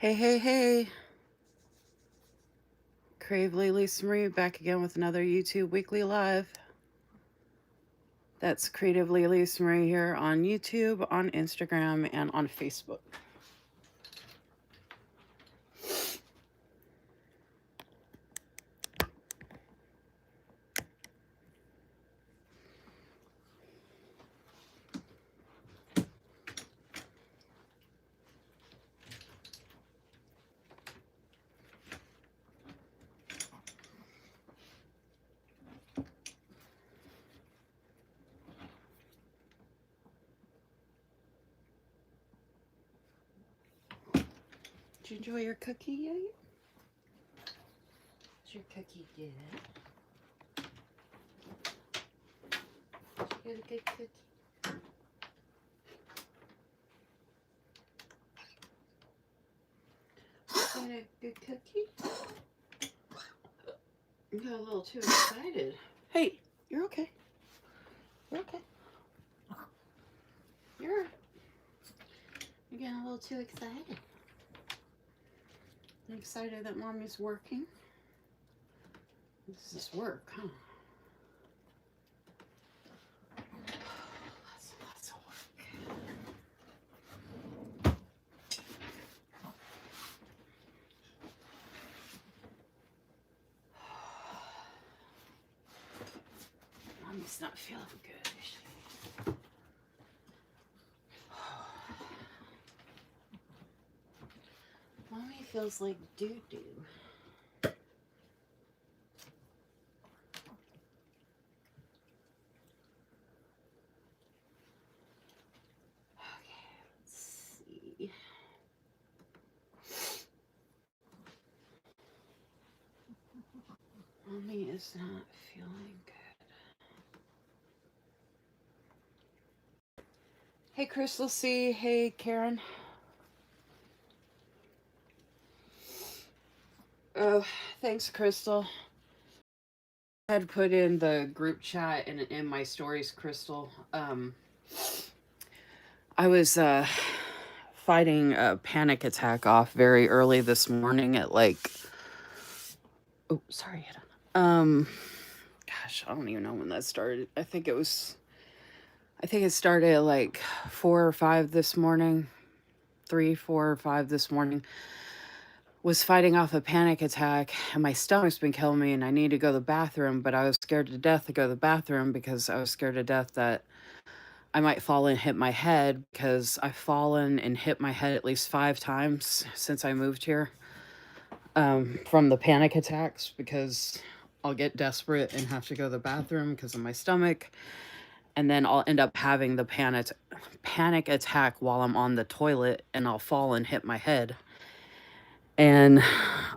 Hey, hey, hey. Creativelylisamarie back again with another YouTube Weekly Live. That's creativelylisamarie here on YouTube, on Instagram, and on Facebook. Did you enjoy your cookie yet? Is your cookie good? Did you get a good cookie? Got a good cookie? You got a little too excited. Hey, you're okay. You're okay. You're getting a little too excited. I'm excited that mommy's working. This is work, huh? Lots of work. Mommy's not feeling good, is she? Mommy feels like doo-doo. Okay, let's see. Mommy is not feeling good. Hey, Crystal C. Hey, Karen. Oh, thanks, Crystal. I had put in the group chat and in my stories, Crystal. I was fighting a panic attack off very early this morning at like, oh, sorry. Gosh, I don't even know when that started. I think it started at like 4 or 5 this morning. 3, 4, or 5 this morning. Was fighting off a panic attack, and my stomach's been killing me, and I need to go to the bathroom, but I was scared to death to go to the bathroom because I was scared to death that I might fall and hit my head, because I've fallen and hit my head at least 5 times since I moved here, from the panic attacks, because I'll get desperate and have to go to the bathroom because of my stomach, and then I'll end up having the panic attack while I'm on the toilet, and I'll fall and hit my head. And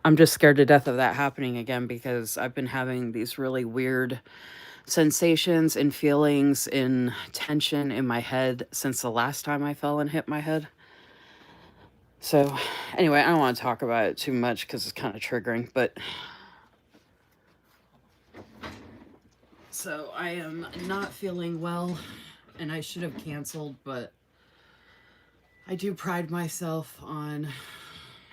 I'm just scared to death of that happening again, because I've been having these really weird sensations and feelings and tension in my head since the last time I fell and hit my head. So anyway, I don't want to talk about it too much because it's kind of triggering, but so I am not feeling well, and I should have canceled, but I do pride myself on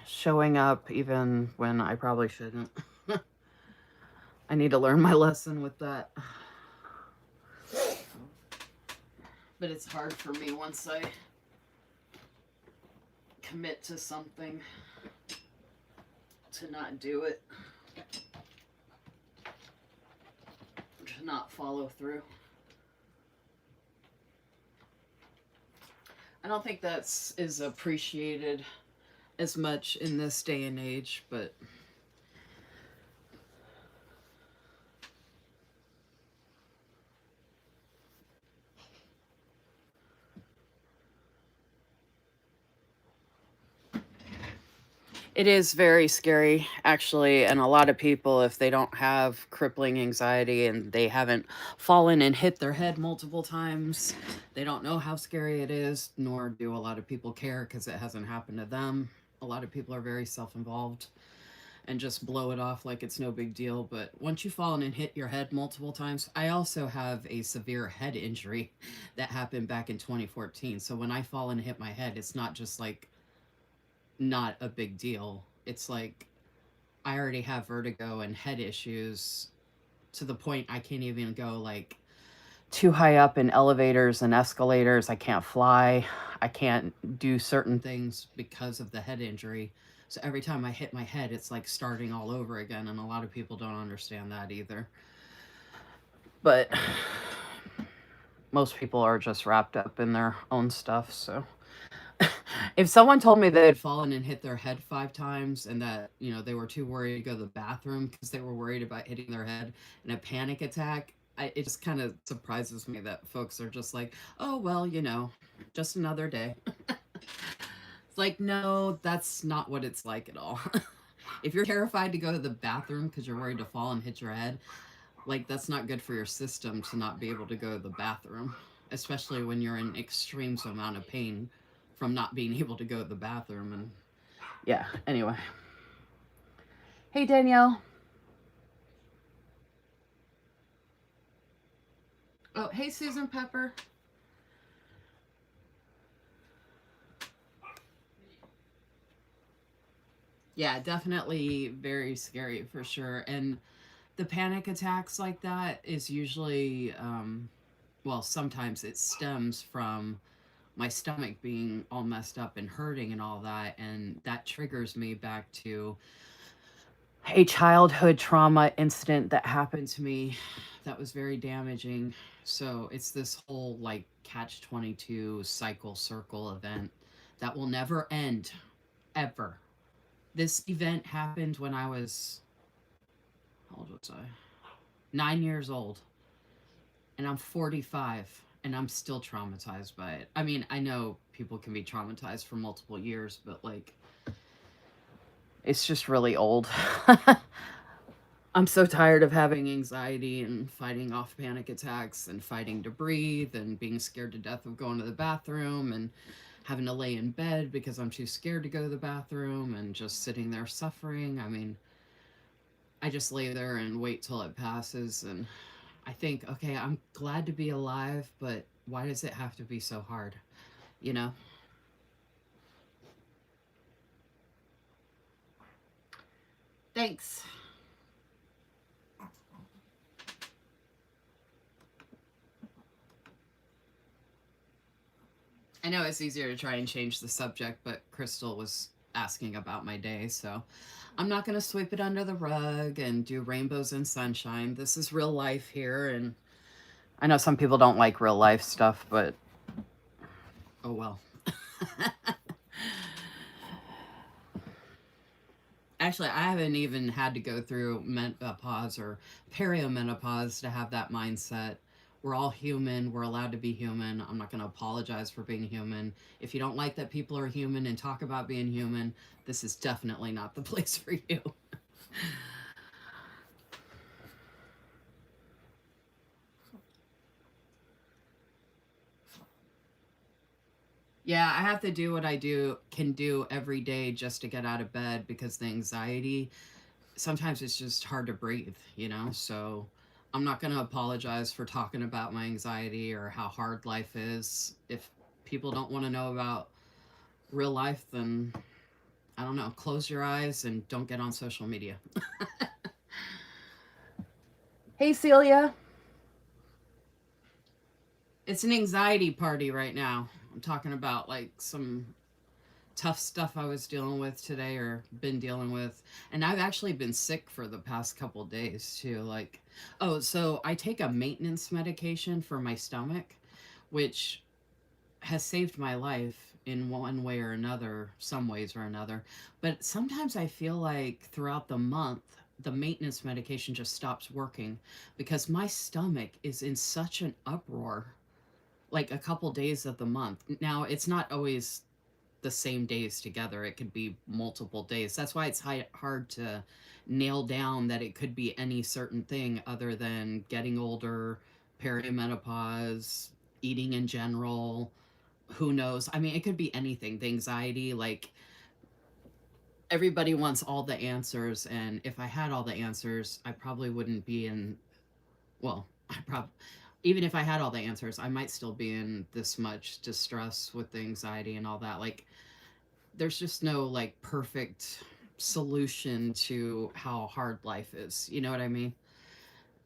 showing up even when I probably shouldn't. I need to learn my lesson with that. But it's hard for me once I commit to something to not do it, to not follow through. I don't think that's is appreciated as much in this day and age, but it is very scary, actually. And a lot of people, if they don't have crippling anxiety and they haven't fallen and hit their head multiple times, they don't know how scary it is, nor do a lot of people care because it hasn't happened to them. A lot of people are very self-involved and just blow it off like it's no big deal. But once you've fallen and hit your head multiple times, I also have a severe head injury that happened back in 2014. So when I fall and hit my head, it's not just like not a big deal. It's like I already have vertigo and head issues to the point I can't even go like too high up in elevators and escalators. I can't fly. I can't do certain things because of the head injury. So every time I hit my head, it's like starting all over again. And a lot of people don't understand that either. But most people are just wrapped up in their own stuff. So if someone told me they had fallen and hit their head 5 times and that, they were too worried to go to the bathroom because they were worried about hitting their head in a panic attack, it just kind of surprises me that folks are just like, oh, well, just another day. It's like, no, that's not what it's like at all. If you're terrified to go to the bathroom because you're worried to fall and hit your head, like, that's not good for your system to not be able to go to the bathroom, especially when you're in extreme amount of pain from not being able to go to the bathroom. And yeah, anyway. Hey, Danielle. Oh, hey, Susan Pepper. Yeah, definitely very scary for sure. And the panic attacks like that is usually, well, sometimes it stems from my stomach being all messed up and hurting and all that. And that triggers me back to a childhood trauma incident that happened to me that was very damaging. So it's this whole like catch 22 cycle circle event that will never end, ever. This event happened when I was, how old was I? 9 years old. And I'm 45 and I'm still traumatized by it. I mean, I know people can be traumatized for multiple years, but like, it's just really old. I'm so tired of having anxiety and fighting off panic attacks and fighting to breathe and being scared to death of going to the bathroom and having to lay in bed because I'm too scared to go to the bathroom and just sitting there suffering. I mean, I just lay there and wait till it passes. And I think, okay, I'm glad to be alive, but why does it have to be so hard? You know? Thanks. I know it's easier to try and change the subject, but Crystal was asking about my day, so I'm not going to sweep it under the rug and do rainbows and sunshine. This is real life here, and I know some people don't like real life stuff, but oh well. Actually, I haven't even had to go through menopause or perimenopause to have that mindset. We're all human. We're allowed to be human. I'm not going to apologize for being human. If you don't like that people are human and talk about being human, this is definitely not the place for you. Yeah, I have to do what I can do every day just to get out of bed because the anxiety, sometimes it's just hard to breathe. So I'm not going to apologize for talking about my anxiety or how hard life is. If people don't want to know about real life, then I don't know, close your eyes and don't get on social media. Hey, Celia. It's an anxiety party right now. I'm talking about like some tough stuff I was dealing with today or been dealing with. And I've actually been sick for the past couple days too. Like, oh, so I take a maintenance medication for my stomach, which has saved my life in one way or another, some ways or another. But sometimes I feel like throughout the month, the maintenance medication just stops working because my stomach is in such an uproar like a couple days of the month. Now, it's not always the same days together. It could be multiple days. That's why it's hard to nail down that it could be any certain thing other than getting older, perimenopause, eating in general. Who knows? I mean, it could be anything. The anxiety, like everybody wants all the answers. And if I had all the answers, I probably wouldn't be in, well, I probably, even if I had all the answers, I might still be in this much distress with the anxiety and all that. Like, there's just no like perfect solution to how hard life is. You know what I mean?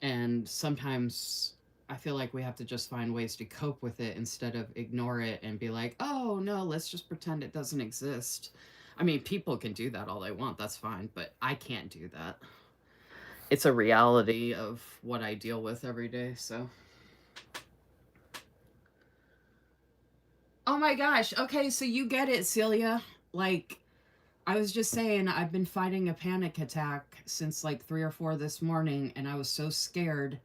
And sometimes I feel like we have to just find ways to cope with it instead of ignore it and be like, oh no, let's just pretend it doesn't exist. I mean, people can do that all they want, that's fine, but I can't do that. It's a reality of what I deal with every day, so. Oh my gosh, okay, so you get it, Celia. Like, I was just saying, I've been fighting a panic attack since like 3 or 4 this morning, and I was so scared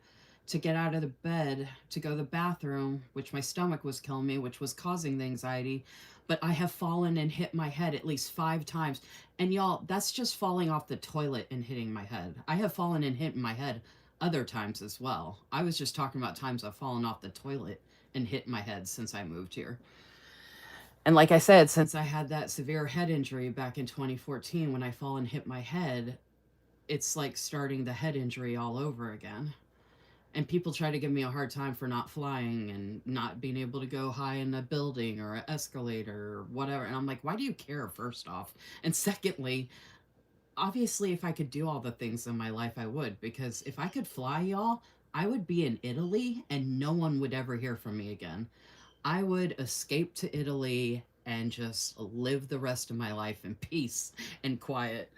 to get out of the bed to go to the bathroom, which my stomach was killing me, which was causing the anxiety. But I have fallen and hit my head at least 5 times. And y'all, that's just falling off the toilet and hitting my head. I have fallen and hit my head other times as well. I was just talking about times I've fallen off the toilet and hit my head since I moved here. And like I said, since I had that severe head injury back in 2014 when I fall and hit my head, it's like starting the head injury all over again. And people try to give me a hard time for not flying and not being able to go high in a building or an escalator or whatever. And I'm like, why do you care, first off? And secondly, obviously, if I could do all the things in my life, I would. Because if I could fly, y'all, I would be in Italy and no one would ever hear from me again. I would escape to Italy and just live the rest of my life in peace and quiet.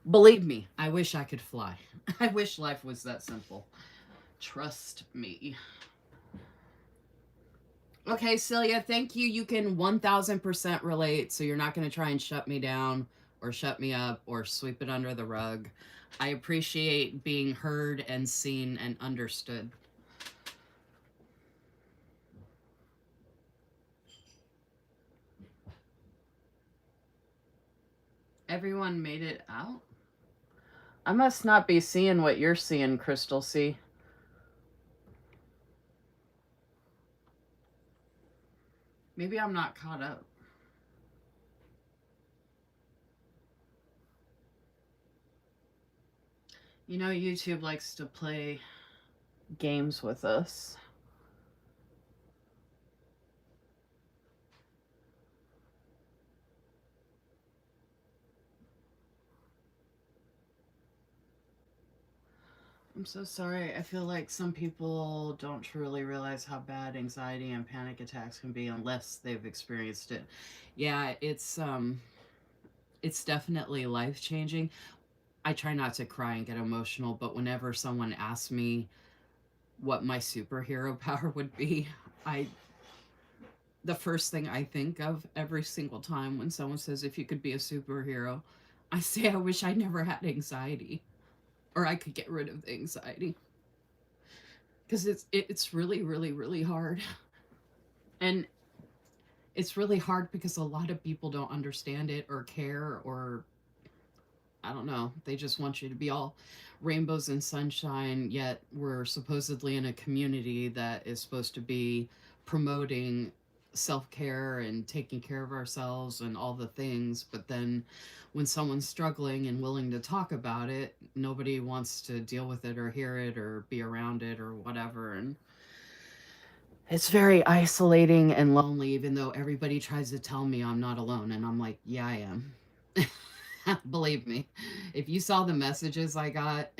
Believe me, I wish I could fly. I wish life was that simple. Trust me. Okay, Celia, thank you. You can 1000% relate, so you're not going to try and shut me down or shut me up or sweep it under the rug. I appreciate being heard and seen and understood. Everyone made it out? I must not be seeing what you're seeing, Crystal C. Maybe I'm not caught up. You know, YouTube likes to play games with us. I'm so sorry. I feel like some people don't truly realize how bad anxiety and panic attacks can be unless they've experienced it. Yeah, it's definitely life-changing. I try not to cry and get emotional, but whenever someone asks me what my superhero power would be, I the first thing I think of every single time when someone says if you could be a superhero, I say I wish I never had anxiety or I could get rid of the anxiety because it's really really hard. And it's really hard because a lot of people don't understand it or care, or I don't know, they just want you to be all rainbows and sunshine, yet we're supposedly in a community that is supposed to be promoting self-care and taking care of ourselves and all the things, but then when someone's struggling and willing to talk about it, nobody wants to deal with it or hear it or be around it or whatever. And it's very isolating and lonely, even though everybody tries to tell me I'm not alone. And I'm like, yeah, I am. Believe me, if you saw the messages I got,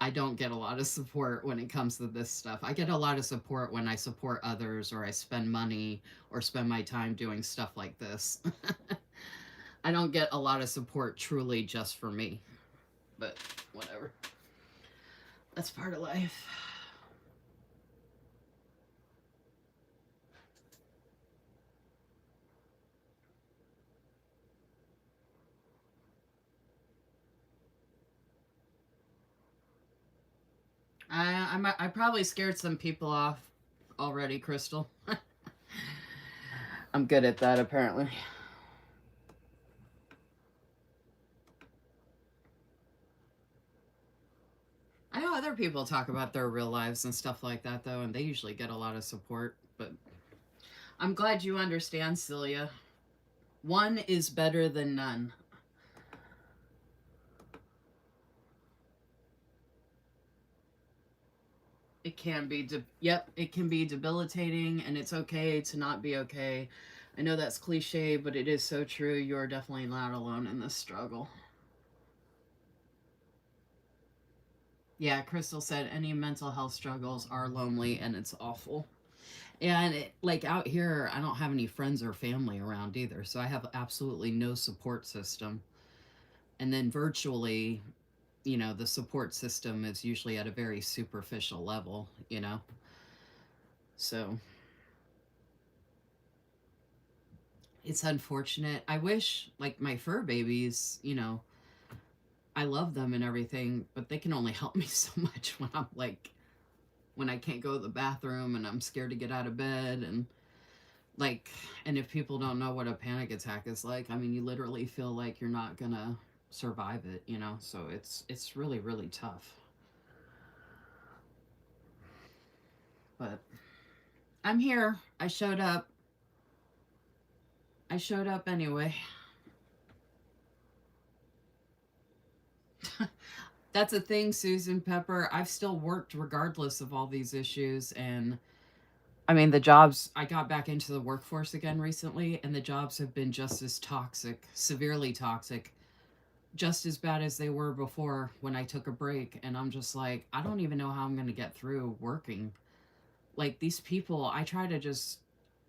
I don't get a lot of support when it comes to this stuff. I get a lot of support when I support others or I spend money or spend my time doing stuff like this. I don't get a lot of support truly just for me, but whatever. That's part of life. I probably scared some people off already, Crystal. I'm good at that, apparently. I know other people talk about their real lives and stuff like that, though, and they usually get a lot of support. But I'm glad you understand, Celia. One is better than none. It can be, yep, it can be debilitating, and it's okay to not be okay. I know that's cliche, but it is so true. You are definitely not alone in this struggle. Yeah, Crystal said any mental health struggles are lonely and it's awful. And like out here, I don't have any friends or family around either. So I have absolutely no support system. And then virtually, the support system is usually at a very superficial level. So it's unfortunate. I wish, like, my fur babies, I love them and everything, but they can only help me so much when I can't go to the bathroom and I'm scared to get out of bed. And if people don't know what a panic attack is like, I mean, you literally feel like you're not gonna survive it. So it's really, really tough. But I'm here. I showed up anyway. That's a thing, Susan Pepper. I've still worked regardless of all these issues. And I mean, the jobs, I got back into the workforce again recently, and the jobs have been just as toxic, severely toxic, just as bad as they were before when I took a break. And I'm just like, I don't even know how I'm going to get through working. Like, these people, I try to just,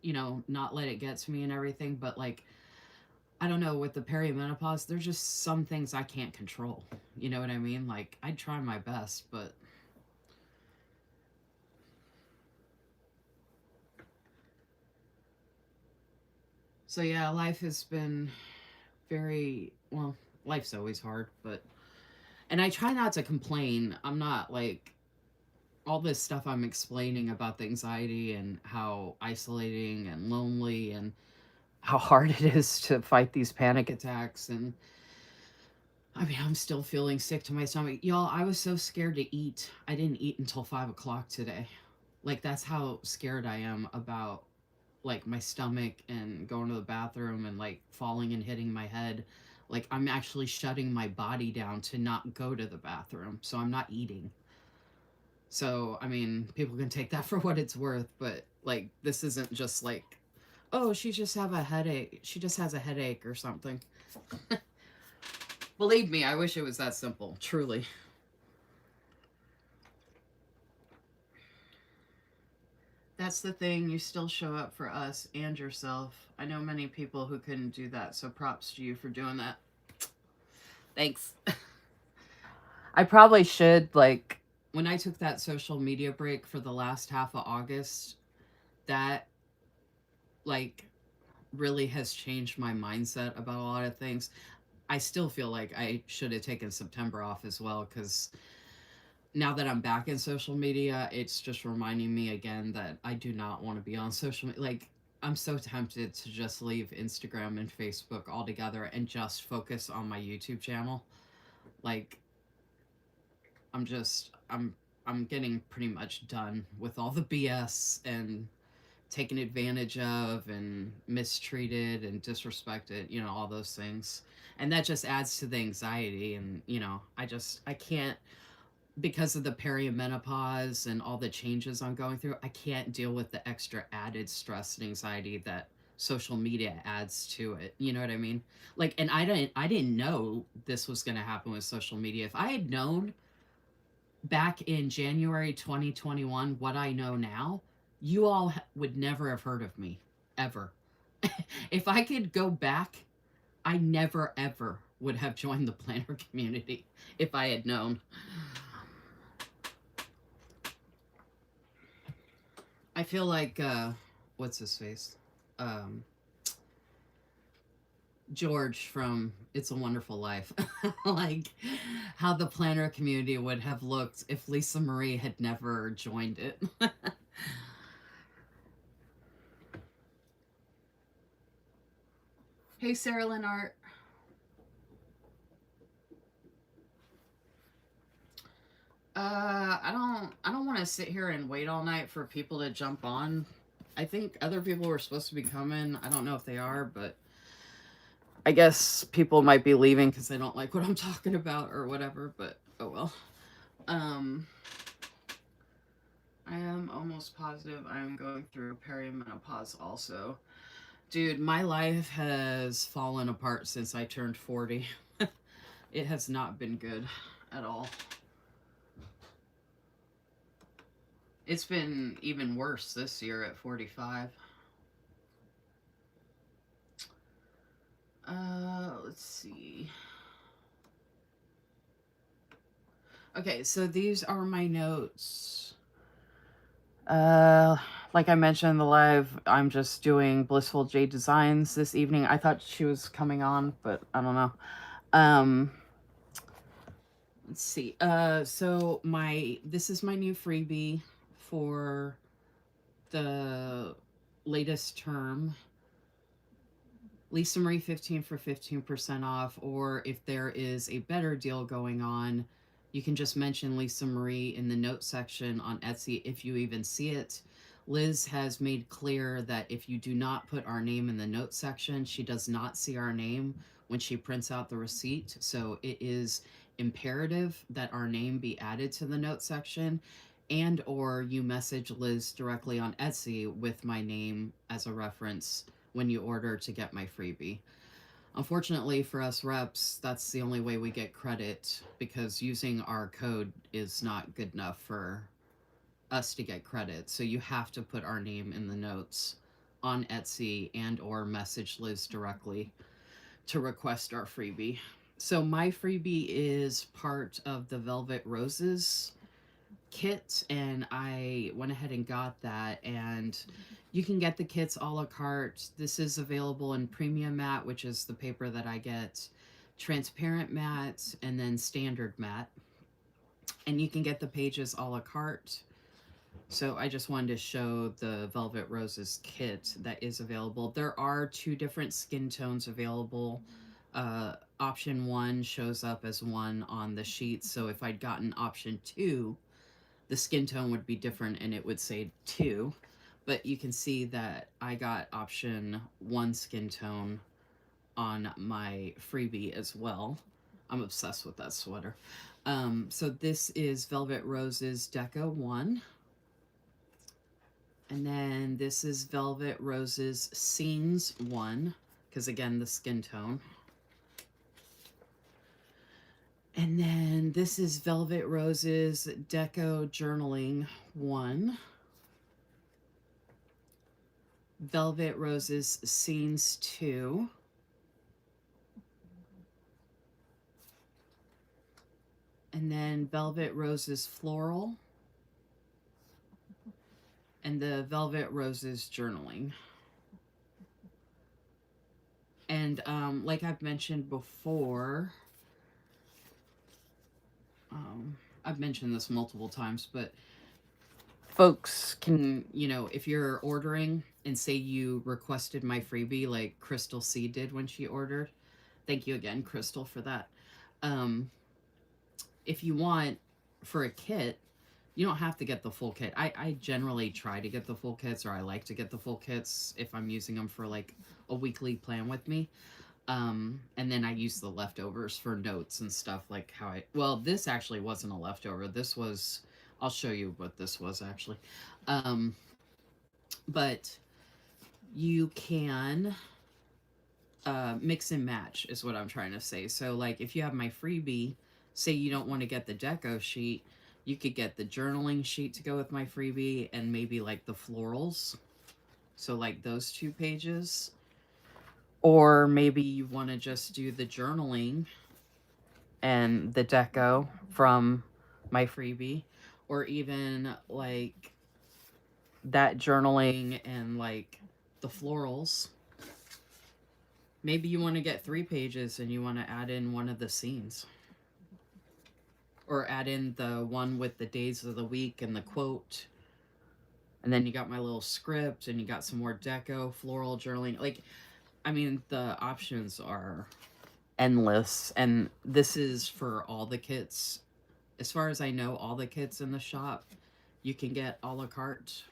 not let it get to me and everything, but like, I don't know, with the perimenopause, there's just some things I can't control. You know what I mean? Like, I try my best, but so yeah, life has been very well, life's always hard, but and I try not to complain. I'm not like all this stuff I'm explaining about the anxiety and how isolating and lonely and how hard it is to fight these panic attacks. And I mean, I'm still feeling sick to my stomach. Y'all, I was so scared to eat. I didn't eat until 5 o'clock today. Like, that's how scared I am about like my stomach and going to the bathroom and like falling and hitting my head. Like, I'm actually shutting my body down to not go to the bathroom. So I'm not eating. So, I mean, people can take that for what it's worth, but like, this isn't just like, oh, she just have a headache. She just has a headache or something. Believe me, I wish it was that simple, truly. That's the thing, you still show up for us and yourself. I know many people who couldn't do that, so props to you for doing that. Thanks. I probably should, like, when I took that social media break for the last half of August, that, like, really has changed my mindset about a lot of things. I still feel like I should have taken September off as well, because now that I'm back in social media, it's just reminding me again that I do not want to be on social media. Like, I'm so tempted to just leave Instagram and Facebook altogether and just focus on my YouTube channel. Like, I'm just I'm getting pretty much done with all the BS and taken advantage of and mistreated and disrespected, all those things. And that just adds to the anxiety. And I can't, because of the perimenopause and all the changes I'm going through, I can't deal with the extra added stress and anxiety that social media adds to it. You know what I mean? Like, and I didn't know this was going to happen with social media. If I had known back in January 2021 what I know now, you all would never have heard of me ever. If I could go back, I never ever would have joined the planner community if I had known. I feel like what's his face? Um George from It's a Wonderful Life. Like, how the planner community would have looked if Lisa Marie had never joined it. Hey, Sarah Lynn Art. I don't want to sit here and wait all night for people to jump on. I think other people were supposed to be coming. I don't know if they are, but I guess people might be leaving because they don't like what I'm talking about or whatever, but oh well. Um, I am almost positive I am going through perimenopause also. Dude, my life has fallen apart since I turned 40. It has not been good at all. It's been even worse this year at 45. Let's see. Okay, so these are my notes. Like I mentioned in the live, I'm just doing Blissful Jade Designs this evening. I thought she was coming on, but I don't know. Let's see. So this is my new freebie for the latest term. Lisa Marie 15 for 15% off, or if there is a better deal going on, you can just mention Lisa Marie in the note section on Etsy if you even see it. Liz has made clear that if you do not put our name in the note section, she does not see our name when she prints out the receipt. So it is imperative that our name be added to the note section, and or you message Liz directly on Etsy with my name as a reference when you order to get my freebie. Unfortunately for us reps, that's the only way we get credit, because using our code is not good enough for us to get credit. So you have to put our name in the notes on Etsy and or message Liz directly to request our freebie. So my freebie is part of the Velvet Roses kit, and I went ahead and got that, and you can get the kits a la carte. This is available in premium matte, which is the paper that I get, transparent matte, and then standard matte, and you can get the pages a la carte. So I just wanted to show the Velvet Roses kit that is available. There are 2 different skin tones available. Option 1 shows up as 1 on the sheet, so if I'd gotten option 2, the skin tone would be different and it would say 2, but you can see that I got option 1 skin tone on my freebie as well. I'm obsessed with that sweater. So this is Velvet Roses Deco 1. And then this is Velvet Roses Scenes 1, because again, the skin tone. And then this is Velvet Roses Deco Journaling 1. Velvet Roses Scenes 2. And then Velvet Roses Floral. And the Velvet Roses Journaling. And like I've mentioned before, I've mentioned this multiple times, but folks can, if you're ordering and say you requested my freebie like Crystal C did when she ordered, thank you again, Crystal, for that. If you want for a kit, you don't have to get the full kit. I generally try to get the full kits, or I like to get the full kits if I'm using them for like a weekly plan with me. And then I use the leftovers for notes and stuff, like well, this actually wasn't a leftover. This was, I'll show you what this was actually. But you can mix and match is what I'm trying to say. So like if you have my freebie, say you don't want to get the deco sheet, you could get the journaling sheet to go with my freebie, and maybe like the florals. So like those 2 pages. Or maybe you want to just do the journaling and the deco from my freebie. Or even like that journaling and like the florals. Maybe you want to get 3 pages and you want to add in one of the scenes. Or add in the one with the days of the week and the quote. And then you got my little script, and you got some more deco, floral journaling. Like, I mean, the options are endless. And this is for all the kits. As far as I know, all the kits in the shop, you can get a la carte.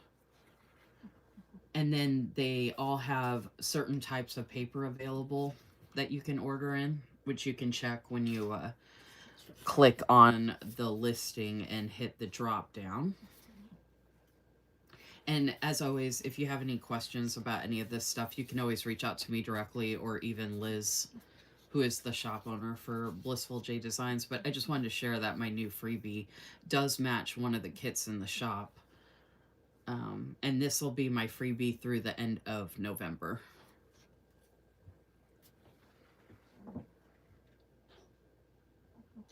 And then they all have certain types of paper available that you can order in, which you can check when you click on the listing and hit the drop down. And as always, if you have any questions about any of this stuff, you can always reach out to me directly, or even Liz, who is the shop owner for Blissful J Designs. But I just wanted to share that my new freebie does match one of the kits in the shop. And this will be my freebie through the end of November.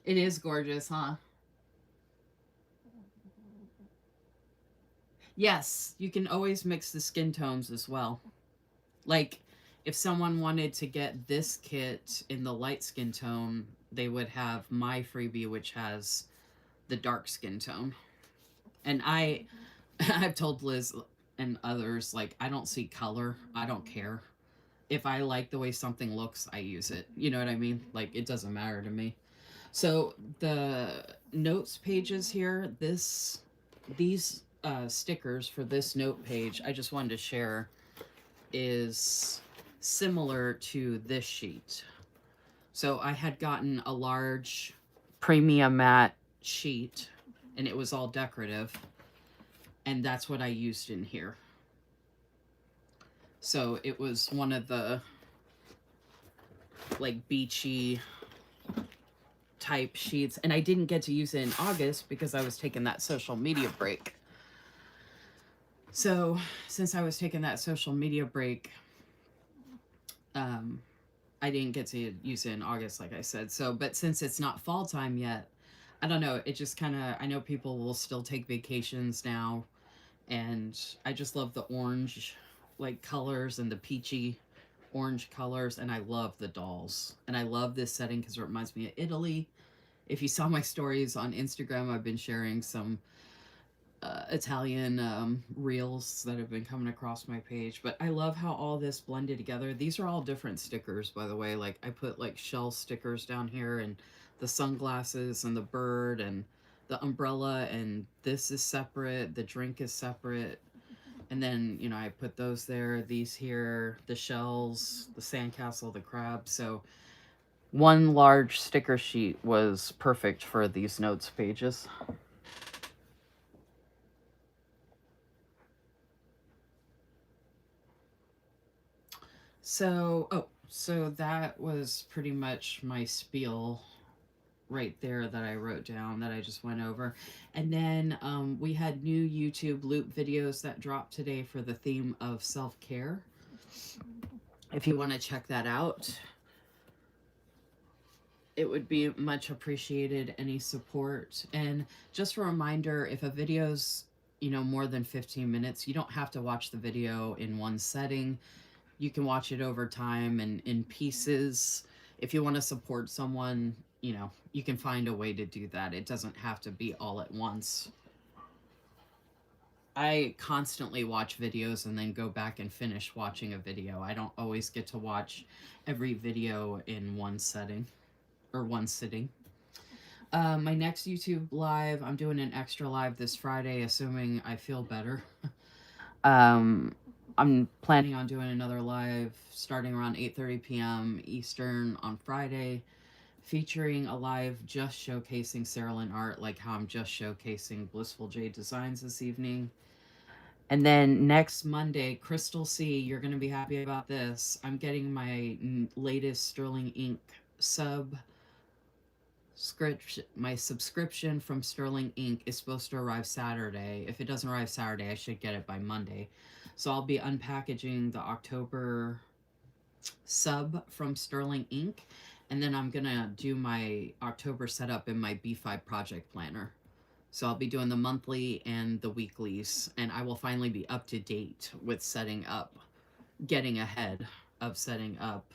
It is gorgeous, huh? Yes, you can always mix the skin tones as well. Like, if someone wanted to get this kit in the light skin tone, they would have my freebie, which has the dark skin tone. And I've told Liz and others, like, I don't see color. I don't care. If I like the way something looks, I use it. You know what I mean? Like, it doesn't matter to me. So the notes pages here, these stickers for this note page, I just wanted to share, is similar to this sheet. So I had gotten a large premium matte sheet, and it was all decorative, and that's what I used in here. So it was one of the like beachy type sheets, and I didn't get to use it in August because I was taking that social media break. So since I was taking that social media break, I didn't get to use it in August, like I said. So, but since it's not fall time yet, I don't know. It just kind of, I know people will still take vacations now, and I just love the orange, like, colors and the peachy orange colors, and I love the dolls. And I love this setting because it reminds me of Italy. If you saw my stories on Instagram, I've been sharing some Italian reels that have been coming across my page. But I love how all this blended together. These are all different stickers, by the way. Like, I put like shell stickers down here, and the sunglasses and the bird and the umbrella, and this is separate, the drink is separate, and then, you know, I put those there, these here, the shells, the sandcastle, the crab. So one large sticker sheet was perfect for these notes pages. So that was pretty much my spiel right there that I wrote down, that I just went over. And then we had new YouTube loop videos that dropped today for the theme of self-care. If you want to check that out, it would be much appreciated, any support. And just a reminder, if a video's, you know, more than 15 minutes, you don't have to watch the video in one setting. You can watch it over time and in pieces. If you want to support someone, you know, you can find a way to do that. It doesn't have to be all at once. I constantly watch videos and then go back and finish watching a video. I don't always get to watch every video in one setting or one sitting. My next YouTube live, I'm doing an extra live this Friday, assuming I feel better. I'm planning on doing another live starting around 8:30 p.m. Eastern on Friday, featuring a live just showcasing Saralyn art, like how I'm just showcasing Blissful J Designs this evening. And then next Monday, Crystal C, you're going to be happy about this. I'm getting my latest Sterling Ink my subscription from Sterling Ink is supposed to arrive Saturday. If it doesn't arrive Saturday, I should get it by Monday. So I'll be unpackaging the October sub from Sterling Ink, and then I'm gonna do my October setup in my B5 project planner. So I'll be doing the monthly and the weeklies, and I will finally be up to date with setting up, getting ahead of setting up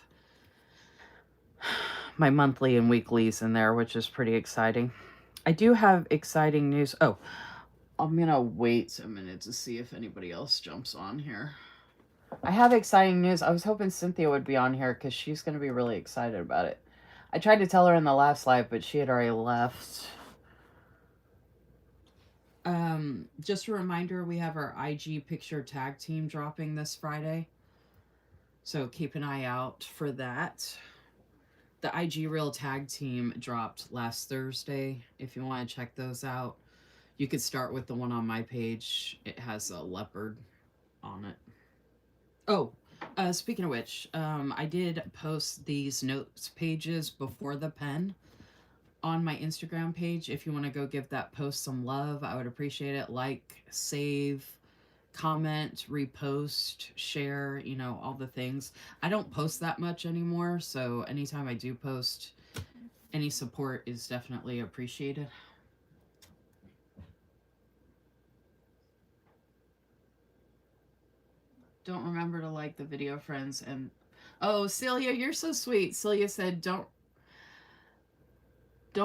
my monthly and weeklies in there, which is pretty exciting. I do have exciting news. Oh, I'm gonna wait a minute to see if anybody else jumps on here. I have exciting news. I was hoping Cynthia would be on here because she's gonna be really excited about it. I tried to tell her in the last live, but she had already left. Just a reminder, we have our IG picture tag team dropping this Friday. So keep an eye out for that. The IG Reel tag team dropped last Thursday. If you want to check those out, You could start with the one on my page. It has a leopard on it. Oh, speaking of which, I did post these notes pages before the pen on my Instagram page. If you want to go give that post some love, I would appreciate it. Like, save, comment, repost, share, you know, all the things. I don't post that much anymore, so anytime I do post, any support is definitely appreciated. Don't remember to like the video, friends. And oh, Celia, you're so sweet. Celia said, don't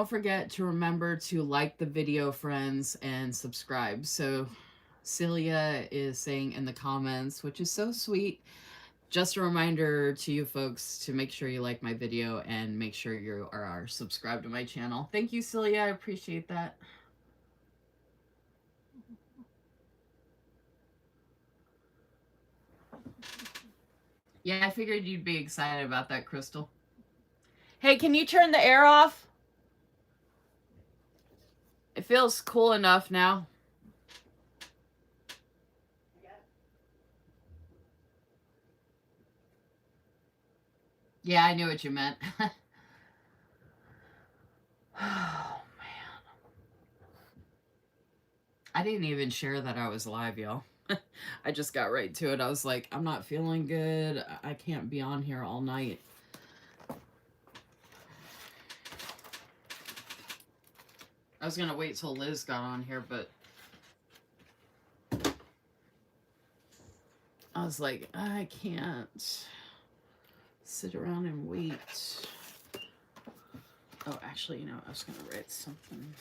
forget to remember to like the video, friends, and subscribe. So Celia is saying in the comments, which is so sweet. Just a reminder to you folks to make sure you like my video and make sure you are subscribed to my channel. Thank you, Celia. I appreciate that. Yeah, I figured you'd be excited about that, Crystal. Hey, can you turn the air off? It feels cool enough now. Yeah, I knew what you meant. Oh, man. I didn't even share that I was live, y'all. I just got right to it. I was like, I'm not feeling good. I can't be on here all night. I was going to wait till Liz got on here, but I was like, I can't sit around and wait. Oh, actually, you know, I was going to write something.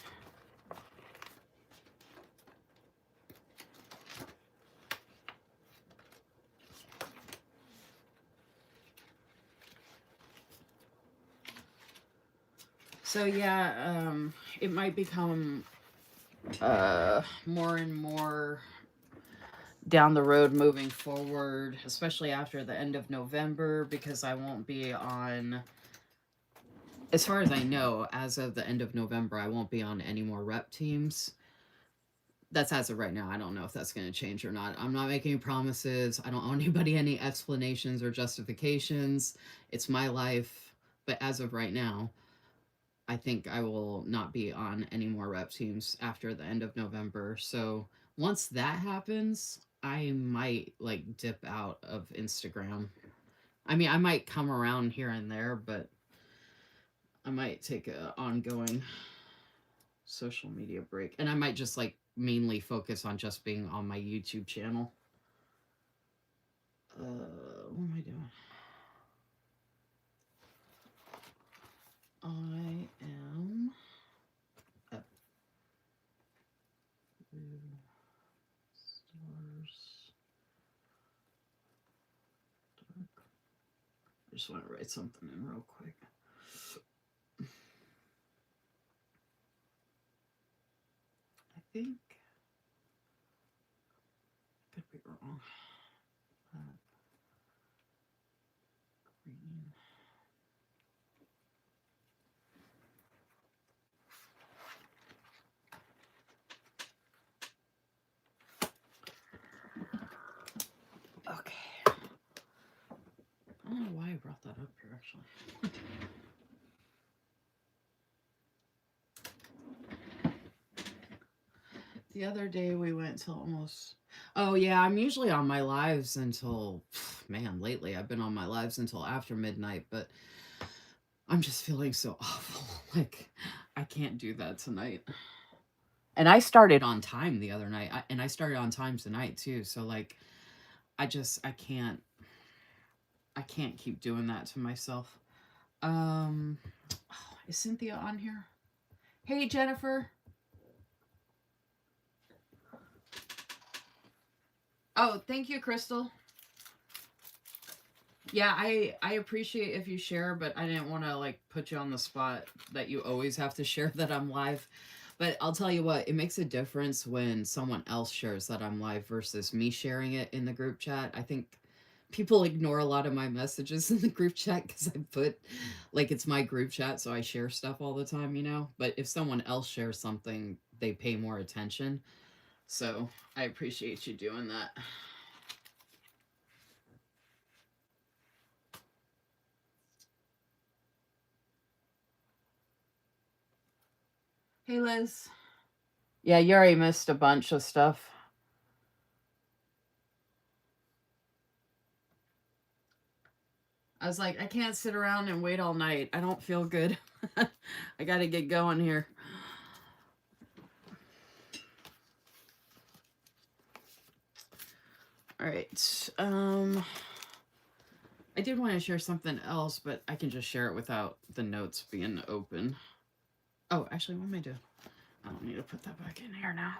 So yeah, it might become more and more down the road moving forward, especially after the end of November, because I won't be on, as far as I know, as of the end of November, I won't be on any more rep teams. That's as of right now. I don't know if that's going to change or not. I'm not making promises. I don't owe anybody any explanations or justifications. It's my life. But as of right now, I think I will not be on any more rep teams after the end of November. So once that happens, I might like dip out of Instagram. I mean, I might come around here and there, but I might take a ongoing social media break. And I might just like mainly focus on just being on my YouTube channel. What am I doing? I am at stars. Dark. I just want to write something in real quick. I think could be wrong. Green. Okay. I don't know why I brought that up here, actually. The other day we went till almost... Oh, yeah, I'm usually on my lives until... Man, lately I've been on my lives until after midnight, but I'm just feeling so awful. Like, I can't do that tonight. And I started on time the other night, and I started on time tonight, too. So, like, I can't keep doing that to myself. Is Cynthia on here? Hey, Jennifer. Oh, thank you, Crystal. Yeah, I appreciate if you share, but I didn't want to like put you on the spot that you always have to share that I'm live. But I'll tell you what, it makes a difference when someone else shares that I'm live versus me sharing it in the group chat. I think People ignore a lot of my messages in the group chat because I put, like, it's my group chat, so I share stuff all the time, you know? But if someone else shares something, they pay more attention. So I appreciate you doing that. Hey, Liz. Yeah, you already missed a bunch of stuff. I was like, I can't sit around and wait all night. I don't feel good. I got to get going here. All right. I did want to share something else, but I can just share it without the notes being open. Oh, actually, what am I doing? I don't need to put that back in here now.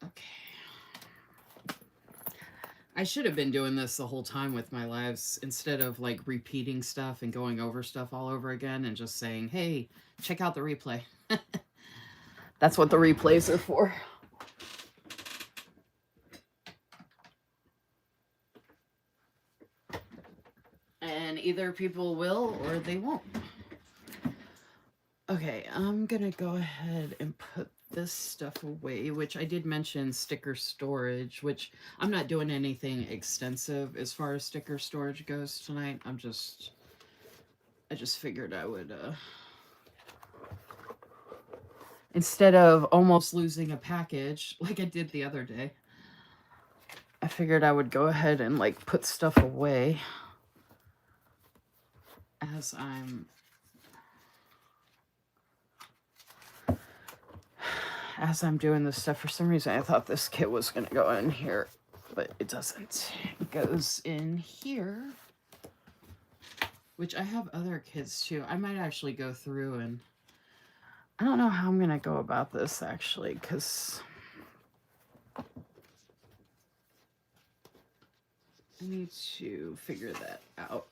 Okay. I should have been doing this the whole time with my lives instead of like repeating stuff and going over stuff all over again and just saying, hey, check out the replay. That's what the replays are for. And either people will or they won't. Okay, I'm gonna go ahead and put this stuff away, which I did mention sticker storage, which I'm not doing anything extensive as far as sticker storage goes tonight. I just figured I would, instead of almost losing a package like I did the other day, I figured I would go ahead and like put stuff away as I'm doing this stuff. For some reason, I thought this kit was going to go in here, but it doesn't. It goes in here, which I have other kits too. I might actually go through and I don't know how I'm going to go about this actually, because I need to figure that out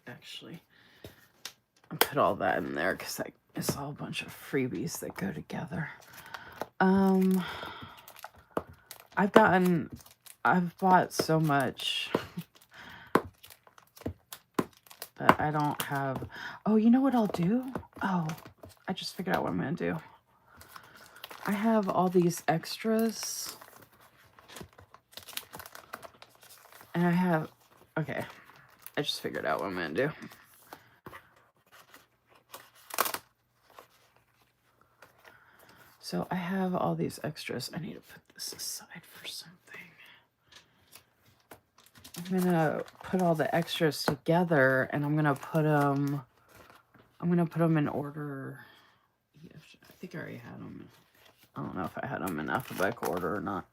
actually. I'll put all that in there because it's all a bunch of freebies that go together. I've bought so much that I don't have. Oh, you know what I'll do? Oh, I just figured out what I'm going to do. I have all these extras. And I have, okay. I just figured out what I'm going to do. So I have all these extras. I need to put this aside for something. I'm going to put all the extras together and I'm going to put them in order. I think I already had them. I don't know if I had them in alphabetical order or not.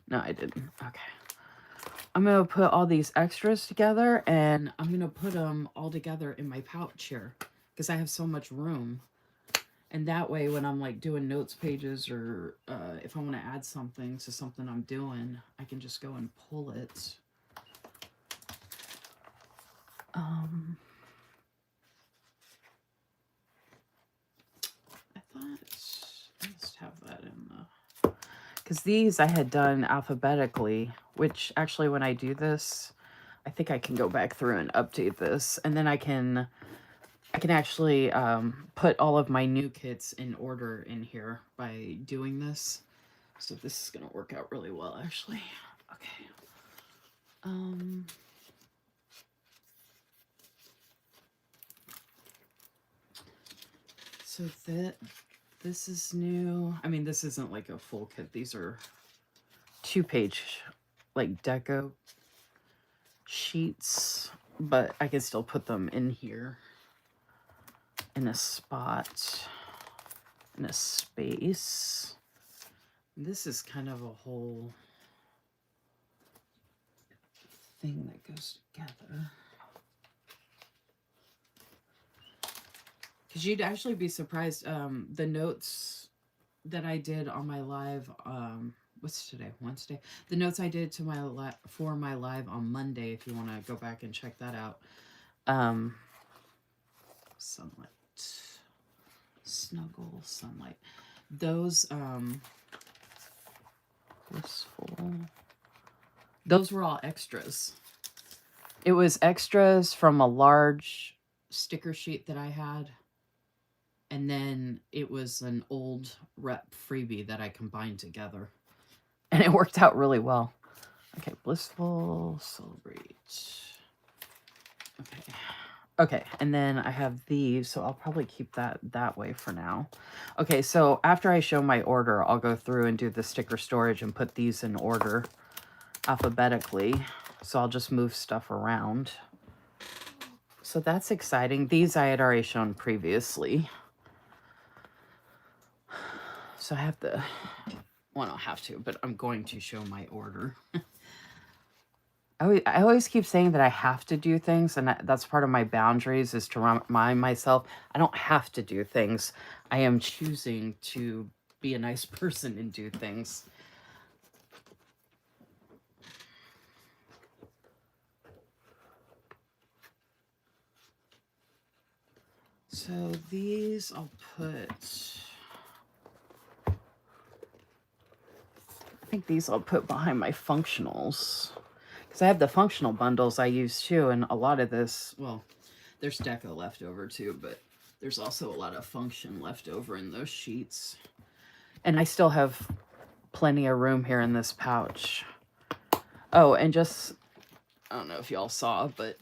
No, I didn't. Okay. I'm going to put all these extras together and I'm going to put them all together in my pouch here because I have so much room. And that way, when I'm like doing notes pages or if I want to add something to something I'm doing, I can just go and pull it. I thought I must have that in the... Because these I had done alphabetically, which actually when I do this, I think I can go back through and update this. And then I can actually put all of my new kits in order in here by doing this. So this is going to work out really well, actually. Okay. So this is new. I mean, this isn't like a full kit. These are 2-page like deco sheets, but I can still put them in here in a spot, in a space. This is kind of a whole thing that goes together. Because you'd actually be surprised, the notes that I did on my live, what's today, Wednesday? The notes I did to for my live on Monday, if you want to go back and check that out. Sunlight, snuggle, sunlight. Those, wistful. Those were all extras. It was extras from a large sticker sheet that I had. And then it was an old rep freebie that I combined together. And it worked out really well. Okay, blissful, celebrate. Okay. Okay, and then I have these, so I'll probably keep that way for now. Okay, so after I show my order, I'll go through and do the sticker storage and put these in order alphabetically. So I'll just move stuff around. So that's exciting. These I had already shown previously. So I have to, well, I don't have to, but I'm going to show my order. I always keep saying that I have to do things, and that's part of my boundaries, is to remind myself I don't have to do things. I am choosing to be a nice person and do things. So these I'll put, I think these I'll put behind my functionals. Because I have the functional bundles I use too, and a lot of this, well, there's deco left over too, but there's also a lot of function left over in those sheets. And I still have plenty of room here in this pouch. Oh, and just, I don't know if y'all saw, but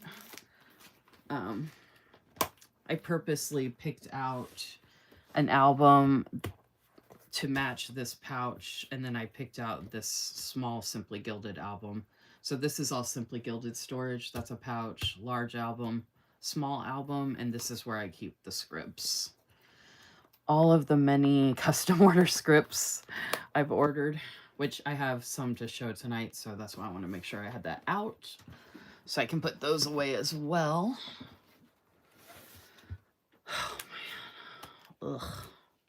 I purposely picked out an album to match this pouch, and then I picked out this small Simply Gilded album. So this is all Simply Gilded storage. That's a pouch, large album, small album, and this is where I keep the scripts. All of the many custom order scripts I've ordered, which I have some to show tonight, so that's why I want to make sure I had that out, so I can put those away as well. Oh man, ugh,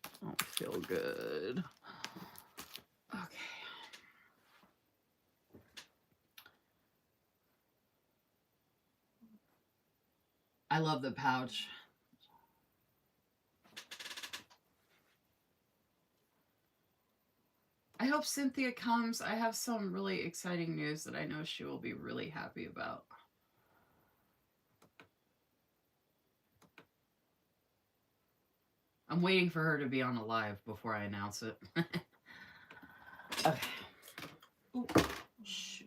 I don't feel good. Okay. I love the pouch. I hope Cynthia comes. I have some really exciting news that I know she will be really happy about. I'm waiting for her to be on a live before I announce it. Okay. Ooh, shoot.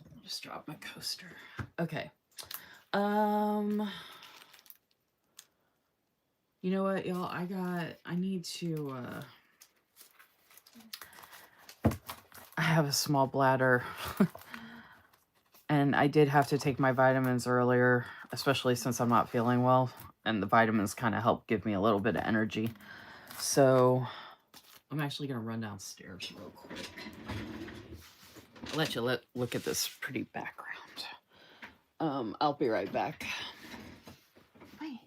I'll just drop my coaster. Okay. You know what, y'all? I need to, I have a small bladder. And I did have to take my vitamins earlier, especially since I'm not feeling well. And the vitamins kind of help give me a little bit of energy. So I'm actually going to run downstairs real quick. I'll let you look at this pretty background. I'll be right back. Bye.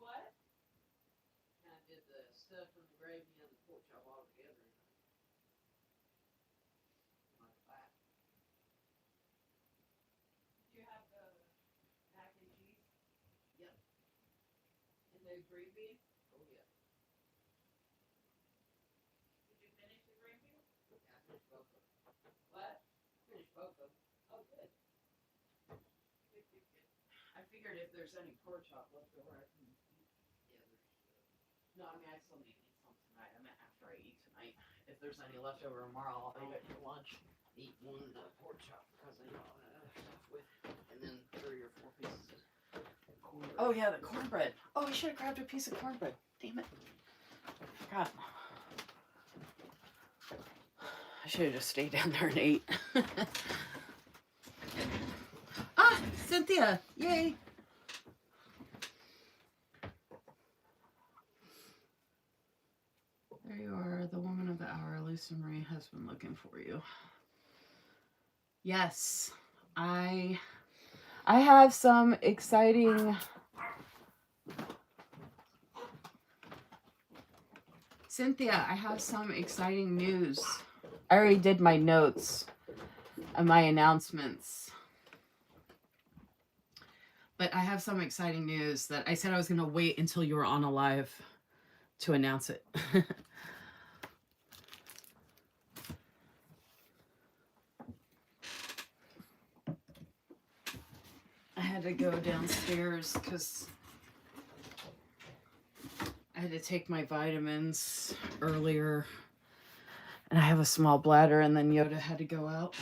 I did the stuff and the gravy and the pork chop all together. Like that. Did you have the mac and cheese? Yep. And the green beans? Oh, yeah. Did you finish the green beans? Yeah, I finished both of them. What? I finished both of them. Oh, good. Good, good, good. I figured if there's any pork chop left over, I can eat. Yeah, there's. No, I mean, I still need to eat some tonight. I meant after I eat tonight. If there's any left over tomorrow, I'll leave it for lunch. Eat one pork chop because I got all that other stuff with. And then 3 or 4 pieces of cornbread. Oh, yeah, the cornbread. Oh, we should have grabbed a piece of cornbread. Damn it. Forgot. I should have just stayed down there and ate. Ah, Cynthia. Yay. There you are, the woman of the hour. Lisa Marie has been looking for you. Yes, I have some exciting. Cynthia, I have some exciting news. I already did my notes and my announcements. But I have some exciting news that I said I was going to wait until you were on a live to announce it. I had to go downstairs because I had to take my vitamins earlier. And I have a small bladder, and then Yoda had to go out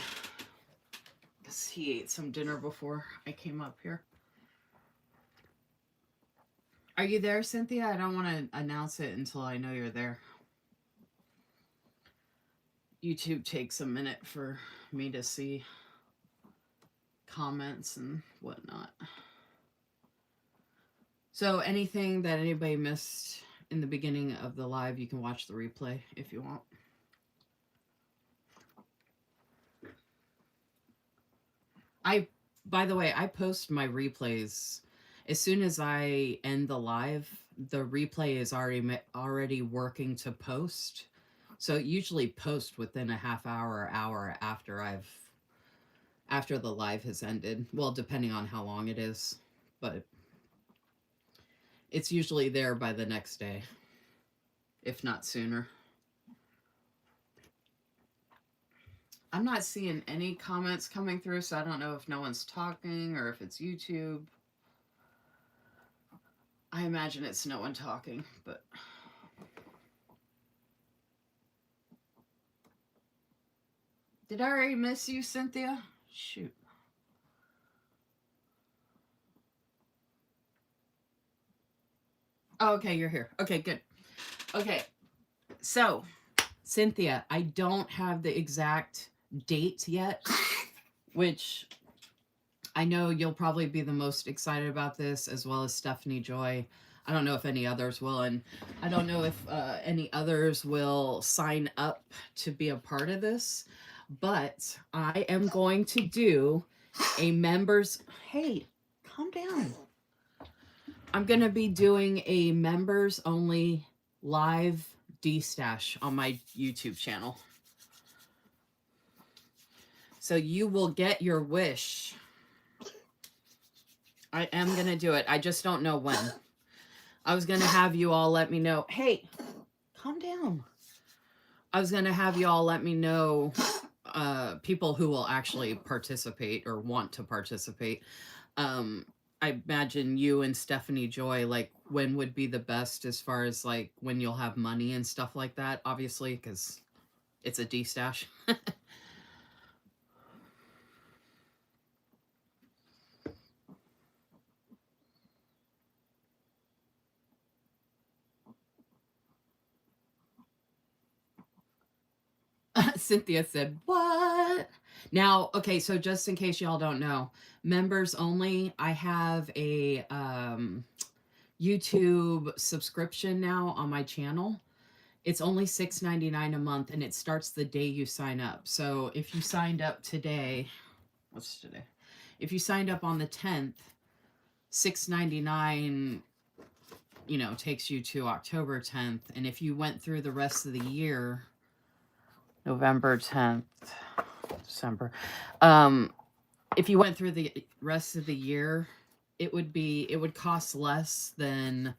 because he ate some dinner before I came up here. Are you there, Cynthia? I don't want to announce it until I know you're there. YouTube takes a minute for me to see comments and whatnot. So anything that anybody missed in the beginning of the live, you can watch the replay if you want. By the way, I post my replays as soon as I end the live. The replay is already working to post, so it usually posts within a half hour or hour after the live has ended. Well, depending on how long it is, but it's usually there by the next day, if not sooner. I'm not seeing any comments coming through, so I don't know if no one's talking or if it's YouTube. I imagine it's no one talking, but... Did I already miss you, Cynthia? Shoot. Oh, okay, you're here. Okay, good. Okay, so, Cynthia, I don't have the exact date yet, which I know you'll probably be the most excited about this, as well as Stephanie Joy. I don't know if any others will, and I don't know if any others will sign up to be a part of this, but I am going to do a members... Hey, calm down. I'm going to be doing a members only live D-stash on my YouTube channel. So you will get your wish. I am going to do it. I just don't know when. I was going to have you all let me know. Hey, calm down. I was going to have you all let me know people who will actually participate or want to participate. I imagine you and Stephanie Joy, like, when would be the best as far as, like, when you'll have money and stuff like that, obviously, because it's a D-stash. Cynthia said, what? Now, okay, so just in case y'all don't know, members only, I have a YouTube subscription now on my channel. It's only $6.99 a month, and it starts the day you sign up. So if you signed up today, what's today? If you signed up on the 10th, $6.99 takes you to October 10th. And if you went through the rest of the year, November 10th, December, if you went through the rest of the year, it would cost less than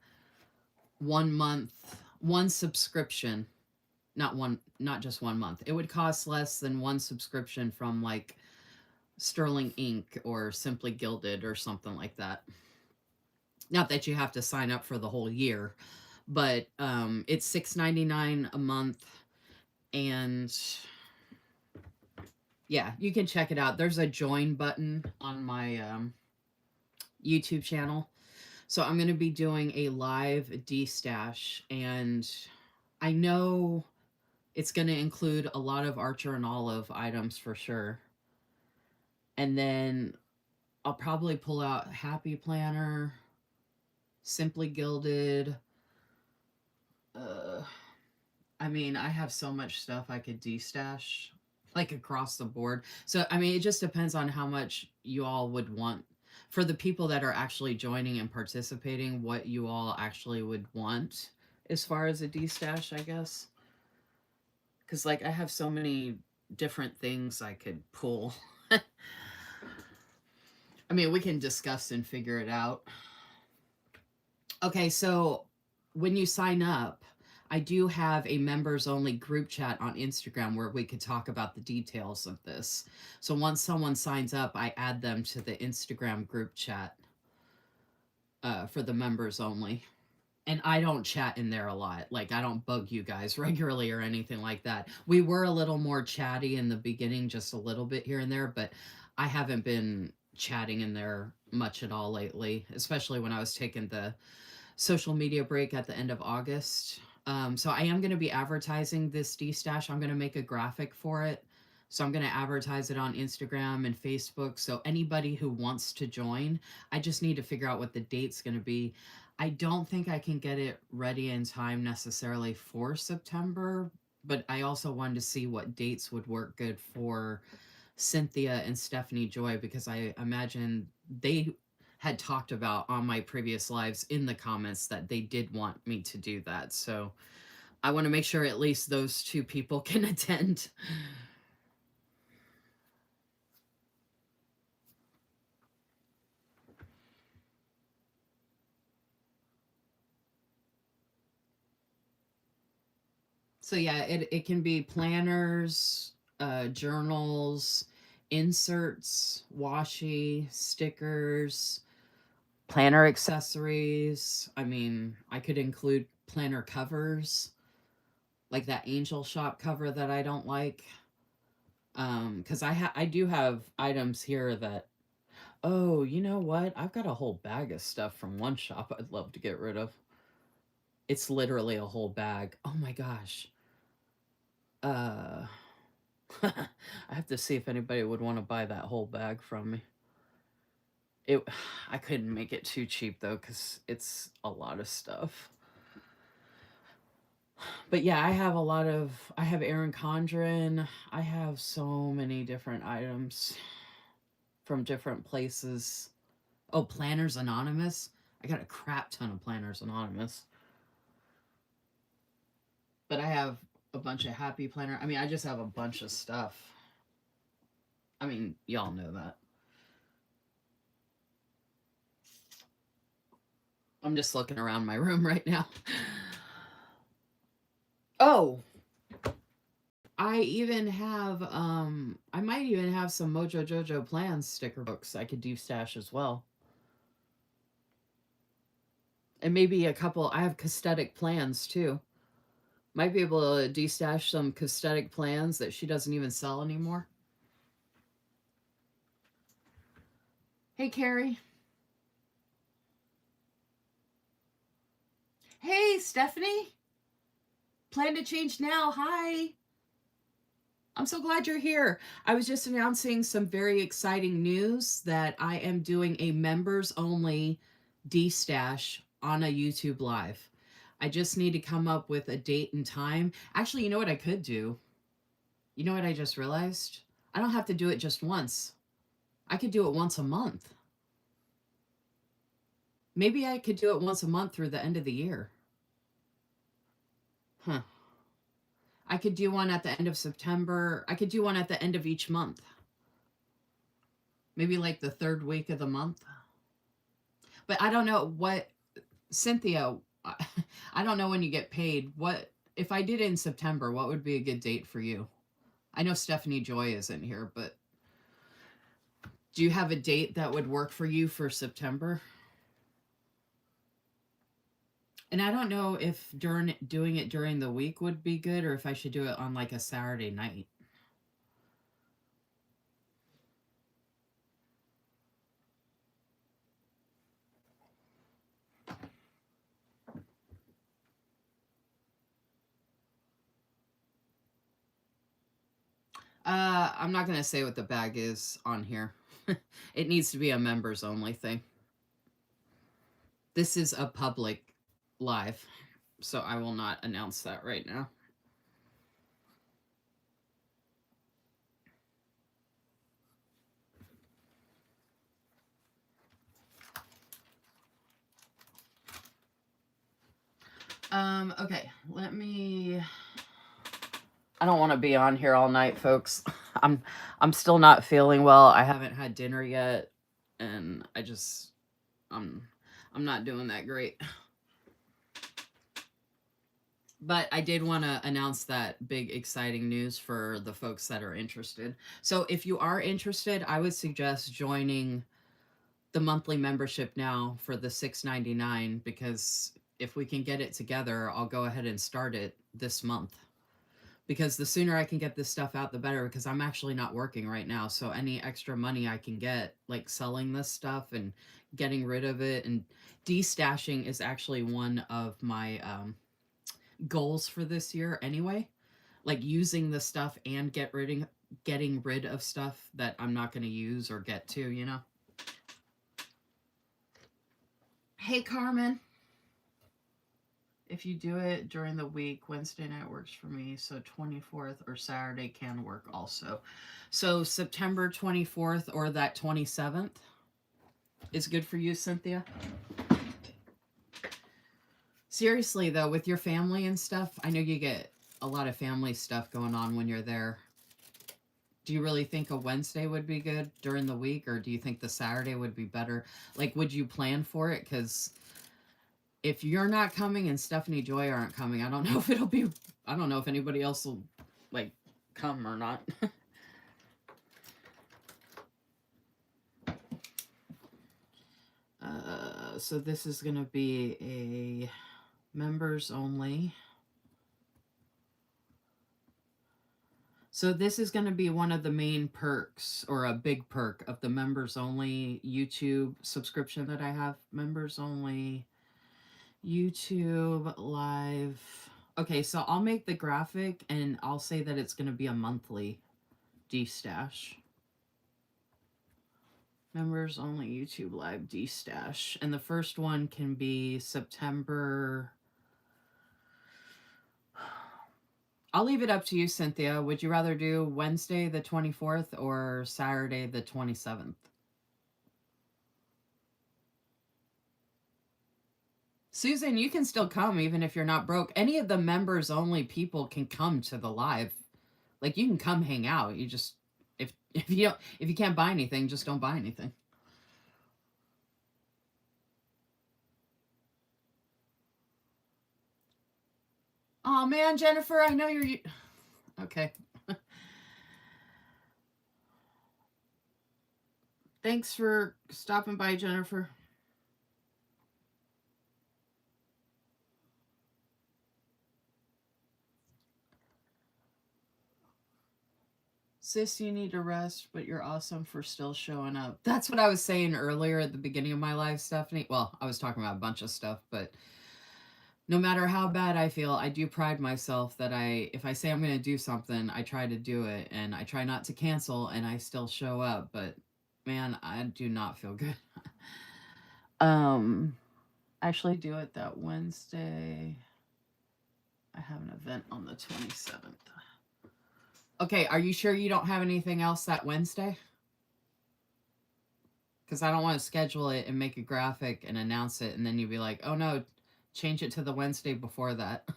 1 month, one subscription, not just 1 month. It would cost less than one subscription from like Sterling Inc. or Simply Gilded or something like that. Not that you have to sign up for the whole year, but it's $6.99 a month, and yeah, you can check it out. There's a join button on my YouTube channel. So I'm going to be doing a live D-stash, and I know it's going to include a lot of Archer and Olive items for sure. And then I'll probably pull out Happy Planner, Simply Gilded. I mean, I have so much stuff I could de-stash, like across the board. So, I mean, it just depends on how much you all would want. For the people that are actually joining and participating, what you all actually would want as far as a de-stash, I guess. Because, like, I have so many different things I could pull. I mean, we can discuss and figure it out. Okay, so when you sign up, I do have a members only group chat on Instagram where we could talk about the details of this. So once someone signs up, I add them to the Instagram group chat for the members only. And I don't chat in there a lot. Like, I don't bug you guys regularly or anything like that. We were a little more chatty in the beginning, just a little bit here and there, but I haven't been chatting in there much at all lately, especially when I was taking the social media break at the end of August. So I am going to be advertising this D-stash. I'm going to make a graphic for it. So I'm going to advertise it on Instagram and Facebook. So anybody who wants to join, I just need to figure out what the date's going to be. I don't think I can get it ready in time necessarily for September, but I also wanted to see what dates would work good for Cynthia and Stephanie Joy, because I imagine they had talked about on my previous lives in the comments that they did want me to do that. So I want to make sure at least those two people can attend. So yeah, it can be planners, journals, inserts, washi, stickers, planner accessories. I mean, I could include planner covers, like that Angel Shop cover that I don't like. Because I do have items here that, oh, you know what? I've got a whole bag of stuff from one shop I'd love to get rid of. It's literally a whole bag. Oh my gosh. Uh, I have to see if anybody would want to buy that whole bag from me. I couldn't make it too cheap though, because it's a lot of stuff. But yeah, I have Erin Condren. I have so many different items from different places. Oh, Planners Anonymous. I got a crap ton of Planners Anonymous. But I have a bunch of Happy Planner. I mean, I just have a bunch of stuff. I mean, y'all know that. I'm just looking around my room right now. Oh, I might even have some Mojo Jojo Plans sticker books I could do stash as well. And maybe a couple, I have Cosmetic Plans too. Might be able to destash some Cosmetic Plans that she doesn't even sell anymore. Hey, Carrie. Hey, Stephanie. Plan to change now. Hi. I'm so glad you're here. I was just announcing some very exciting news that I am doing a members only D-stash on a YouTube live. I just need to come up with a date and time. Actually, you know what I could do? You know what I just realized? I don't have to do it just once. I could do it once a month. Maybe I could do it once a month through the end of the year. Huh. I could do one at the end of September. I could do one at the end of each month. Maybe like the third week of the month. But I don't know what, Cynthia, I don't know when you get paid. What, if I did it in September, what would be a good date for you? I know Stephanie Joy isn't here, but do you have a date that would work for you for September? And I don't know if doing it during the week would be good or if I should do it on like a Saturday night. I'm not going to say what the bag is on here. It needs to be a members only thing. This is a public live, so I will not announce that right now. Okay, let me, I don't want to be on here all night, folks. I'm still not feeling well. I haven't had dinner yet, and I'm I'm not doing that great. But I did want to announce that big exciting news for the folks that are interested. So if you are interested, I would suggest joining the monthly membership now for the $6.99, because if we can get it together, I'll go ahead and start it this month. Because the sooner I can get this stuff out, the better, because I'm actually not working right now. So any extra money I can get, like selling this stuff and getting rid of it, and destashing is actually one of my goals for this year anyway. Like using the stuff and getting rid of stuff that I'm not going to use or get to, you know. Hey Carmen, if you do it during the week, Wednesday night works for me, so 24th or Saturday can work also. So September 24th or that 27th is good for you, Cynthia? Seriously though, with your family and stuff, I know you get a lot of family stuff going on when you're there. Do you really think a Wednesday would be good during the week, or do you think the Saturday would be better? Like, would you plan for it? Because if you're not coming and Stephanie Joy aren't coming, I don't know if it'll be, I don't know if anybody else will, like, come or not. So this is going to be a members only. So this is going to be one of the main perks, or a big perk of the members only YouTube subscription that I have. Members only YouTube live. Okay, so I'll make the graphic and I'll say that it's going to be a monthly destash. Members only YouTube live destash. And the first one can be September. I'll leave it up to you, Cynthia. Would you rather do Wednesday the 24th or Saturday the 27th? Susan, you can still come even if you're not broke. Any of the members only people can come to the live. Like, you can come hang out. You just, if you can't buy anything, just don't buy anything. Oh man, Jennifer, I know you're okay. Thanks for stopping by, Jennifer. Sis, you need to rest, but you're awesome for still showing up. That's what I was saying earlier at the beginning of my live, Stephanie. Well, I was talking about a bunch of stuff, but no matter how bad I feel, I do pride myself that if I say I'm going to do something, I try to do it, and I try not to cancel, and I still show up. But man, I do not feel good. Actually do it that Wednesday. I have an event on the 27th. Okay, are you sure you don't have anything else that Wednesday? Because I don't want to schedule it and make a graphic and announce it, and then you'd be like, oh no, change it to the Wednesday before that.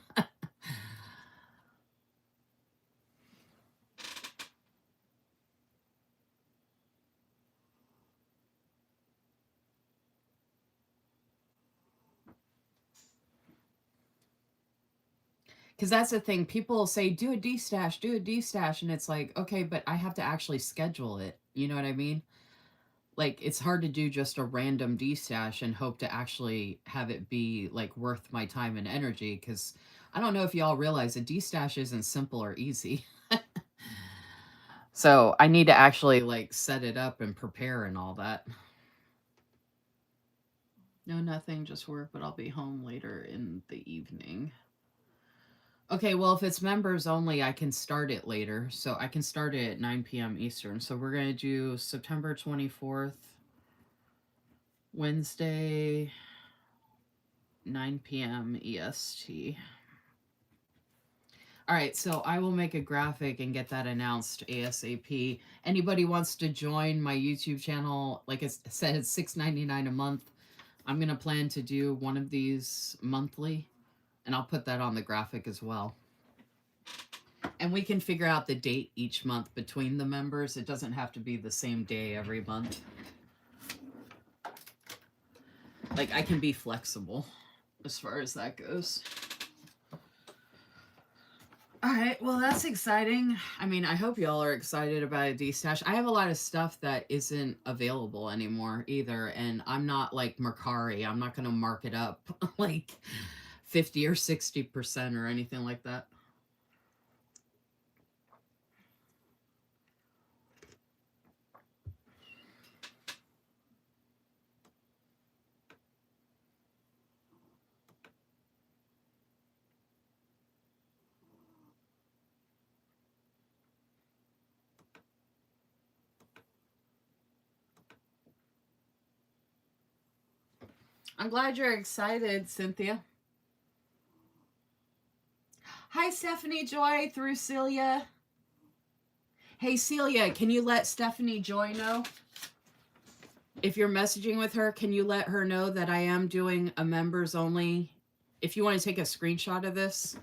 Because that's the thing. People say, do a D stash, do a D stash. And it's like, okay, but I have to actually schedule it. You know what I mean? Like, it's hard to do just a random D stash and hope to actually have it be like worth my time and energy. Because I don't know if y'all realize a D stash isn't simple or easy. So I need to actually like set it up and prepare and all that. No, nothing, just work, but I'll be home later in the evening. Okay, well, if it's members only, I can start it later. So I can start it at 9 p.m. Eastern. So we're going to do September 24th, Wednesday, 9 p.m. EST. All right, so I will make a graphic and get that announced ASAP. Anybody wants to join my YouTube channel, like I said, it's $6.99 a month. I'm going to plan to do one of these monthly, and I'll put that on the graphic as well. And we can figure out the date each month between the members. It doesn't have to be the same day every month. Like, I can be flexible as far as that goes. All right, well, that's exciting. I mean, I hope y'all are excited about a D-Stash. I have a lot of stuff that isn't available anymore either, and I'm not like Mercari. I'm not going to mark it up like 50 or 60% or anything like that. I'm glad you're excited, Cynthia. Hi, Stephanie Joy through Celia. Hey, Celia, can you let Stephanie Joy know? If you're messaging with her, can you let her know that I am doing a members only? If you want to take a screenshot of this.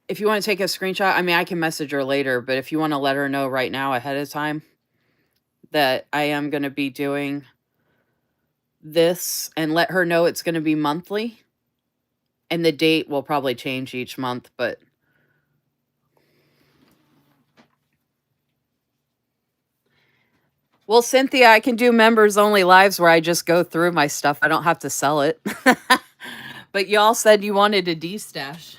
If you want to take a screenshot, I mean, I can message her later, but if you want to let her know right now ahead of time that I am going to be doing this and let her know it's going to be monthly. And the date will probably change each month, but well, Cynthia, I can do members only lives where I just go through my stuff. I don't have to sell it. But y'all said you wanted a D-stash.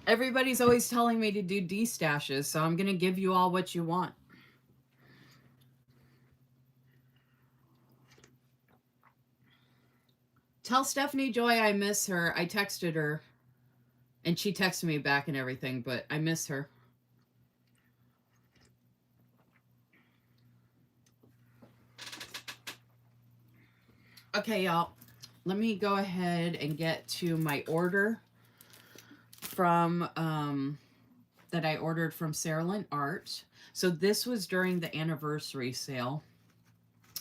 Everybody's always telling me to do D-stashes, so I'm going to give you all what you want. Tell Stephanie Joy I miss her. I texted her, and she texted me back and everything, but I miss her. Okay, y'all. Let me go ahead and get to my order from that I ordered from Sarah Lynn Art. So this was during the anniversary sale.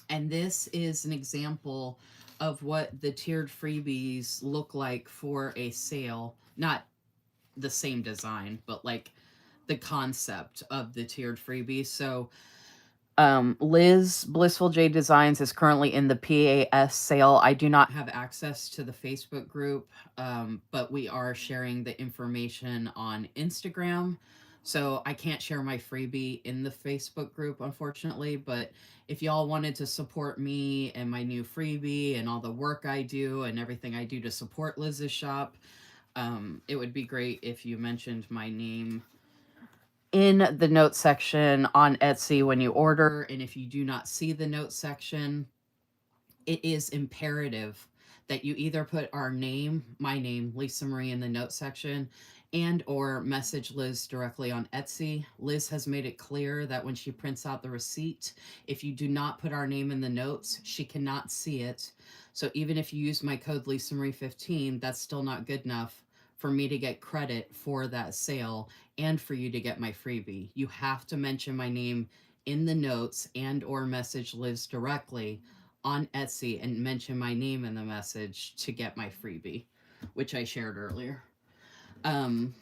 And this is an example of what the tiered freebies look like for a sale. Not the same design, but like the concept of the tiered freebies. So Liz Blissful J Designs is currently in the PAS sale. I do not have access to the Facebook group, but we are sharing the information on Instagram. So I can't share my freebie in the Facebook group, unfortunately. But if y'all wanted to support me and my new freebie and all the work I do and everything I do to support Liz's shop, it would be great if you mentioned my name in the notes section on Etsy when you order. And if you do not see the notes section, it is imperative that you either put our name, my name, Lisa Marie, in the notes section, and or message Liz directly on Etsy. Liz has made it clear that when she prints out the receipt, if you do not put our name in the notes, she cannot see it. So even if you use my code Lisa Marie 15, that's still not good enough for me to get credit for that sale and for you to get my freebie. You have to mention my name in the notes and or message Liz directly on Etsy and mention my name in the message to get my freebie, which I shared earlier. And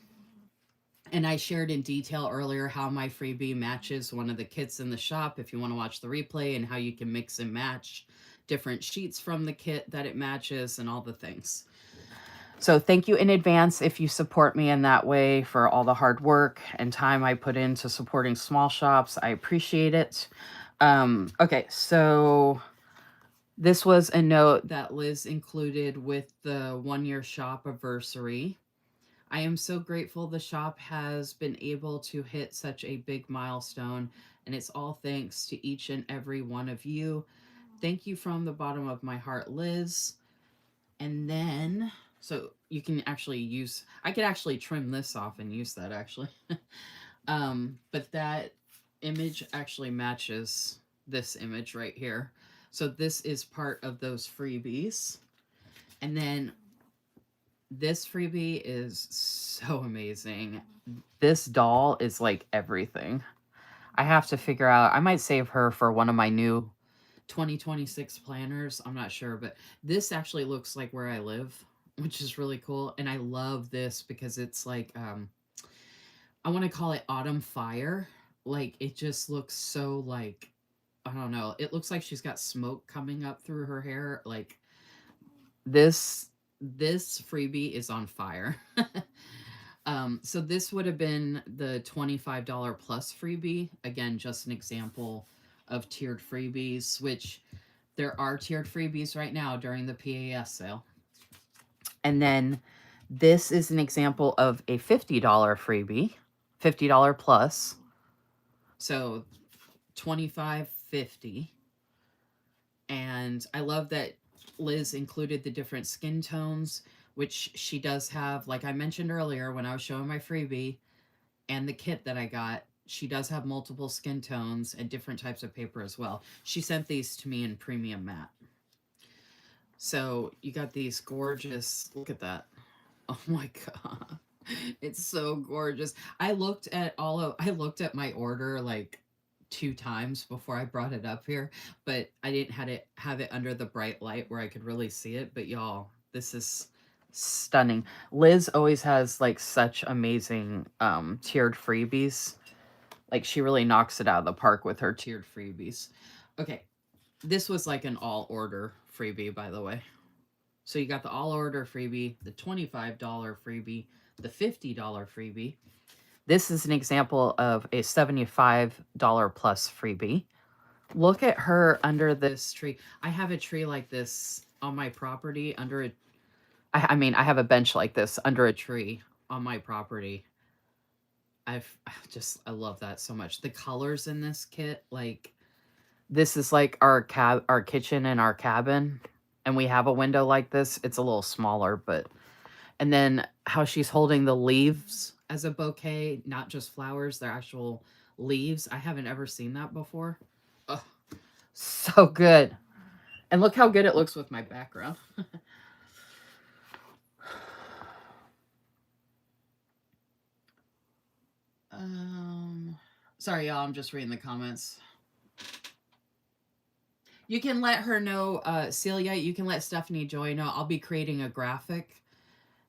I shared in detail earlier how my freebie matches one of the kits in the shop if you want to watch the replay, and how you can mix and match different sheets from the kit that it matches and all the things. So thank you in advance if you support me in that way for all the hard work and time I put into supporting small shops. I appreciate it. Okay, so this was a note that Liz included with the 1-year shop anniversary. I am so grateful the shop has been able to hit such a big milestone, and it's all thanks to each and every one of you. Thank you from the bottom of my heart, Liz. And then, so you can actually use, I could actually trim this off and use that actually. But that image actually matches this image right here. So this is part of those freebies. And then this freebie is so amazing. This doll is like everything. I have to figure out, I might save her for one of my new 2026 planners. I'm not sure, but this actually looks like where I live, which is really cool. And I love this because it's like, I want to call it autumn fire. Like, it just looks so like, I don't know. It looks like she's got smoke coming up through her hair. Like, this freebie is on fire. So this would have been the $25 plus freebie. Again, just an example of tiered freebies, which there are tiered freebies right now during the PAS sale. And then this is an example of a $50 freebie, $50 plus. So $25.50. And I love that Liz included the different skin tones, which she does have. Like I mentioned earlier when I was showing my freebie and the kit that I got, she does have multiple skin tones and different types of paper as well. She sent these to me in premium matte. So you got these gorgeous, look at that. Oh my God. It's so gorgeous. I looked at my order like 2 times before I brought it up here, but I didn't have it under the bright light where I could really see it. But y'all, this is stunning. Liz always has like such amazing tiered freebies. Like she really knocks it out of the park with her tiered freebies. Okay, this was like an all order freebie, by the way. So you got the all order freebie, the $25 freebie, the $50 freebie. This is an example of a $75 plus freebie. Look at her under this tree. I have a tree like this on my property under a, I mean, I have a bench like this under a tree on my property. I love that so much. The colors in this kit, like this is like our kitchen and our cabin. And we have a window like this. It's a little smaller, but, and then how she's holding the leaves as a bouquet, not just flowers, they're actual leaves. I haven't ever seen that before. Oh, so good. And look how good it looks with my background. Sorry, y'all, I'm just reading the comments. You can let her know, Celia, you can let Stephanie Joy know. I'll be creating a graphic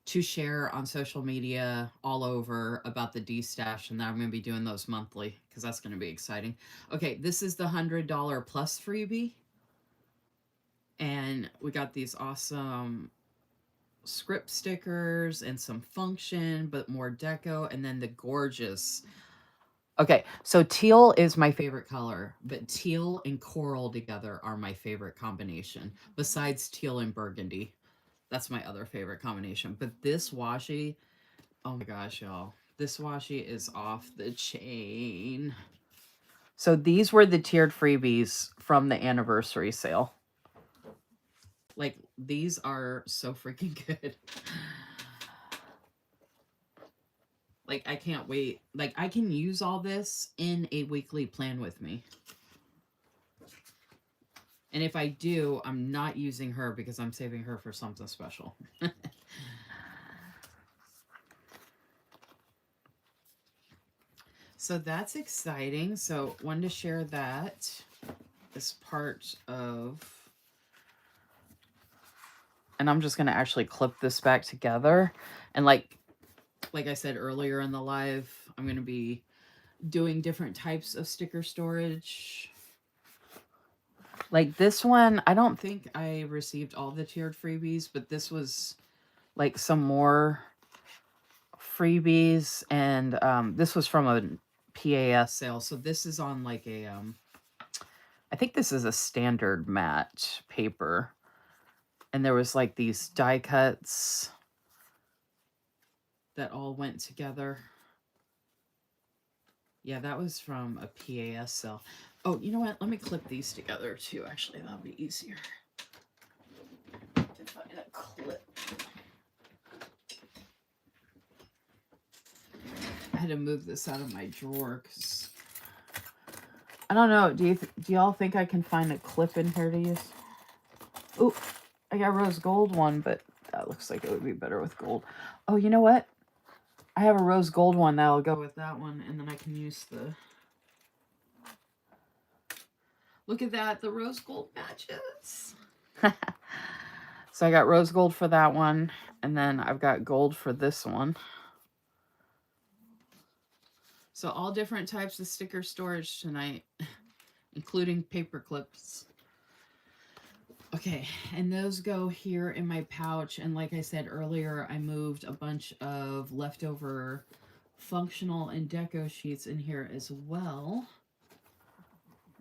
to share on social media all over about the D-Stash, and then I'm going to be doing those monthly because that's going to be exciting. Okay, this is the $100 plus freebie. And we got these awesome script stickers and some function, but more deco, and then the gorgeous. Okay, so teal is my favorite color, but teal and coral together are my favorite combination, besides teal and burgundy. That's my other favorite combination. But this washi, oh my gosh, y'all. This washi is off the chain. So these were the tiered freebies from the anniversary sale. Like, these are so freaking good. Like, I can't wait. Like, I can use all this in a weekly plan with me. And if I do, I'm not using her because I'm saving her for something special. So that's exciting. So wanted to share that as part of, and I'm just going to actually clip this back together. And like I said earlier in the live, I'm going to be doing different types of sticker storage. Like this one, I don't think I received all the tiered freebies, but this was like some more freebies, and this was from a PAS sale. So this is on like a I think this is a standard matte paper, and there was like these die cuts that all went together. Yeah, that was from a PAS sale. Oh, you know what? Let me clip these together too. Actually, that'll be easier to find a clip. I had to move this out of my drawer because I don't know. Do y'all think I can find a clip in here to use? Oh, I got a rose gold one, but that looks like it would be better with gold. Oh, you know what? I have a rose gold one that'll go with that one, and then I can use the... Look at that, the rose gold matches. So I got rose gold for that one, and then I've got gold for this one. So all different types of sticker storage tonight, including paper clips. Okay, and those go here in my pouch. And like I said earlier, I moved a bunch of leftover functional and deco sheets in here as well.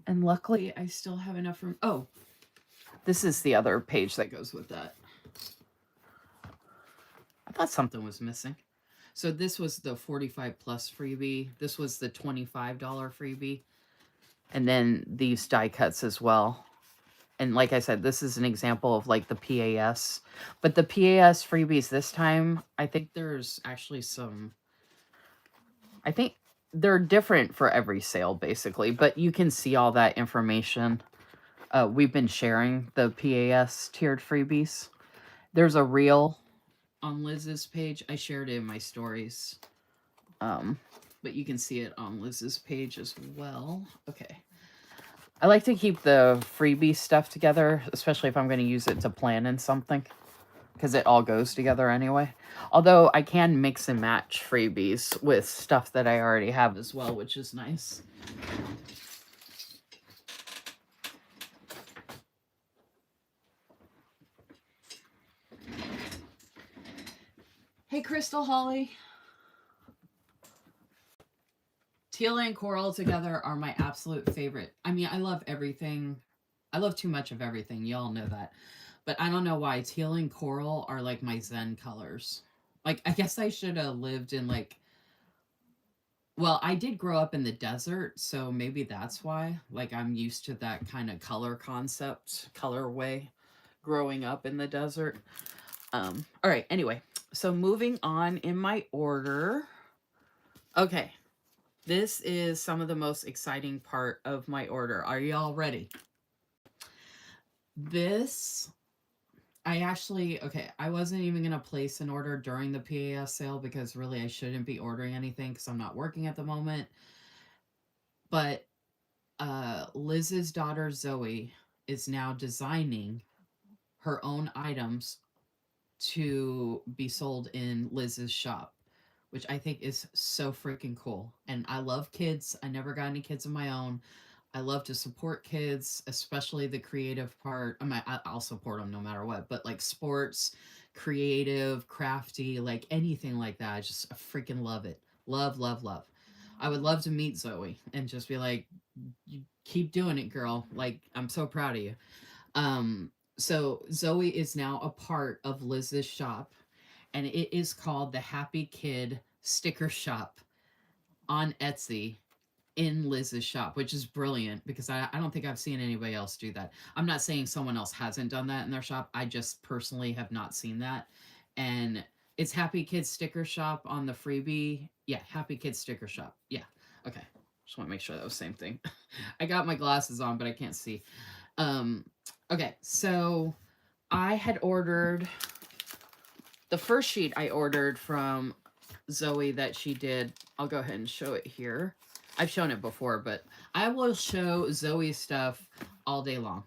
And luckily, I still have enough room. Oh, this is the other page that goes with that. I thought something was missing. So this was the 45 plus freebie. This was the $25 freebie. And then these die cuts as well. And like I said, this is an example of like the PAS. But the PAS freebies this time, I think there's actually some... I think they're different for every sale, basically. But you can see all that information. We've been sharing the PAS tiered freebies. There's a reel on Liz's page. I shared it in my stories. But you can see it on Liz's page as well. Okay. I like to keep the freebie stuff together, especially if I'm going to use it to plan in something, because it all goes together anyway. Although I can mix and match freebies with stuff that I already have as well, which is nice. Hey, Crystal Holly. Teal and coral together are my absolute favorite. I mean, I love everything. I love too much of everything. Y'all know that. But I don't know why. Teal and coral are like my zen colors. Like, I guess I should have lived in like... Well, I did grow up in the desert, so maybe that's why. Like, I'm used to that kind of color concept, colorway, growing up in the desert. All right, anyway. So moving on in my order. Okay. This is some of the most exciting part of my order. Are y'all ready? This, I wasn't even going to place an order during the PAS sale because really I shouldn't be ordering anything because I'm not working at the moment. But Liz's daughter Zoe is now designing her own items to be sold in Liz's shop, which I think is so freaking cool. And I love kids. I never got any kids of my own. I love to support kids, especially the creative part. I mean, I'll support them no matter what, but like sports, creative, crafty, like anything like that. I just freaking love it. Love, love, love. I would love to meet Zoe and just be like, you keep doing it, girl. Like, I'm so proud of you. So Zoe is now a part of Liz's shop, and it is called the Happy Kid Sticker Shop on Etsy in Liz's shop, which is brilliant because I don't think I've seen anybody else do that. I'm not saying someone else hasn't done that in their shop. I just personally have not seen that. And it's Happy Kid Sticker Shop on the freebie. Yeah, Happy Kid Sticker Shop. Yeah. Okay. Just want to make sure that was the same thing. I got my glasses on, but I can't see. Okay, so I had ordered the first sheet I ordered from Zoe that she did. I'll go ahead and show it here. I've shown it before, but I will show Zoe stuff all day long.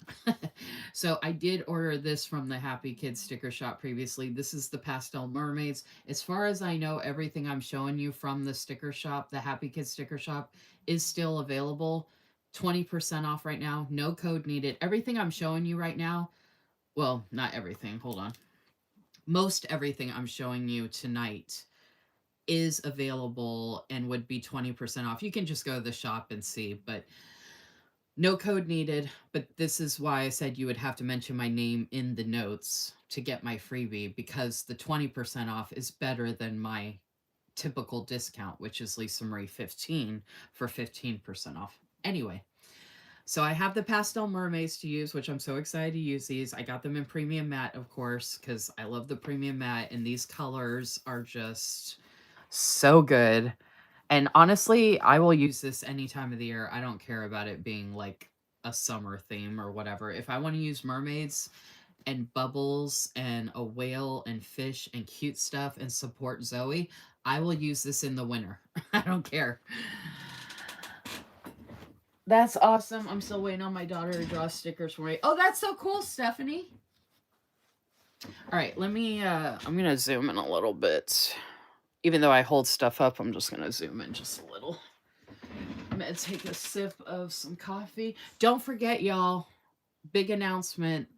So I did order this from the Happy Kids sticker shop previously. This is the Pastel Mermaids. As far as I know, everything I'm showing you from the sticker shop, the Happy Kids sticker shop, is still available. 20% off right now. No code needed. Everything I'm showing you right now, well, not everything. Hold on. Most everything I'm showing you tonight is available and would be 20% off. You can just go to the shop and see, but no code needed. But this is why I said you would have to mention my name in the notes to get my freebie, because the 20% off is better than my typical discount, which is Lisa Marie 15 for 15% off. Anyway, so I have the Pastel Mermaids to use, which I'm so excited to use these. I got them in premium matte, of course, because I love the premium matte, and these colors are just so good. And honestly, I will use this any time of the year. I don't care about it being like a summer theme or whatever. If I want to use mermaids and bubbles and a whale and fish and cute stuff and support Zoe, I will use this in the winter. I don't care. That's awesome. I'm still waiting on my daughter to draw stickers for me. Oh, that's so cool, Stephanie. All right, let me, I'm going to zoom in a little bit. Even though I hold stuff up, I'm just going to zoom in just a little. I'm going to take a sip of some coffee. Don't forget, y'all, big announcement.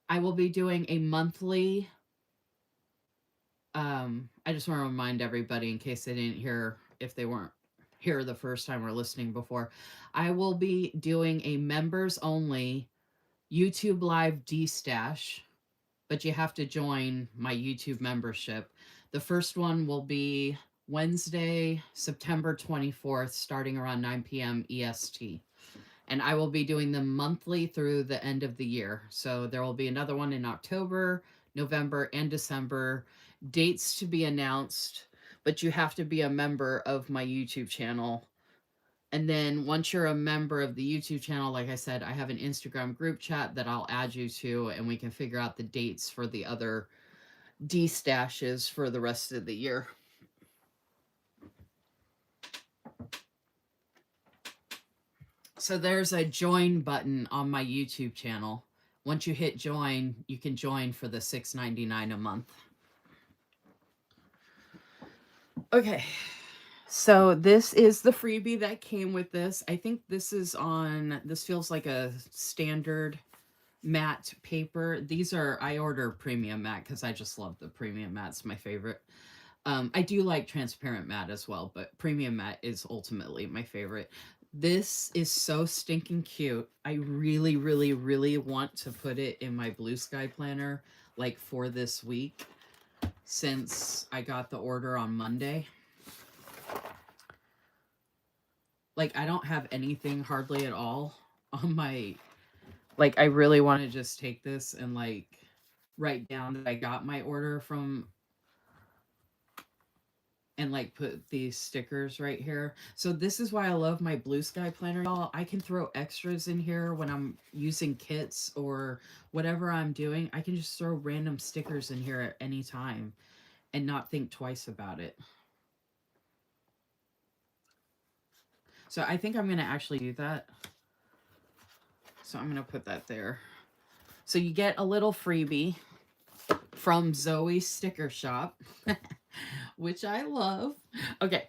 I will be doing a monthly, I just want to remind everybody in case they didn't hear, if they weren't here the first time or listening before, I will be doing a members only YouTube Live D-Stash, but you have to join my YouTube membership. The first one will be Wednesday, September 24th, starting around 9 p.m. EST. And I will be doing them monthly through the end of the year. So there will be another one in October, November, and December. Dates to be announced, but you have to be a member of my YouTube channel. And then once you're a member of the YouTube channel, like I said, I have an Instagram group chat that I'll add you to, and we can figure out the dates for the other D-stashes for the rest of the year. So there's a join button on my YouTube channel. Once you hit join, you can join for the $6.99 a month. Okay. So this is the freebie that came with this. I think this is on, this feels like a standard matte paper. These are, I order premium matte because I just love the premium matte. It's my favorite. I do like transparent matte as well, but premium matte is ultimately my favorite. This is so stinking cute. I really, really, really want to put it in my blue sky planner, like for this week, since I got the order on Monday. Like, I don't have anything hardly at all on my, like, I really want to just take this and, like, write down that I got my order from, and, like, put these stickers right here. So this is why I love my blue sky planner, y'all. I can throw extras in here when I'm using kits or whatever I'm doing. I can just throw random stickers in here at any time and not think twice about it. So I think I'm going to actually do that. So I'm going to put that there. So you get a little freebie from Zoe's Sticker Shop, which I love. Okay,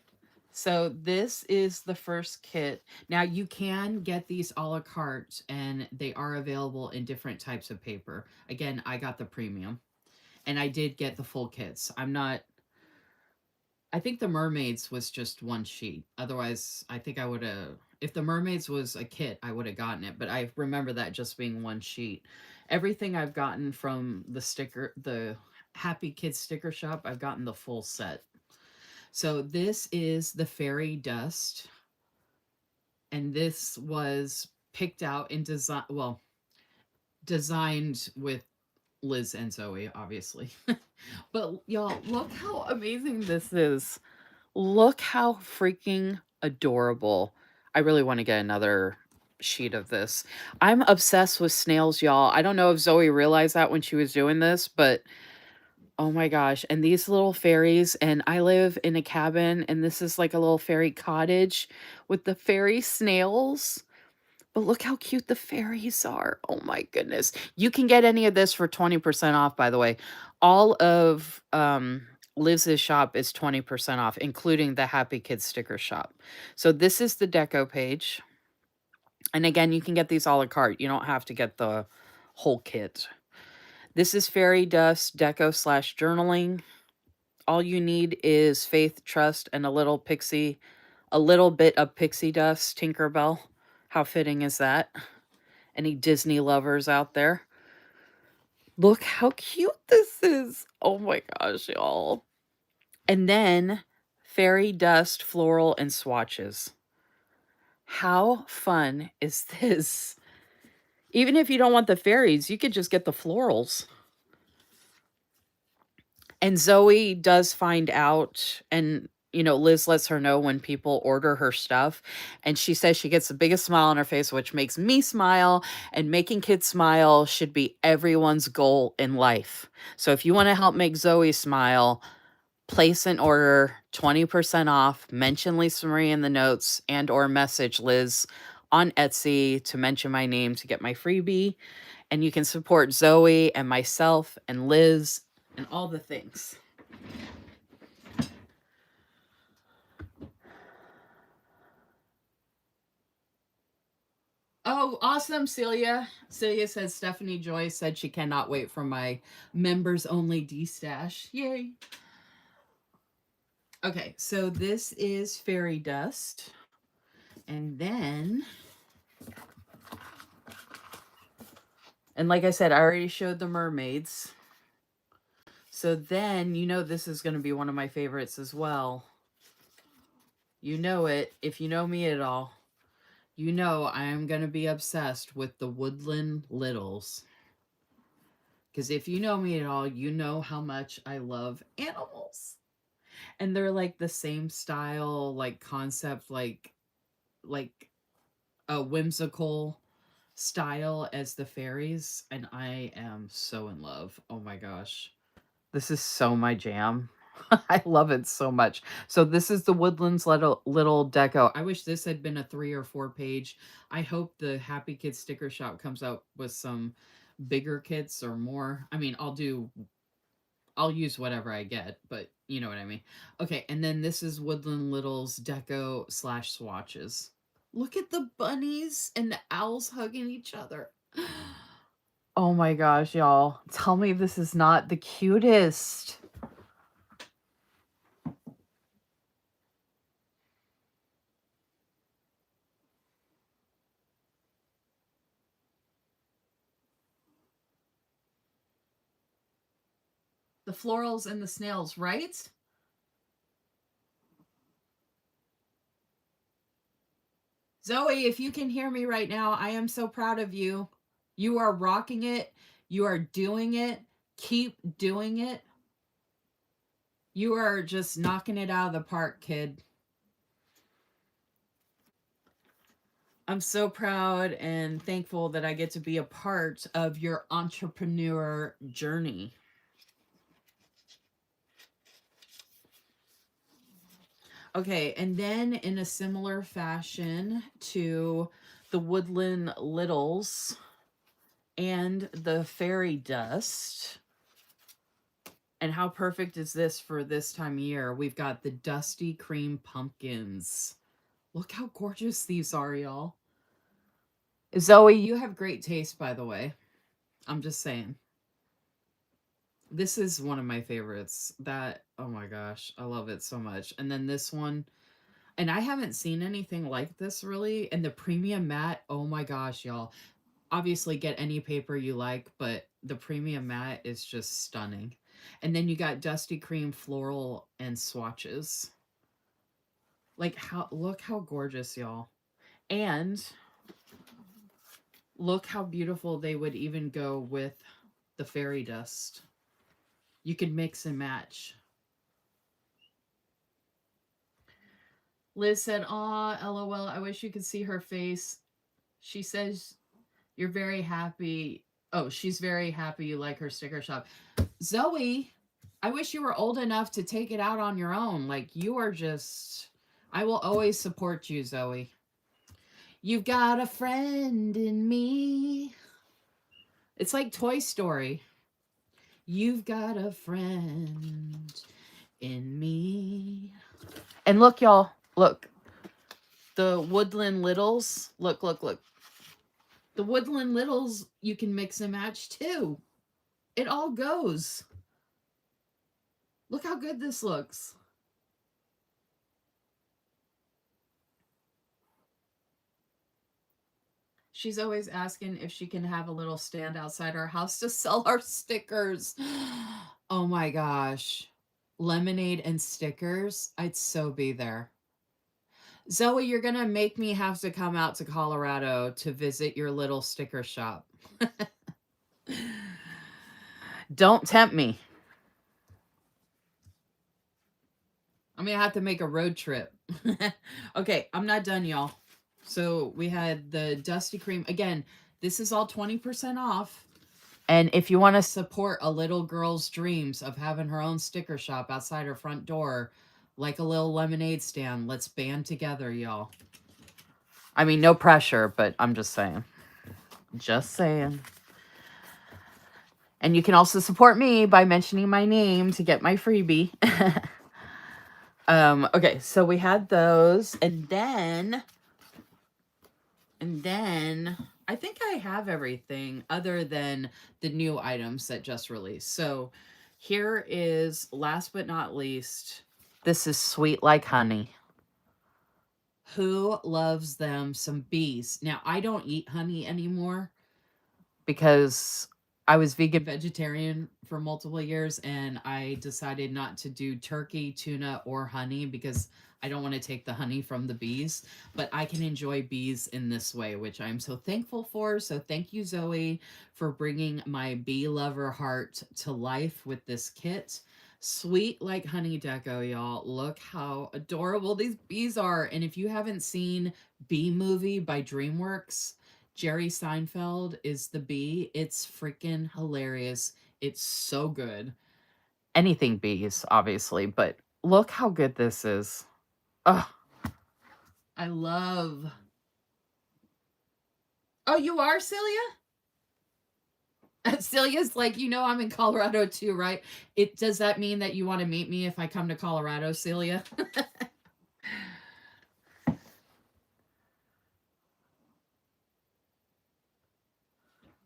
so this is the first kit. Now you can get these a la carte, and they are available in different types of paper. Again, I got the premium, and I did get the full kits. I think the mermaids was just one sheet. Otherwise, I think I would have, if the mermaids was a kit, I would have gotten it. But I remember that just being one sheet. Everything I've gotten from the Happy Kids sticker shop, I've gotten the full set. So this is the fairy dust. And this was picked out and designed with Liz and Zoe, obviously. But y'all, look how amazing this is. Look how freaking adorable. I really want to get another sheet of this. I'm obsessed with snails, y'all. I don't know if Zoe realized that when she was doing this, but Oh my gosh. And these little fairies, and I live in a cabin, and this is like a little fairy cottage with the fairy snails. But look how cute the fairies are. Oh my goodness. You can get any of this for 20% off, by the way. All of Liz's shop is 20% off, including the Happy Kids sticker shop. So this is the deco page. And again, you can get these a la carte. You don't have to get the whole kit. This is fairy dust deco slash journaling. All you need is faith, trust, and a little bit of pixie dust, Tinkerbell. How fitting is that? Any Disney lovers out there? Look how cute this is. Oh my gosh, y'all. And then fairy dust, floral, and swatches. How fun is this? Even if you don't want the fairies, you could just get the florals. And Zoe does find out, and Liz lets her know when people order her stuff, and she says she gets the biggest smile on her face, which makes me smile, and making kids smile should be everyone's goal in life. So if you want to help make Zoe smile, place an order, 20% off, mention Lisa Marie in the notes, and or message Liz on Etsy to mention my name to get my freebie, and you can support Zoe and myself and Liz and all the things. Oh, awesome, Celia. Celia says Stephanie Joy said she cannot wait for my members only D-stash. Yay. Okay, so this is fairy dust. And then, and like I said, I already showed the mermaids. So then, this is going to be one of my favorites as well. You know it. If you know me at all, you know I am going to be obsessed with the Woodland Littles. Because if you know me at all, you know how much I love animals. And they're like the same style, like concept, like a whimsical style as the fairies. And I am so in love. Oh my gosh. This is so my jam. I love it so much. So this is the Woodlands little deco. I wish this had been a 3 or 4 page. I hope the Happy Kids sticker shop comes out with some bigger kits or more. I mean, I'll use whatever I get, but you know what I mean. Okay, and then this is Woodland Littles deco slash swatches. Look at the bunnies and the owls hugging each other. Oh my gosh, y'all. Tell me this is not the cutest. The florals and the snails, right? Zoe, if you can hear me right now, I am so proud of you. You are rocking it. You are doing it. Keep doing it. You are just knocking it out of the park, kid. I'm so proud and thankful that I get to be a part of your entrepreneur journey. Okay, and then in a similar fashion to the Woodland Littles and the fairy dust. And how perfect is this for this time of year? We've got the dusty cream pumpkins. Look how gorgeous these are, y'all. Zoe, you have great taste, by the way. I'm just saying. This is one of my favorites. Oh my gosh, I love it so much. And then this one, and I haven't seen anything like this really. And the premium matte, oh my gosh, y'all. Obviously get any paper you like, but the premium matte is just stunning. And then you got dusty cream floral and swatches. Like look how gorgeous, y'all. And look how beautiful they would even go with the fairy dust. You could mix and match. Liz said, "Aw, LOL, I wish you could see her face." She says, "You're very happy." Oh, she's very happy you like her sticker shop. Zoe, I wish you were old enough to take it out on your own. Like, you are just. I will always support you, Zoe. You've got a friend in me. It's like Toy Story. You've got a friend in me. And look, y'all. Look. The Woodland Littles. Look, look, look. The Woodland Littles, you can mix and match too. It all goes. Look how good this looks. She's always asking if she can have a little stand outside our house to sell our stickers. Oh my gosh. Lemonade and stickers. I'd so be there. Zoe, you're going to make me have to come out to Colorado to visit your little sticker shop. Don't tempt me. I'm going to have to make a road trip. Okay, I'm not done, y'all. So we had the Dusty Cream. Again, this is all 20% off. And if you want to support a little girl's dreams of having her own sticker shop outside her front door, like a little lemonade stand, let's band together, y'all. I mean, no pressure, but I'm just saying. Just saying. And you can also support me by mentioning my name to get my freebie. Okay, so we had those, and then I think I have everything other than the new items that just released. So here is, last but not least, this is Sweet Like Honey. Who loves them some bees? Now, I don't eat honey anymore because I was vegan vegetarian for multiple years, and I decided not to do turkey, tuna, or honey because I don't want to take the honey from the bees, but I can enjoy bees in this way, which I'm so thankful for. So thank you, Zoe, for bringing my bee lover heart to life with this kit. Sweet Like Honey deco, y'all. Look how adorable these bees are. And if you haven't seen Bee Movie by DreamWorks, Jerry Seinfeld is the bee. It's freaking hilarious. It's so good. Anything bees, obviously, but look how good this is. Oh, I love. Oh, you are, Celia? Celia's like, I'm in Colorado too, right? Does that mean that you want to meet me if I come to Colorado, Celia?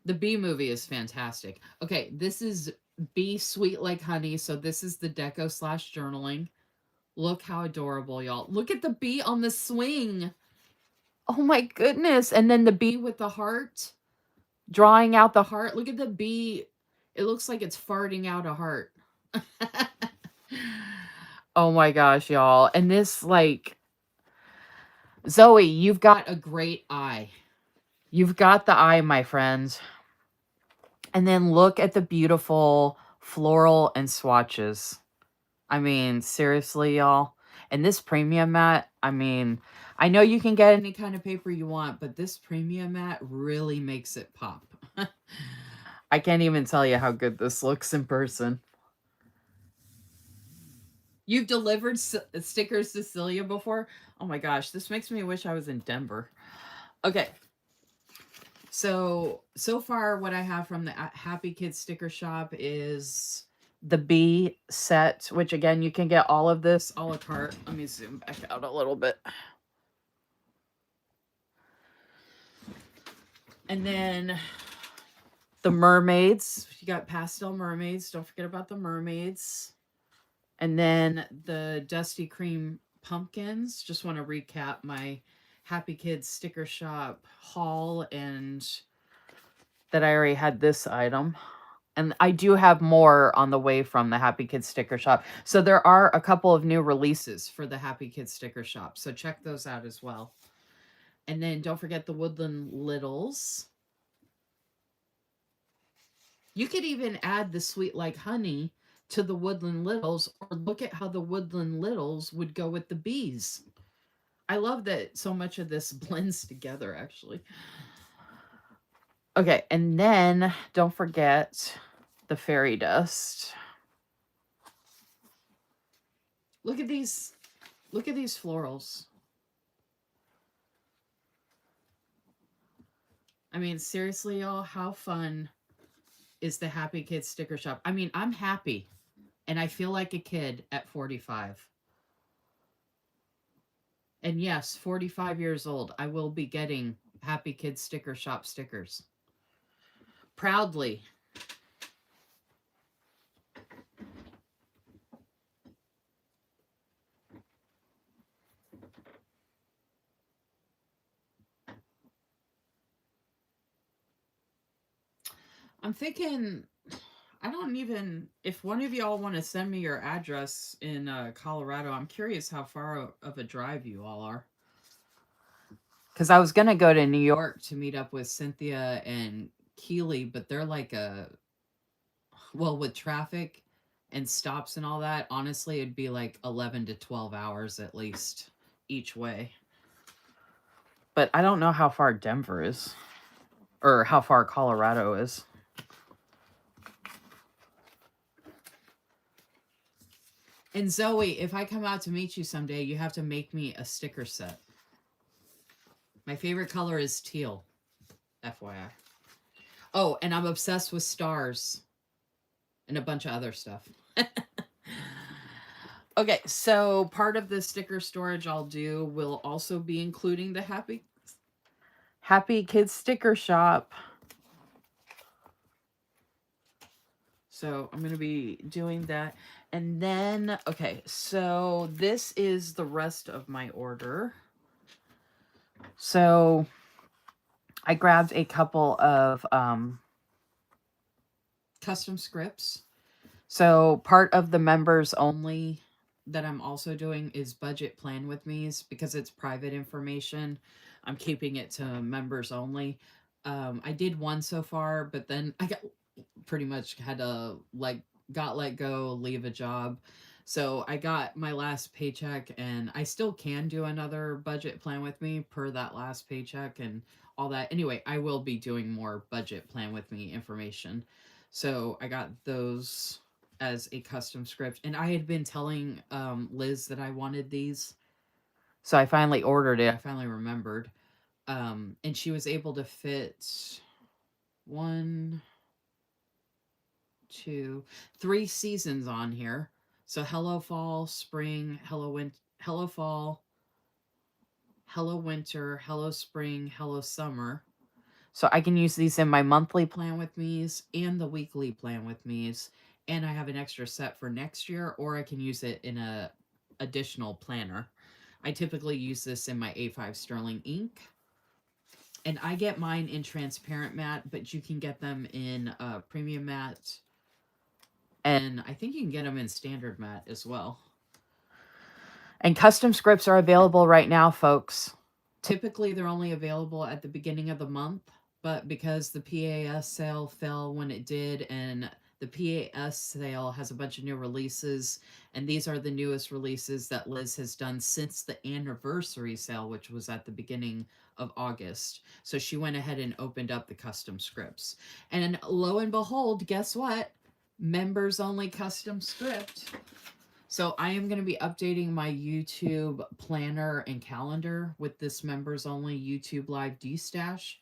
The Bee Movie is fantastic. Okay, this is Bee Sweet Like Honey. So this is the deco / journaling. Look how adorable, y'all. Look at the bee on the swing. Oh my goodness. And then the bee with the heart, drawing out the heart. Look at the bee. It looks like it's farting out a heart. Oh my gosh, y'all. And this, like, Zoe, you've got a great eye. You've got the eye, my friends. And then look at the beautiful floral and swatches. I mean, seriously, y'all. And this premium mat, I mean, I know you can get any kind of paper you want, but this premium mat really makes it pop. I can't even tell you how good this looks in person. You've delivered stickers to Celia before? Oh my gosh, this makes me wish I was in Denver. Okay. So far what I have from the Happy Kids sticker shop is the bee set, which again, you can get all of this a la carte. Let me zoom back out a little bit. And then the mermaids. You got pastel mermaids. Don't forget about the mermaids. And then the Dusty Cream pumpkins. Just want to recap my Happy Kids sticker shop haul, and that I already had this item. And I do have more on the way from the Happy Kids sticker shop. So there are a couple of new releases for the Happy Kids sticker shop. So check those out as well. And then don't forget the Woodland Littles. You could even add the Sweet Like Honey to the Woodland Littles, or look at how the Woodland Littles would go with the bees. I love that so much of this blends together, actually. Okay, and then don't forget the fairy dust. Look at these. Look at these florals. I mean, seriously, y'all, how fun is the Happy Kids sticker shop? I mean, I'm happy, and I feel like a kid at 45. And yes, 45 years old, I will be getting Happy Kids sticker shop stickers. Proudly. I'm thinking, I don't even, if one of y'all want to send me your address in Colorado, I'm curious how far of a drive you all are. Because I was going to go to New York to meet up with Cynthia and Keely, but they're like well, with traffic and stops and all that, honestly, it'd be like 11 to 12 hours at least each way. But I don't know how far Denver is, or how far Colorado is. And Zoe, if I come out to meet you someday, you have to make me a sticker set. My favorite color is teal, FYI. Oh, and I'm obsessed with stars and a bunch of other stuff. Okay, so part of the sticker storage I'll do will also be including the Happy Kids sticker shop. So I'm going to be doing that. And then, okay, so this is the rest of my order. So I grabbed a couple of custom scripts. So part of the members only that I'm also doing is budget plan with me's, because it's private information. I'm keeping it to members only. I did one so far, but then I got pretty much had to got let go, leave a job. So I got my last paycheck, and I still can do another budget plan with me per that last paycheck and all that. Anyway, I will be doing more budget plan with me information. So I got those as a custom script, and I had been telling Liz that I wanted these. So I finally ordered it. I finally remembered. And she was able to fit 1, 2, 3 seasons on here. So hello fall, spring, hello fall, hello winter, hello spring, hello summer. So I can use these in my monthly plan with me's and the weekly plan with me's. And I have an extra set for next year, or I can use it in a additional planner. I typically use this in my A5 Sterling ink. And I get mine in transparent matte, but you can get them in premium matte. And I think you can get them in standard matte as well. And custom scripts are available right now, folks. Typically, they're only available at the beginning of the month, but because the PAS sale fell when it did, and the PAS sale has a bunch of new releases, and these are the newest releases that Liz has done since the anniversary sale, which was at the beginning of August. So she went ahead and opened up the custom scripts. And lo and behold, guess what? Members only custom script. So I am going to be updating my YouTube planner and calendar with this members only YouTube live D-Stash.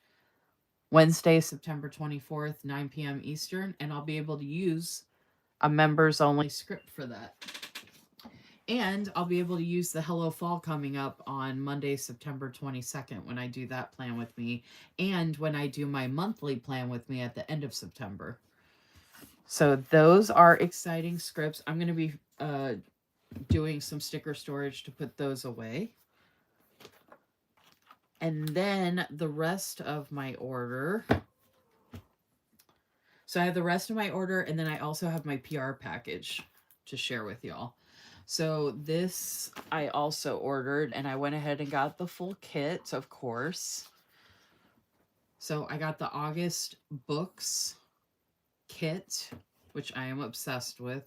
Wednesday, September 24th, 9 p.m. Eastern. And I'll be able to use a members only script for that. And I'll be able to use the Hello Fall coming up on Monday, September 22nd when I do that plan with me. And when I do my monthly plan with me at the end of September. So those are exciting scripts. I'm going to be doing some sticker storage to put those away. And then the rest of my order. So I have the rest of my order, and then I also have my PR package to share with y'all. So this I also ordered, and I went ahead and got the full kit, of course. So I got the August books kit, which I am obsessed with.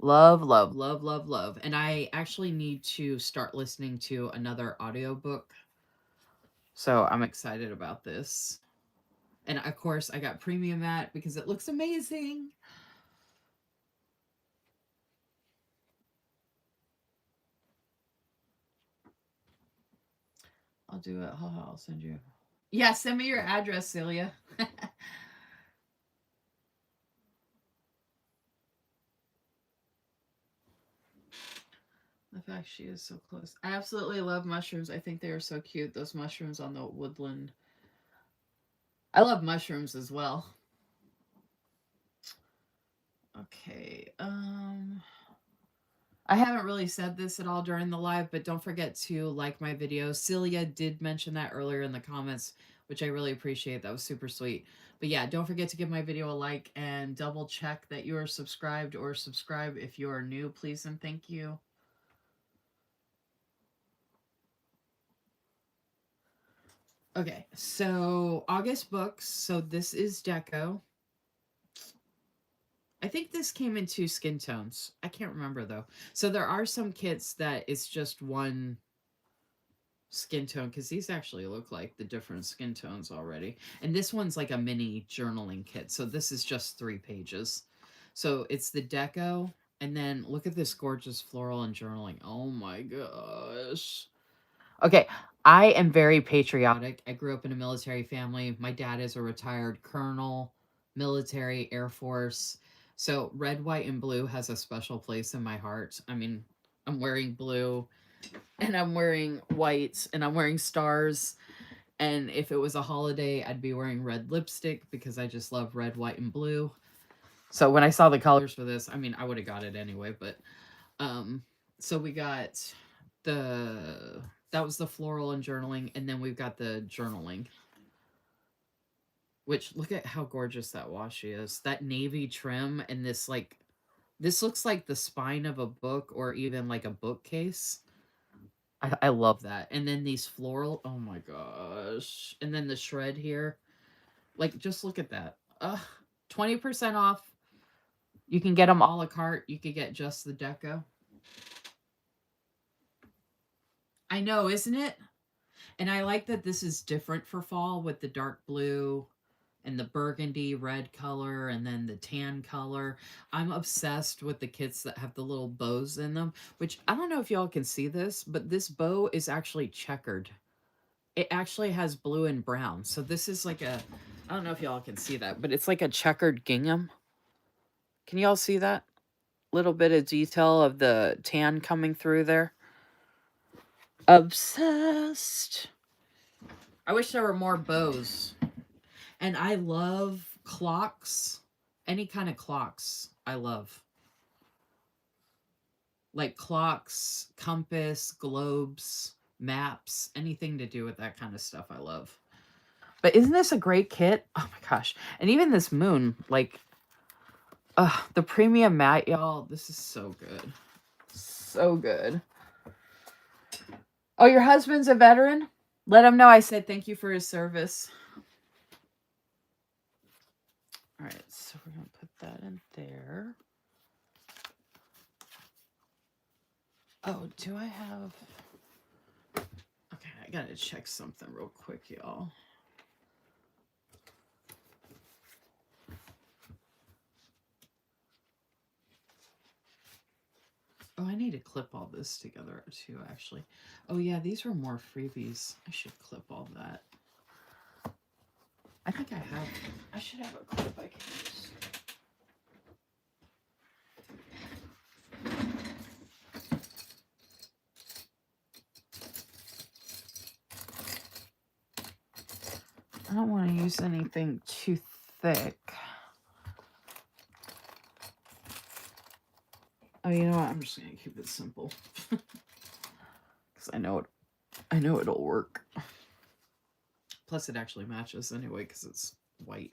Love, love, love, love, love. And I actually need to start listening to another audiobook. So I'm excited about this. And of course, I got premium matte because it looks amazing. I'll do it. I'll send you. Yeah, send me your address, Celia. The fact she is so close. I absolutely love mushrooms. I think they are so cute. Those mushrooms on the woodland. I love mushrooms as well. Okay. I haven't really said this at all during the live, but don't forget to like my video. Celia did mention that earlier in the comments, which I really appreciate. That was super sweet. But yeah, don't forget to give my video a like and double check that you are subscribed, or subscribe if you are new, please and thank you. Okay, so August books. So this is Deco. I think this came in 2 skin tones. I can't remember though. So there are some kits that it's just one skin tone, because these actually look like the different skin tones already. And this one's like a mini journaling kit. So this is just 3 pages. So it's the Deco. And then look at this gorgeous floral and journaling. Oh my gosh. Okay, I am very patriotic. I grew up in a military family. My dad is a retired colonel, military, Air Force. So red, white, and blue has a special place in my heart. I mean, I'm wearing blue and I'm wearing white and I'm wearing stars. And if it was a holiday, I'd be wearing red lipstick because I just love red, white, and blue. So when I saw the colors for this, I mean, I would have got it anyway, but so we got that was the floral and journaling, and then we've got the journaling. Which, look at how gorgeous that washi is. That navy trim and this, like, this looks like the spine of a book or even like a bookcase. I love that. And then these floral, oh my gosh. And then the shred here. Like, just look at that. 20% off. You can get them a la carte. You could get just the Deco. I know, isn't it? And I like that this is different for fall with the dark blue and the burgundy red color and then the tan color. I'm obsessed with the kits that have the little bows in them, which I don't know if y'all can see this, but this bow is actually checkered. It actually has blue and brown. So this is like a, I don't know if y'all can see that, but it's like a checkered gingham. Can y'all see that? Little bit of detail of the tan coming through there. Obsessed. I wish there were more bows. And I love clocks. Any kind of clocks, I love. Like clocks, compass, globes, maps, anything to do with that kind of stuff, I love. But isn't this a great kit? Oh my gosh. And even this moon, like, the premium matte, y'all, this is so good. So good. Oh, your husband's a veteran? Let him know I said thank you for his service. All right, so we're going to put that in there. Oh, do I have... Okay, I got to check something real quick, y'all. Oh, I need to clip all this together, too, actually. Oh, yeah, these were more freebies. I should clip all that. I think I should have a clip I can use. I don't want to use anything too thick. Oh, you know what? I'm just going to keep it simple. Because I know it'll work. Plus, it actually matches anyway because it's white.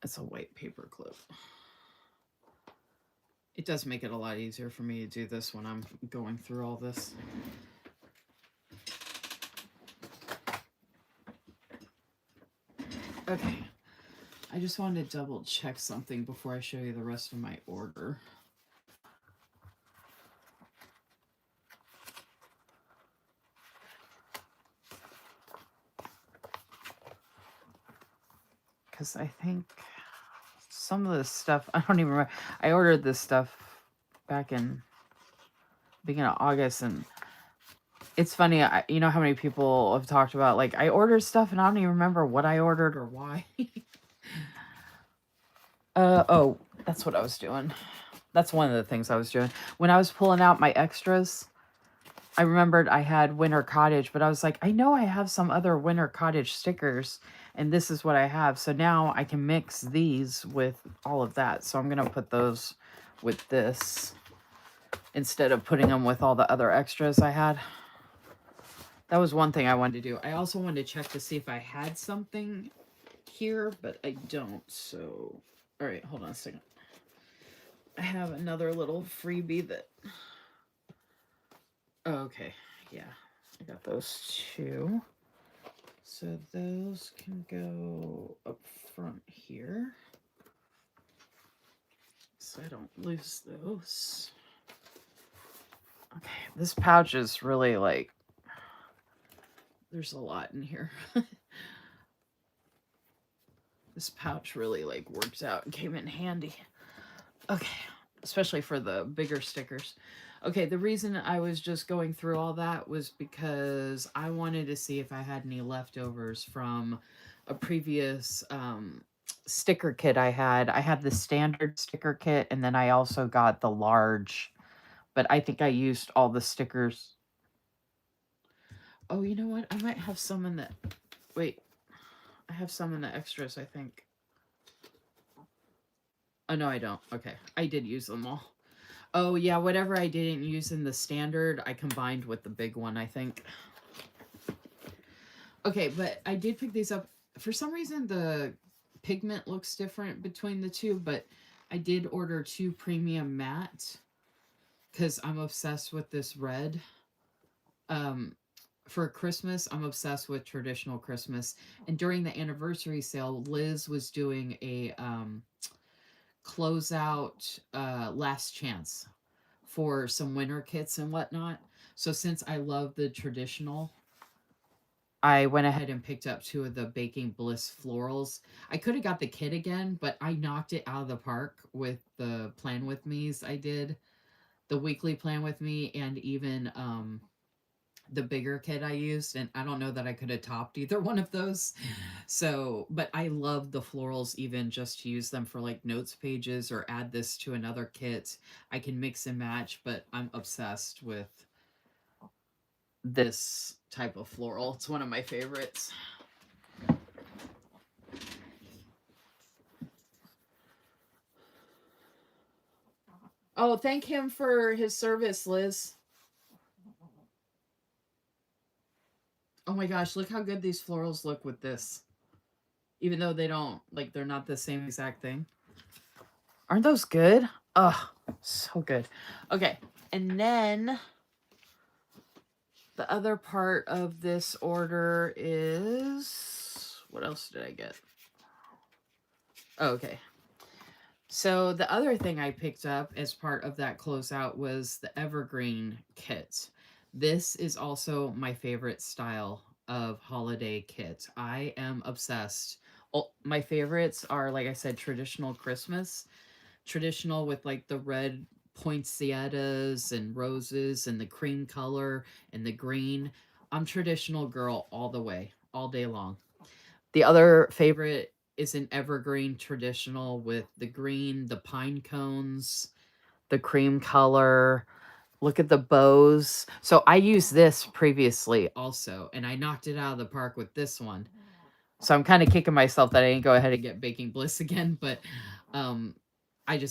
It's a white paper clip. It does make it a lot easier for me to do this when I'm going through all this. Okay. I just wanted to double check something before I show you the rest of my order. Because I think some of this stuff, I don't even remember. I ordered this stuff back in beginning of August, and It's funny, you know how many people have talked about, like, I ordered stuff and I don't even remember what I ordered or why. Oh, that's what I was doing. That's one of the things I was doing. When I was pulling out my extras, I remembered I had Winter Cottage, but I was like, I know I have some other Winter Cottage stickers, and this is what I have. So now I can mix these with all of that. So I'm going to put those with this instead of putting them with all the other extras I had. That was one thing I wanted to do. I also wanted to check to see if I had something here, but I don't. So, all right, hold on a second. I have another little freebie that... Oh, okay, yeah. I got those two. So those can go up front here. So I don't lose those. Okay, this pouch is really like... There's a lot in here. This pouch really like worked out and came in handy. Okay, especially for the bigger stickers. Okay, the reason I was just going through all that was because I wanted to see if I had any leftovers from a previous sticker kit I had. I had the standard sticker kit, and then I also got the large, but I think I used all the stickers. Oh, you know what? I might have some in the... Wait, I have some in the extras, I think. Oh, no, I don't. Okay, I did use them all. Oh, yeah, whatever I didn't use in the standard, I combined with the big one, I think. Okay, but I did pick these up. For some reason, the pigment looks different between the two, but I did order 2 premium matte because I'm obsessed with this red. For Christmas, I'm obsessed with traditional Christmas. And during the anniversary sale, Liz was doing a closeout last chance for some winter kits and whatnot. So since I love the traditional, I went ahead and picked up 2 of the Baking Bliss florals. I could have got the kit again, but I knocked it out of the park with the Plan With Me's I did. The weekly Plan With Me, and even the bigger kit I used. And I don't know that I could have topped either one of those. So, but I love the florals, even just to use them for like notes pages or add this to another kit. I can mix and match, but I'm obsessed with this type of floral. It's one of my favorites. Oh, thank him for his service, Liz. Oh my gosh, look how good these florals look with this. Even though they don't, like, they're not the same exact thing. Aren't those good? Ugh, so good. Okay, and then the other part of this order is... What else did I get? Oh, okay. So the other thing I picked up as part of that closeout was the Evergreen kit. This is also my favorite style of holiday kit. I am obsessed. Oh, my favorites are, like I said, traditional Christmas. Traditional with like the red poinsettias and roses and the cream color and the green. I'm traditional girl all the way, all day long. The other favorite is an evergreen traditional with the green, the pine cones, the cream color. Look at the bows. So I used this previously also, and I knocked it out of the park with this one. So I'm kind of kicking myself that I didn't go ahead and get Baking Bliss again, but I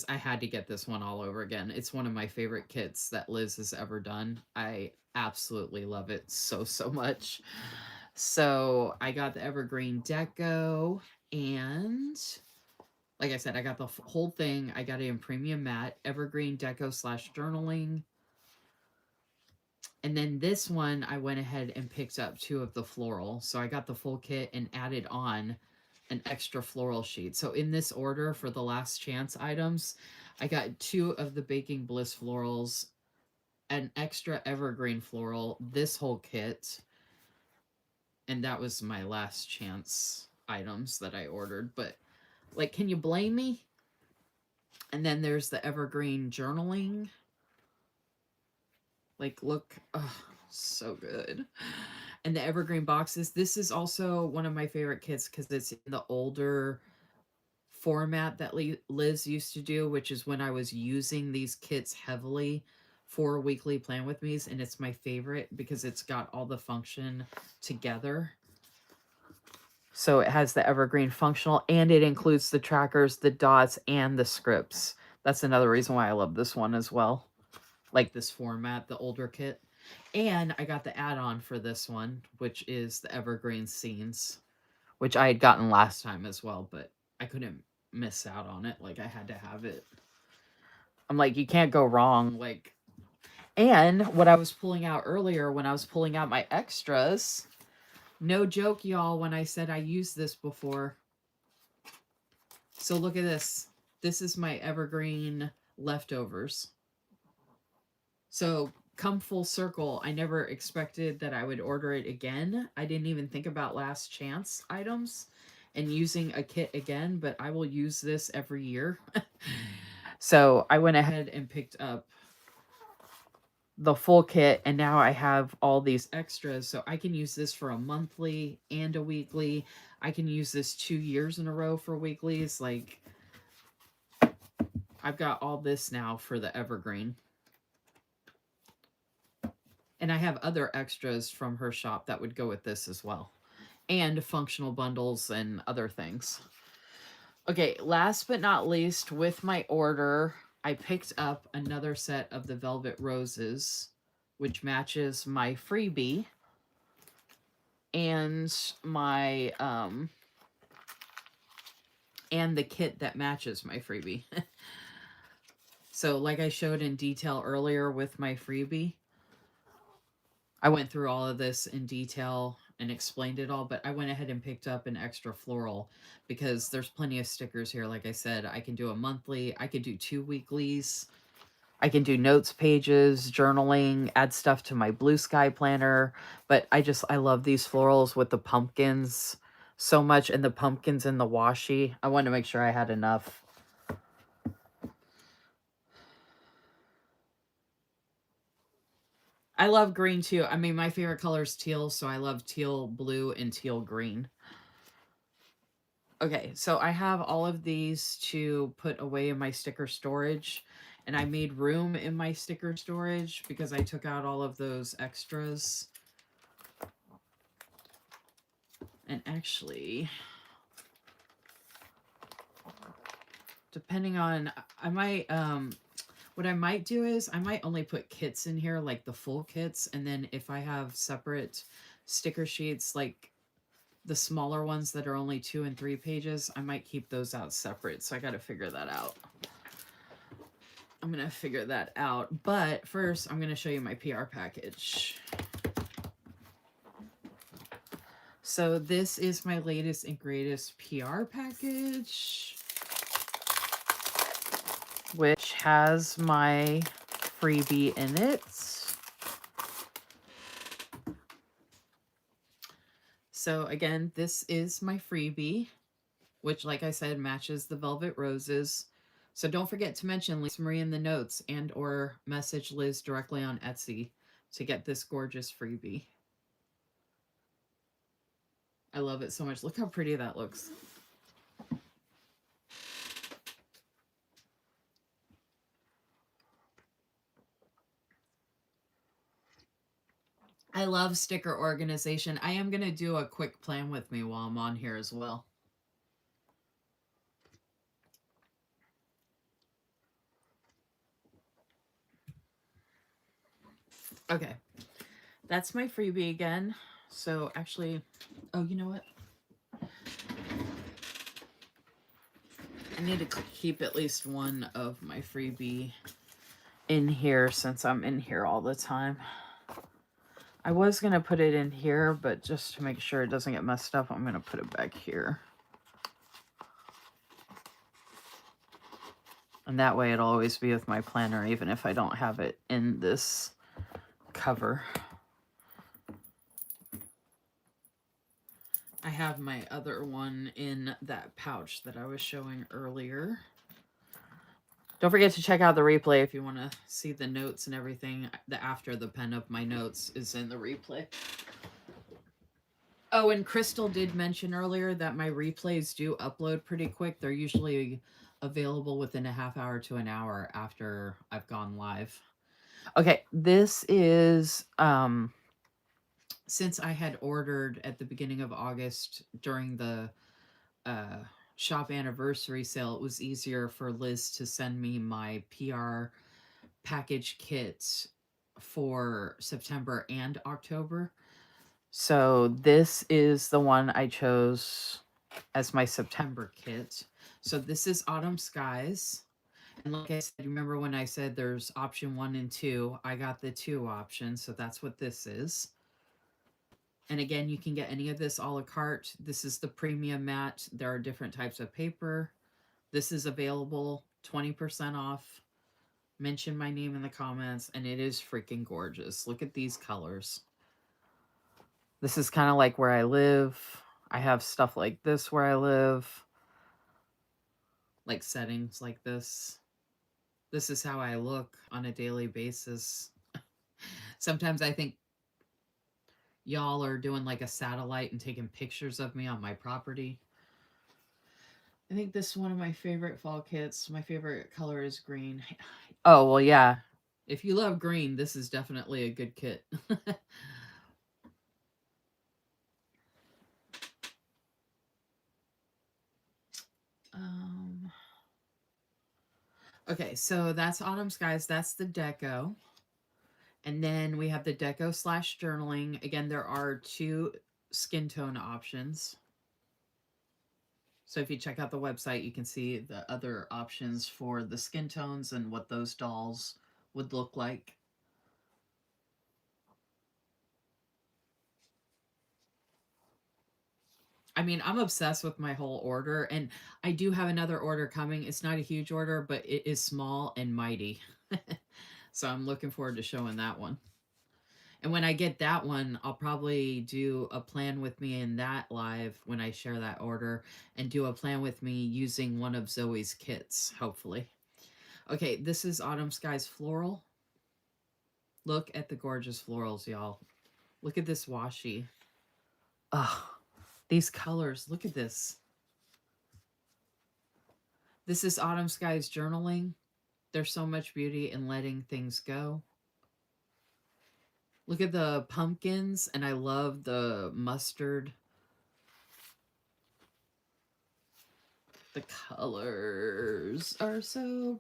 had to get this one all over again. It's one of my favorite kits that Liz has ever done. I absolutely love it so much. So I got the Evergreen Deco, and like I said, I got the whole thing. I got it in premium matte, Evergreen Deco / journaling. And then this one, I went ahead and picked up 2 of the floral. So I got the full kit and added on an extra floral sheet. So in this order for the last chance items, I got 2 of the Baking Bliss florals, an extra evergreen floral, this whole kit, and that was my last chance items that I ordered. But like, can you blame me? And then there's the evergreen journaling. Like, look, So good. And the evergreen boxes. This is also one of my favorite kits because it's in the older format that Liz used to do, which is when I was using these kits heavily for weekly plan with me's, and it's my favorite because it's got all the function together. So it has the evergreen functional, and it includes the trackers, the dots, and the scripts. That's another reason why I love this one as well. Like this format, the older kit. And I got the add-on for this one, which is the evergreen scenes, which I had gotten last time as well, but I couldn't miss out on it. Like, I had to have it. I'm like, you can't go wrong. Like, and what I was pulling out earlier when I was pulling out my extras, no joke, y'all, when I said I used this before. So look at this. This is my evergreen leftovers. So come full circle. I never expected that I would order it again. I didn't even think about last chance items and using a kit again, but I will use this every year. So I went ahead and picked up the full kit, and now I have all these extras, so I can use this for a monthly and a weekly. I can use this 2 years in a row for weeklies. Like, I've got all this now for the evergreen. And I have other extras from her shop that would go with this as well. And functional bundles and other things. Okay, last but not least, with my order, I picked up another set of the Velvet Roses, which matches my freebie and my and the kit that matches my freebie. So like I showed in detail earlier with my freebie, I went through all of this in detail and explained it all, but I went ahead and picked up an extra floral because there's plenty of stickers here. Like I said, I can do a monthly, I could do 2 weeklies, I can do notes pages, journaling, add stuff to my blue sky planner, but I love these florals with the pumpkins so much, and the pumpkins in the washi. I wanted to make sure I had enough. I love green too. I mean, my favorite color is teal, so I love teal blue and teal green. Okay, so I have all of these to put away in my sticker storage, and I made room in my sticker storage because I took out all of those extras. And actually, depending on, I might, what I might do is I might only put kits in here, like the full kits, and then if I have separate sticker sheets, like the smaller ones that are only 2 and 3 pages, I might keep those out separate. So I got to figure that out. I'm going to figure that out. But first, I'm going to show you my PR package. So this is my latest and greatest PR package, which has my freebie in it. So again, this is my freebie, which, like I said, matches the Velvet Roses. So don't forget to mention Lisa Marie in the notes and or message Liz directly on Etsy to get this gorgeous freebie. I love it so much. Look how pretty that looks. I love sticker organization. I am going to do a quick plan with me while I'm on here as well. Okay, that's my freebie again. So actually, oh, you know what? I need to keep at least one of my freebie in here since I'm in here all the time. I was going to put it in here, but just to make sure it doesn't get messed up, I'm going to put it back here. And that way it'll always be with my planner, even if I don't have it in this cover. I have my other one in that pouch that I was showing earlier. Don't forget to check out the replay if you want to see the notes and everything. The after the pen of my notes is in the replay. Oh, and Crystal did mention earlier that my replays do upload pretty quick. They're usually available within a half hour to an hour after I've gone live. Okay, this is since I had ordered at the beginning of August during the shop anniversary sale, it was easier for Liz to send me my PR package kits for September and October. So this is the one I chose as my September kit. So this is Autumn Skies. And like I said, remember when I said there's option 1 and 2, I got the 2 option. So that's what this is. And again, you can get any of this a la carte. This is the premium matte. There are different types of paper. This is available 20% off. Mention my name in the comments, and it is freaking gorgeous. Look at these colors. This is kind of like where I live. I have stuff like this where I live. Like settings like this. This is how I look on a daily basis. Sometimes I think y'all are doing like a satellite and taking pictures of me on my property. I think this is one of my favorite fall kits. My favorite color is green. Oh, well, yeah. If you love green, this is definitely a good kit. Okay, so that's Autumn Skies. That's the deco. And then we have the deco / journaling. Again, there are 2 skin tone options. So if you check out the website, you can see the other options for the skin tones and what those dolls would look like. I mean, I'm obsessed with my whole order, and I do have another order coming. It's not a huge order, but it is small and mighty. So I'm looking forward to showing that one. And when I get that one, I'll probably do a plan with me in that live when I share that order, and do a plan with me using one of Zoe's kits, hopefully. Okay, this is Autumn Skies Floral. Look at the gorgeous florals, y'all. Look at this washi. Ugh, these colors. Look at this. This is Autumn Skies Journaling. There's so much beauty in letting things go. Look at the pumpkins, and I love the mustard. The colors are so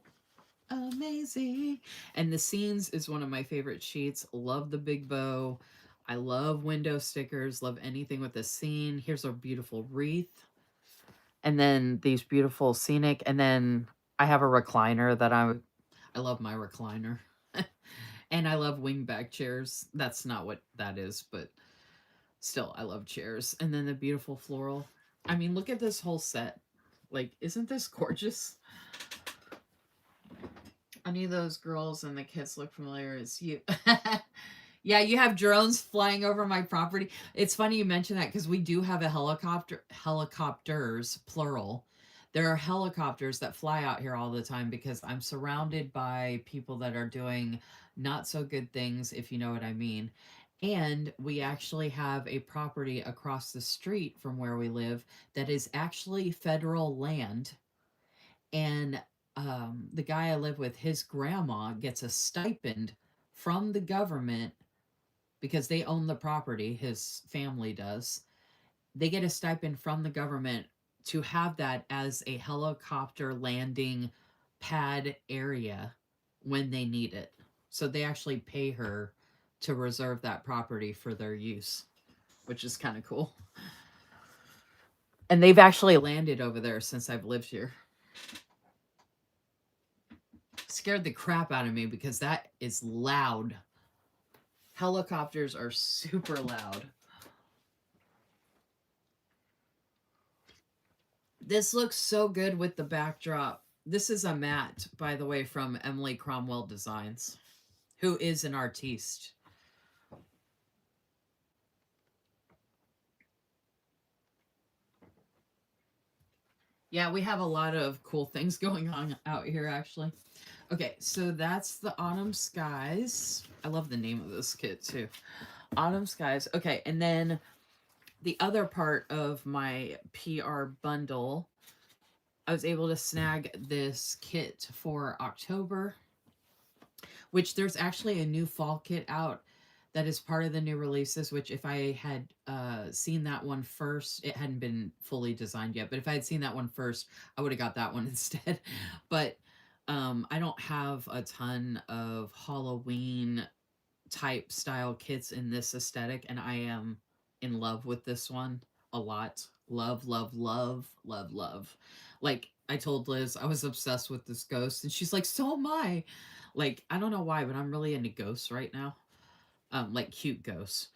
amazing. And the scenes is one of my favorite sheets. Love the big bow. I love window stickers. Love anything with a scene. Here's a beautiful wreath. And then these beautiful scenic. And then I have a recliner that I love my recliner. And I love wingback chairs. That's not what that is, but still, I love chairs. And then the beautiful floral. I mean, look at this whole set. Like, isn't this gorgeous? Any of those girls and the kids look familiar. It's you. Yeah, you have drones flying over my property. It's funny you mention that because we do have a helicopters, plural. There are helicopters that fly out here all the time because I'm surrounded by people that are doing not so good things, if you know what I mean. And we actually have a property across the street from where we live that is actually federal land. And the guy I live with, his grandma gets a stipend from the government because they own the property. His family does. They get a stipend from the government to have that as a helicopter landing pad area when they need it. So they actually pay her to reserve that property for their use, which is kind of cool. And they've actually landed over there since I've lived here. Scared the crap out of me because that is loud. Helicopters are super loud. This looks so good with the backdrop. This is a matte, by the way, from Emily Cromwell Designs, who is an artiste. Yeah, we have a lot of cool things going on out here, actually. Okay, so that's the Autumn Skies. I love the name of this kit, too. Autumn Skies. Okay, and then the other part of my PR bundle, I was able to snag this kit for October, which there's actually a new fall kit out that is part of the new releases, which if I had seen that one first, it hadn't been fully designed yet, but if I had seen that one first, I would have got that one instead. But I don't have a ton of Halloween type style kits in this aesthetic, and I am in love with this one a lot. Love, love, love, love, love. Like I told Liz, I was obsessed with this ghost, and she's like, so am I. Like, I don't know why, but I'm really into ghosts right now. Like cute ghosts.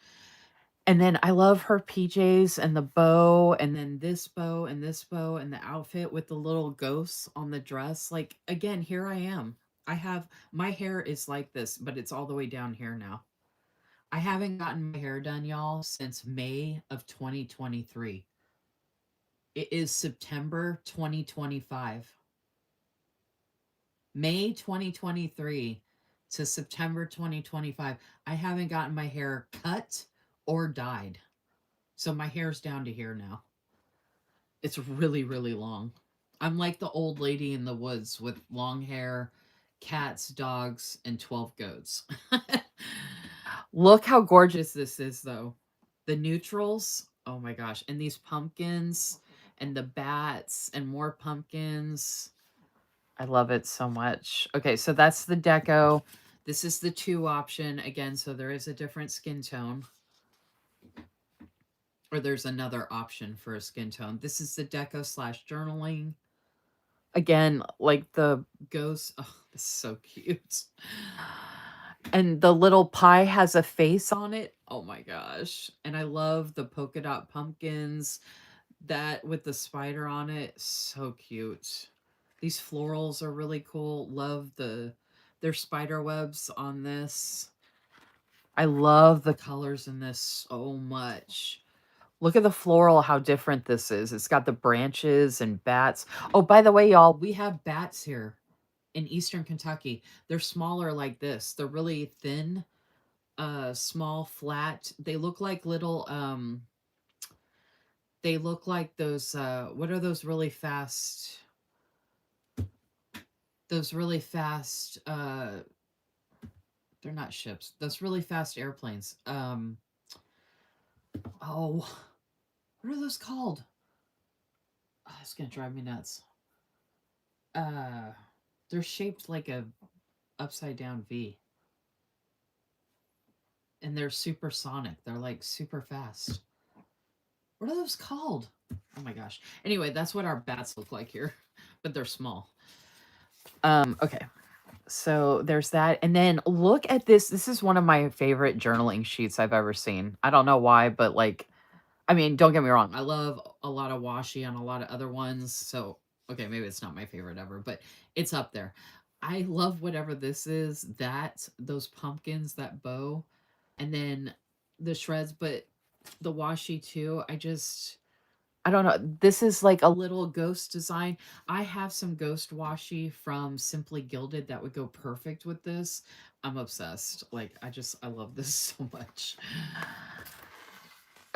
And then I love her PJs and the bow, and then this bow and this bow and the outfit with the little ghosts on the dress. Like, again, here I am. I have my hair is like this, but it's all the way down here now. I haven't gotten my hair done, y'all, since May of 2023. It is September 2025. May 2023 to September 2025. I haven't gotten my hair cut or dyed. So my hair's down to here now. It's really, really long. I'm like the old lady in the woods with long hair, cats, dogs, and 12 goats. Look how gorgeous this is, though. The neutrals. Oh my gosh. And these pumpkins and the bats and more pumpkins. I love it so much. Okay, so that's the deco. This is the 2 option. Again, so there is a different skin tone. Or there's another option for a skin tone. This is the deco / journaling. Again, like the ghost. Oh, this is so cute. And the little pie has a face on it. Oh my gosh. And I love the polka dot pumpkins. That with the spider on it. So cute. These florals are really cool. Love their spider webs on this. I love the colors in this so much. Look at the floral, how different this is. It's got the branches and bats. Oh, by the way, y'all, we have bats here in Eastern Kentucky. They're smaller like this. They're really thin, small, flat. They look like little, they look like those, what are those really fast, they're not ships. Those really fast airplanes. Oh, what are those called? Oh, it's gonna drive me nuts. They're shaped like a upside down V. And they're supersonic. They're like super fast. What are those called? Oh my gosh. Anyway, that's what our bats look like here, but they're small. Okay. So there's that. And then look at this. This is one of my favorite journaling sheets I've ever seen. I don't know why, but like, I mean, don't get me wrong. I love a lot of washi on a lot of other ones. So, okay, maybe it's not my favorite ever, but it's up there. I love whatever this is, those pumpkins, that bow, and then the shreds, but the washi too. I don't know. This is like a little ghost design. I have some ghost washi from Simply Gilded that would go perfect with this. I'm obsessed. Like, I love this so much.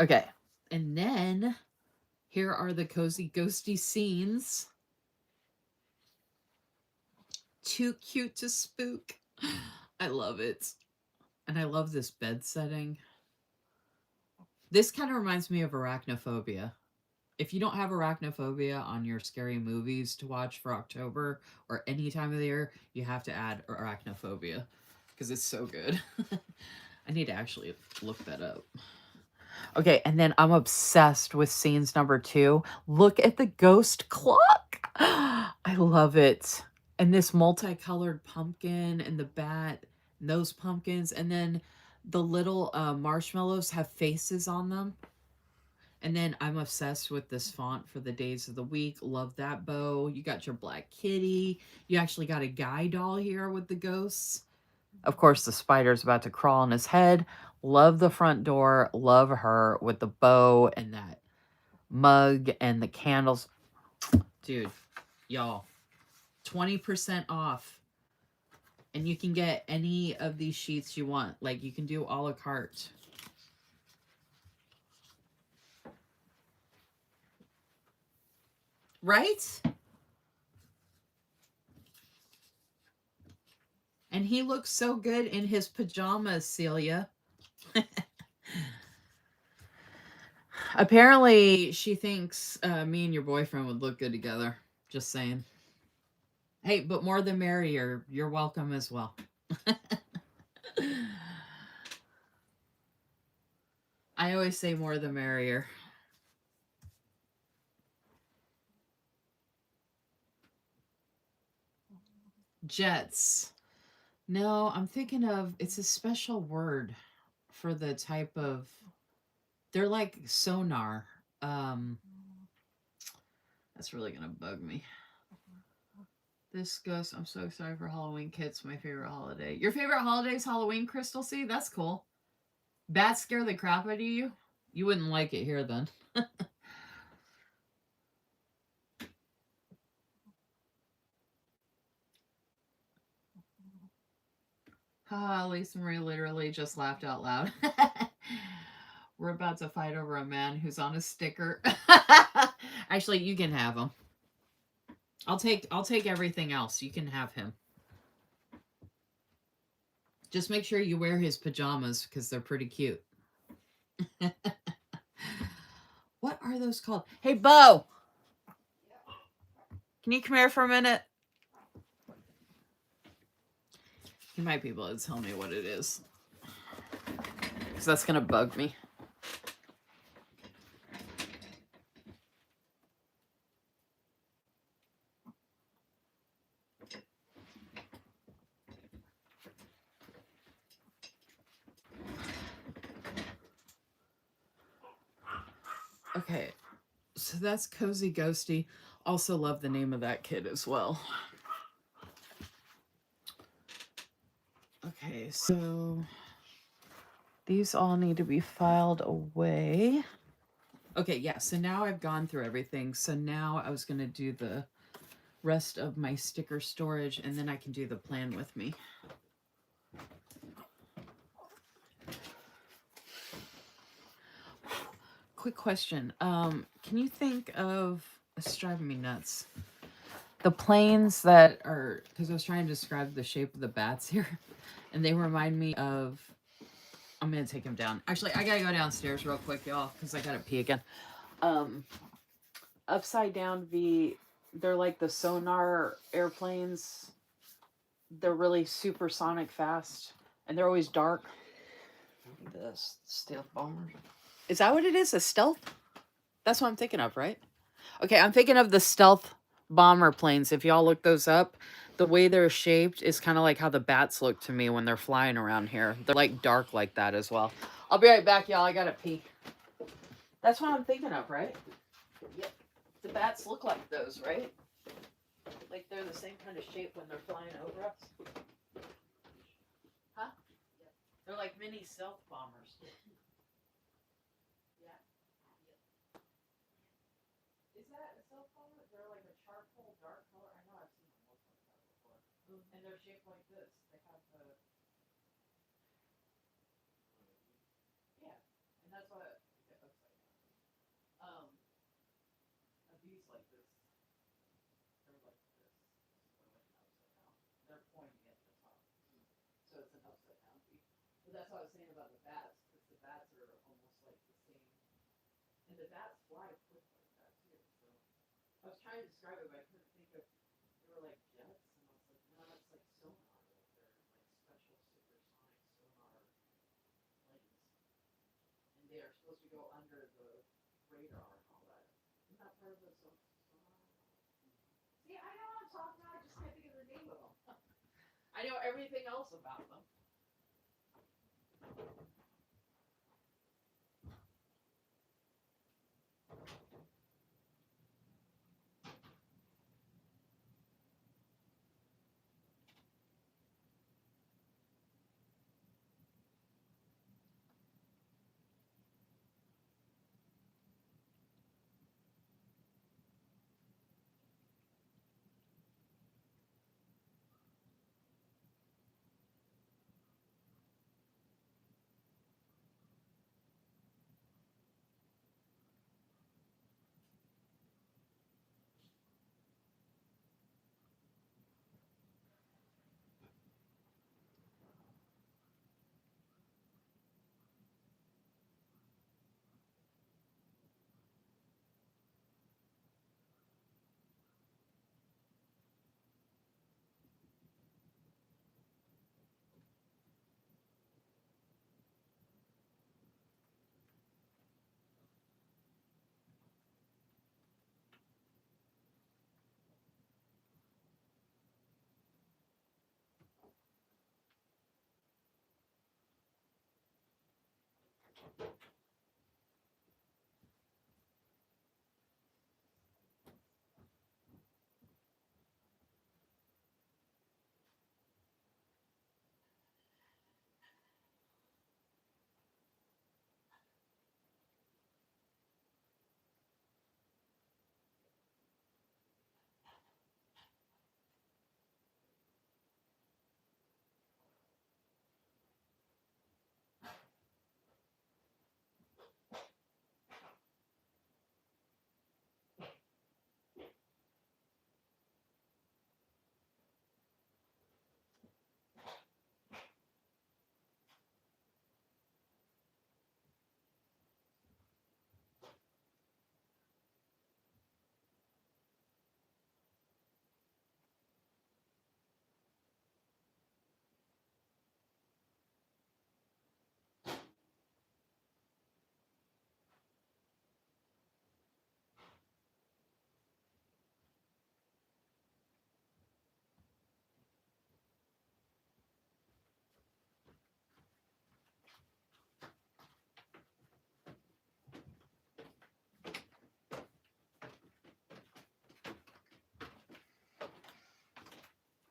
Okay. And then here are the cozy ghosty scenes. Too cute to spook. I love it. And I love this bed setting. This kind of reminds me of Arachnophobia. If you don't have Arachnophobia on your scary movies to watch for October or any time of the year, you have to add Arachnophobia because it's so good. I need to actually look that up. Okay, and then I'm obsessed with scenes number 2. Look at the ghost clock. I love it. And this multicolored pumpkin and the bat, and those pumpkins, and then the little marshmallows have faces on them. And then I'm obsessed with this font for the days of the week. Love that bow. You got your black kitty. You actually got a guy doll here with the ghosts. Of course, the spider's about to crawl on his head. Love the front door. Love her with the bow and that mug and the candles. Dude, y'all, 20% off. And you can get any of these sheets you want. Like, you can do a la carte. Right? And he looks so good in his pajamas, Celia. Apparently, she thinks me and your boyfriend would look good together. Just saying. Hey, but more the merrier. You're welcome as well. I always say more the merrier. Jets. No, I'm thinking of, it's a special word for the type of, they're like sonar. That's really gonna bug me. This goes, I'm so excited for Halloween kits, my favorite holiday. Your favorite holiday is Halloween, Crystal C? That's cool. Bats scare the crap out of you? You wouldn't like it here then. Haha, Lisa Marie literally just laughed out loud. We're about to fight over a man who's on a sticker. Actually, you can have him. I'll take everything else. You can have him. Just make sure you wear his pajamas because they're pretty cute. What are those called? Hey, Bo! Can you come here for a minute? You might be able to tell me what it is. Because that's going to bug me. Okay, so that's Cozy Ghosty. Also love the name of that kid as well. Okay, so these all need to be filed away. Okay, yeah, so now I've gone through everything. So now I was going to do the rest of my sticker storage, and then I can do the plan with me. Quick question. Can you think of, it's driving me nuts, the planes that are, because I was trying to describe the shape of the bats here, and they remind me of, I'm going to take them down. Actually, I got to go downstairs real quick, y'all, because I got to pee again. Upside down V, they're like the sonar airplanes. They're really supersonic fast, and they're always dark. The stealth bomber. Is that what it is? A stealth? That's what I'm thinking of, right? Okay, I'm thinking of the stealth bomber planes. If y'all look those up, the way they're shaped is kind of like how the bats look to me when they're flying around here. They're like dark like that as well. I'll be right back, y'all. I gotta pee. That's what I'm thinking of, right? Yep. The bats look like those, right? Like they're the same kind of shape when they're flying over us. Huh? They're like mini stealth bombers. Yeah. Is that a stealth bomber? They're like a charcoal dark color. I know I've seen them look like that before. And they're shaped like this. They have the, yeah. And that's what it looks like. A bees like this. They're like this. They're like an upside down. They're pointing at the top. So it's an upside down bee. But that's what I was saying about the bats, because the bats are almost like the same. And the bats fly quick like that too. So I was trying to describe it, but I couldn't think of, they were like jets, and I was like, no, that's like sonar. Like they're like special supersonic sonar planes. And they are supposed to go under the radar and all that. Isn't that part of the sonar? See, I know what I'm talking about, I just can't think of the name of them. I know everything else about them.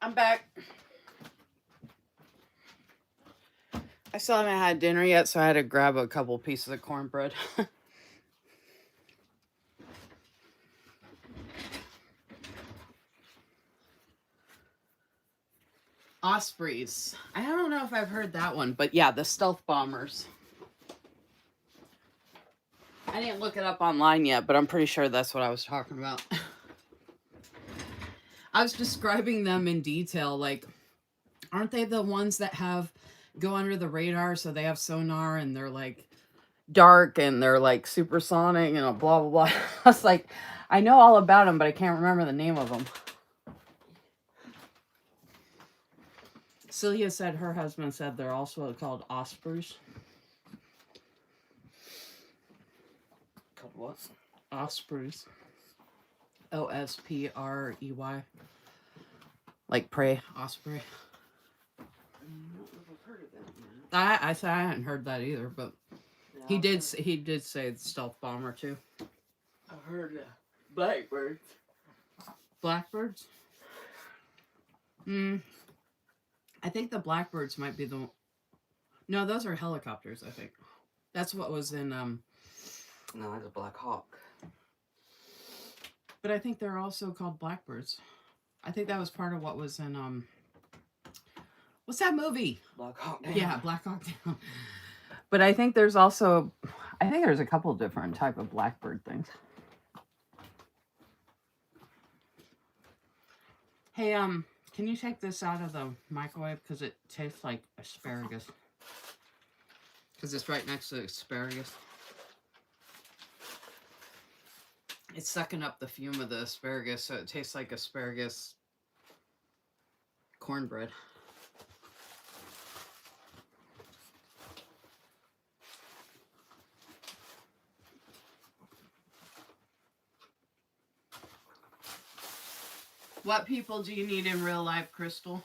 I'm back. I still haven't had dinner yet, so I had to grab a couple pieces of cornbread. Ospreys. I don't know if I've heard that one, but yeah, the stealth bombers. I didn't look it up online yet, but I'm pretty sure that's what I was talking about. I was describing them in detail. Like, aren't they the ones that go under the radar, so they have sonar and they're like dark and they're like supersonic and blah blah blah. I was like, I know all about them, but I can't remember the name of them. Celia said her husband said they're also called ospreys. Called what? Ospreys. Osprey. Like prey, osprey. I don't know if I've heard of that. I said I hadn't heard that either, but Yeah, he did say the stealth bomber too. I've heard blackbirds. Blackbirds? I think the blackbirds might be the... No, those are helicopters, I think. That's what was in... No, that's a Black Hawk. But I think they're also called blackbirds. I think that was part of what was in... What's that movie? Black Hawk Down. Yeah, Black Hawk Down. But I think there's also... I think there's a couple different type of blackbird things. Hey, can you take this out of the microwave? Because it tastes like asparagus. Because it's right next to asparagus. It's sucking up the fume of the asparagus, so it tastes like asparagus cornbread. What people do you need in real life, Crystal?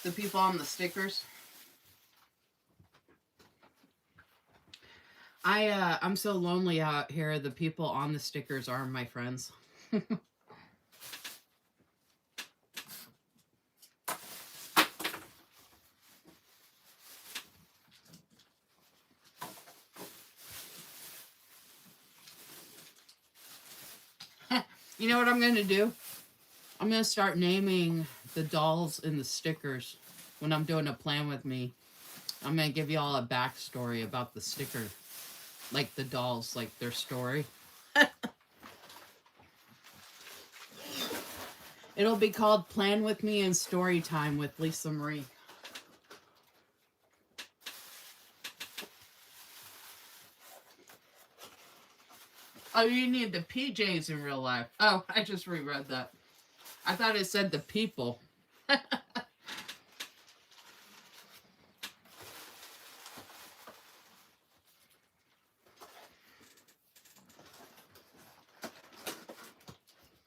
The people on the stickers? I'm so lonely out here. The people on the stickers are my friends. You know what I'm going to do? I'm going to start naming the dolls in the stickers when I'm doing a plan with me. I'm going to give you all a backstory about the sticker. Like the dolls, like their story. It'll be called Plan With Me and Story Time with Lisa Marie. Oh, you need the PJs in real life. Oh, I just reread that. I thought it said the people.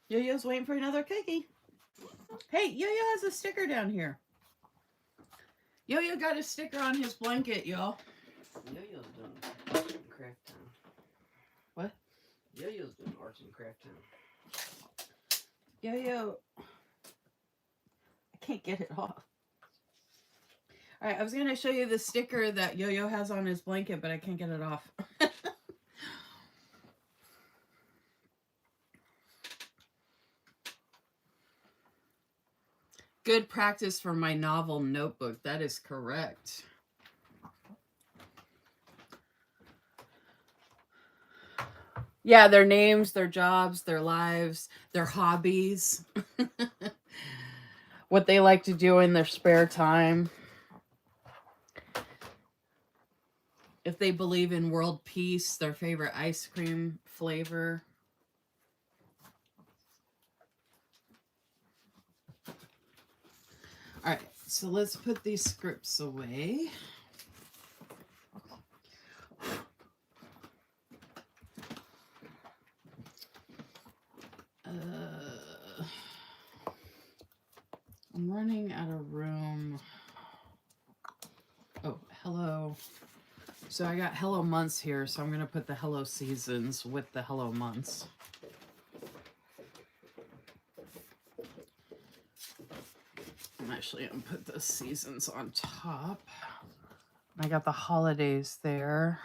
Yo-Yo's waiting for another cookie. Hey, Yo-Yo has a sticker down here. Yo-Yo got a sticker on his blanket, y'all. Yo-Yo's doing arts and craft time. What? Yo-Yo's doing arts and craft time. Yo-Yo. I can't get it off. Alright, I was going to show you the sticker that Yo-Yo has on his blanket, but I can't get it off. Good practice for my novel notebook. That is correct. Yeah, their names, their jobs, their lives, their hobbies. What they like to do in their spare time. If they believe in world peace, their favorite ice cream flavor. All right, so let's put these scripts away. I'm running out of room. Oh, hello. So I got hello months here, so I'm going to put the hello seasons with the hello months. I'm actually going to put the seasons on top. I got the holidays there.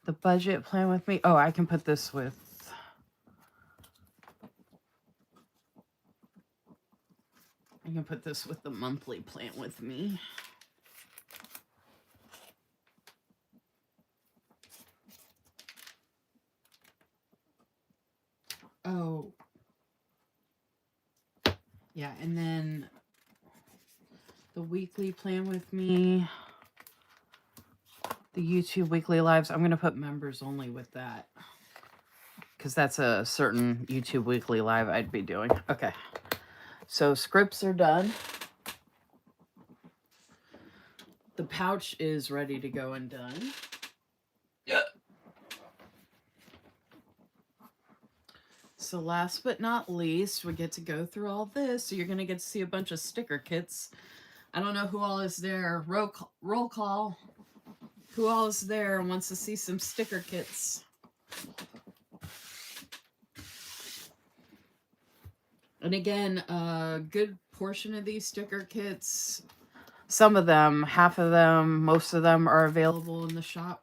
The budget plan with me. Oh, I can put this with... I can put this with the monthly plan with me. Oh. Yeah, and then the weekly plan with me. The YouTube weekly lives. I'm going to put members only with that. Because that's a certain YouTube weekly live I'd be doing. Okay. So scripts are done. The pouch is ready to go and done. Yeah. So last but not least, we get to go through all this. So you're going to get to see a bunch of sticker kits. I don't know who all is there. Roll call. Who all is there and wants to see some sticker kits? And again, a good portion of these sticker kits, some of them, half of them, most of them are available in the shop.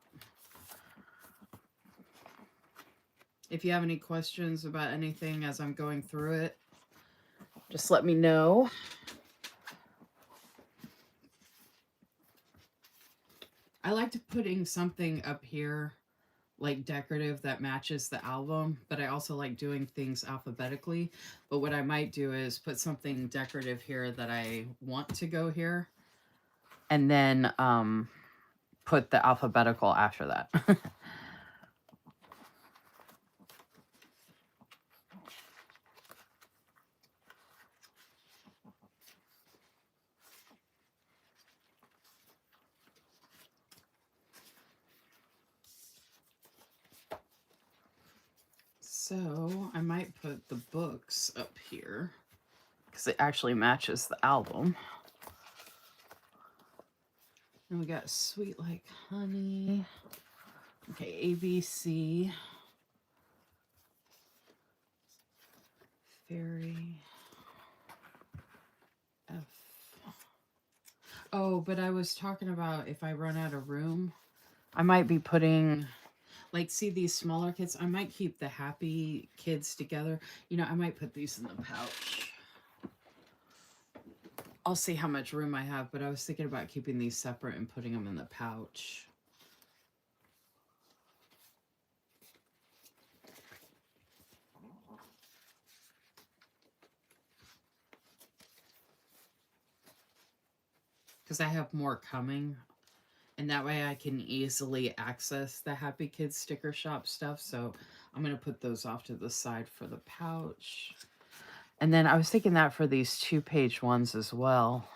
If you have any questions about anything as I'm going through it, just let me know. I liked putting something up here, like decorative, that matches the album, but I also like doing things alphabetically. But what I might do is put something decorative here that I want to go here, and then put the alphabetical after that. So I might put the books up here because it actually matches the album. And we got Sweet Like Honey. Okay, ABC. Fairy. F. Oh, but I was talking about if I run out of room, I might be putting, like, see these smaller kids? I might keep the happy kids together. You know, I might put these in the pouch. I'll see how much room I have, but I was thinking about keeping these separate and putting them in the pouch. Because I have more coming. And that way I can easily access the Happy Kids sticker shop stuff. So I'm going to put those off to the side for the pouch. And then I was thinking that for these 2-page ones as well.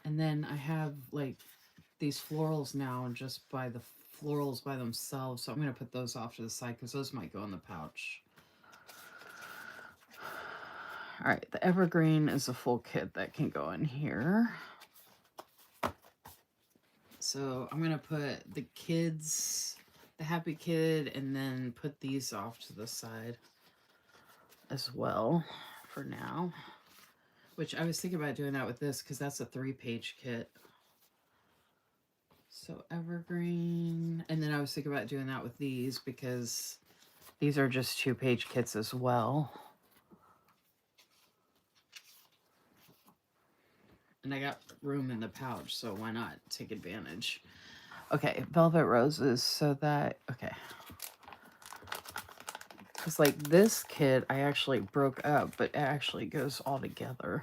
And then I have like these florals now just by the florals by themselves. So I'm going to put those off to the side because those might go in the pouch. All right, the evergreen is a full kit that can go in here. So I'm going to put the kids, the Happy Kid, and then put these off to the side as well for now. Which I was thinking about doing that with this because that's a 3-page kit. So evergreen. And then I was thinking about doing that with these because these are just 2-page kits as well. And I got room in the pouch, so why not take advantage? Okay, Velvet Roses, so that, okay. Because like this kit, I actually broke up, but it actually goes all together.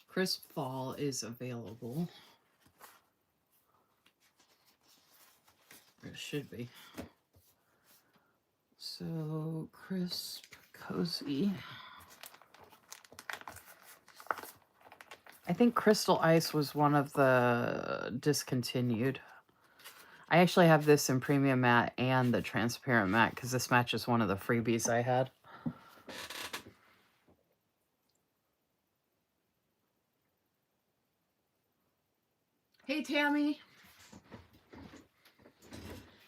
Crisp Fall is available. It should be. So, Crisp, Cozy. I think Crystal Ice was one of the discontinued. I actually have this in premium matte and the transparent matte because this matches one of the freebies I had. Hey, Tammy.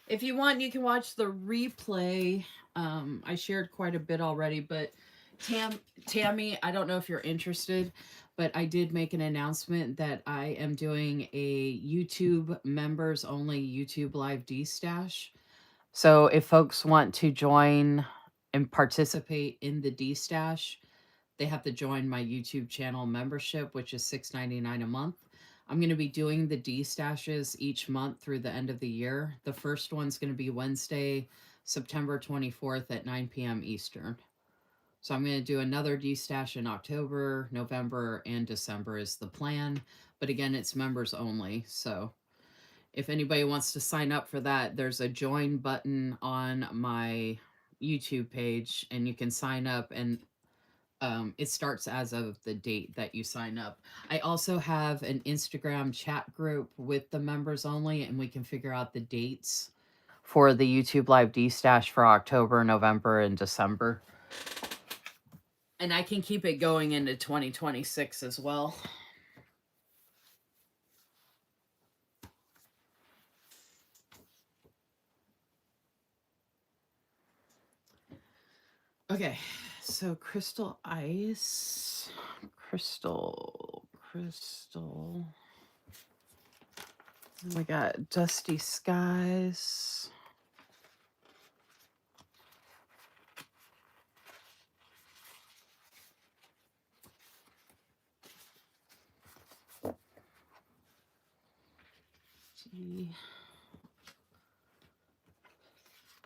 If you want, you can watch the replay I shared quite a bit already, but Tammy, I don't know if you're interested, but I did make an announcement that I am doing a YouTube members only YouTube live D stash. So if folks want to join and participate in the D stash, they have to join my YouTube channel membership, which is $6.99 a month. I'm going to be doing the D stashes each month through the end of the year. The first one's going to be Wednesday, September 24th at 9 p.m. Eastern. So I'm going to do another D stash in October, November, and December is the plan. But again, it's members only. So if anybody wants to sign up for that, there's a join button on my YouTube page, and you can sign up, and it starts as of the date that you sign up. I also have an Instagram chat group with the members only, and we can figure out the dates for the YouTube Live D Stash for October, November, and December. And I can keep it going into 2026 as well. Okay, so crystal ice, crystal. We got dusty skies.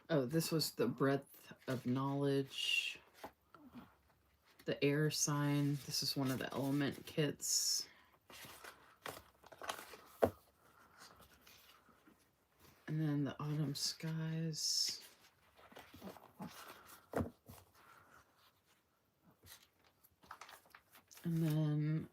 Oh, this was the breadth of knowledge. The air sign. This is one of the element kits. And then the autumn skies. And then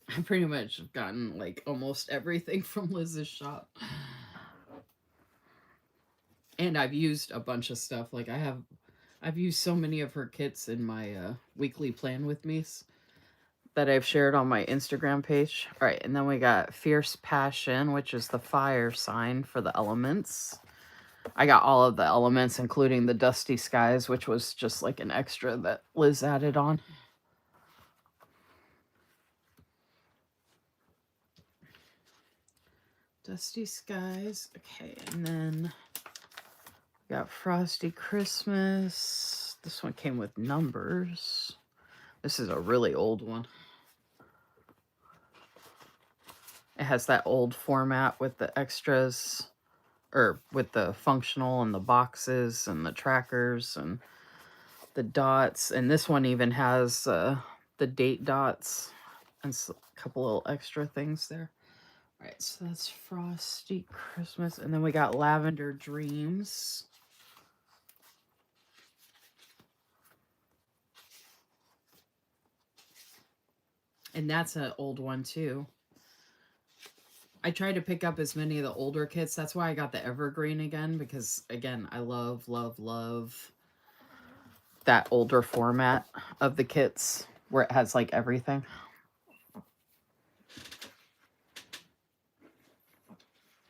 I pretty much have gotten like almost everything from Liz's shop. And I've used a bunch of stuff. Like I've used so many of her kits in my weekly plan with me that I've shared on my Instagram page. All right, and then we got Fierce Passion, which is the fire sign for the elements. I got all of the elements, including the Dusty Skies, which was just like an extra that Liz added on. Dusty Skies. Okay, and then we got Frosty Christmas. This one came with numbers. This is a really old one. It has that old format with the extras, or with the functional and the boxes and the trackers and the dots. And this one even has the date dots and a couple little extra things there. All right, so that's Frosty Christmas. And then we got Lavender Dreams. And that's an old one too. I tried to pick up as many of the older kits. That's why I got the Evergreen again, because again, I love that older format of the kits where it has like everything.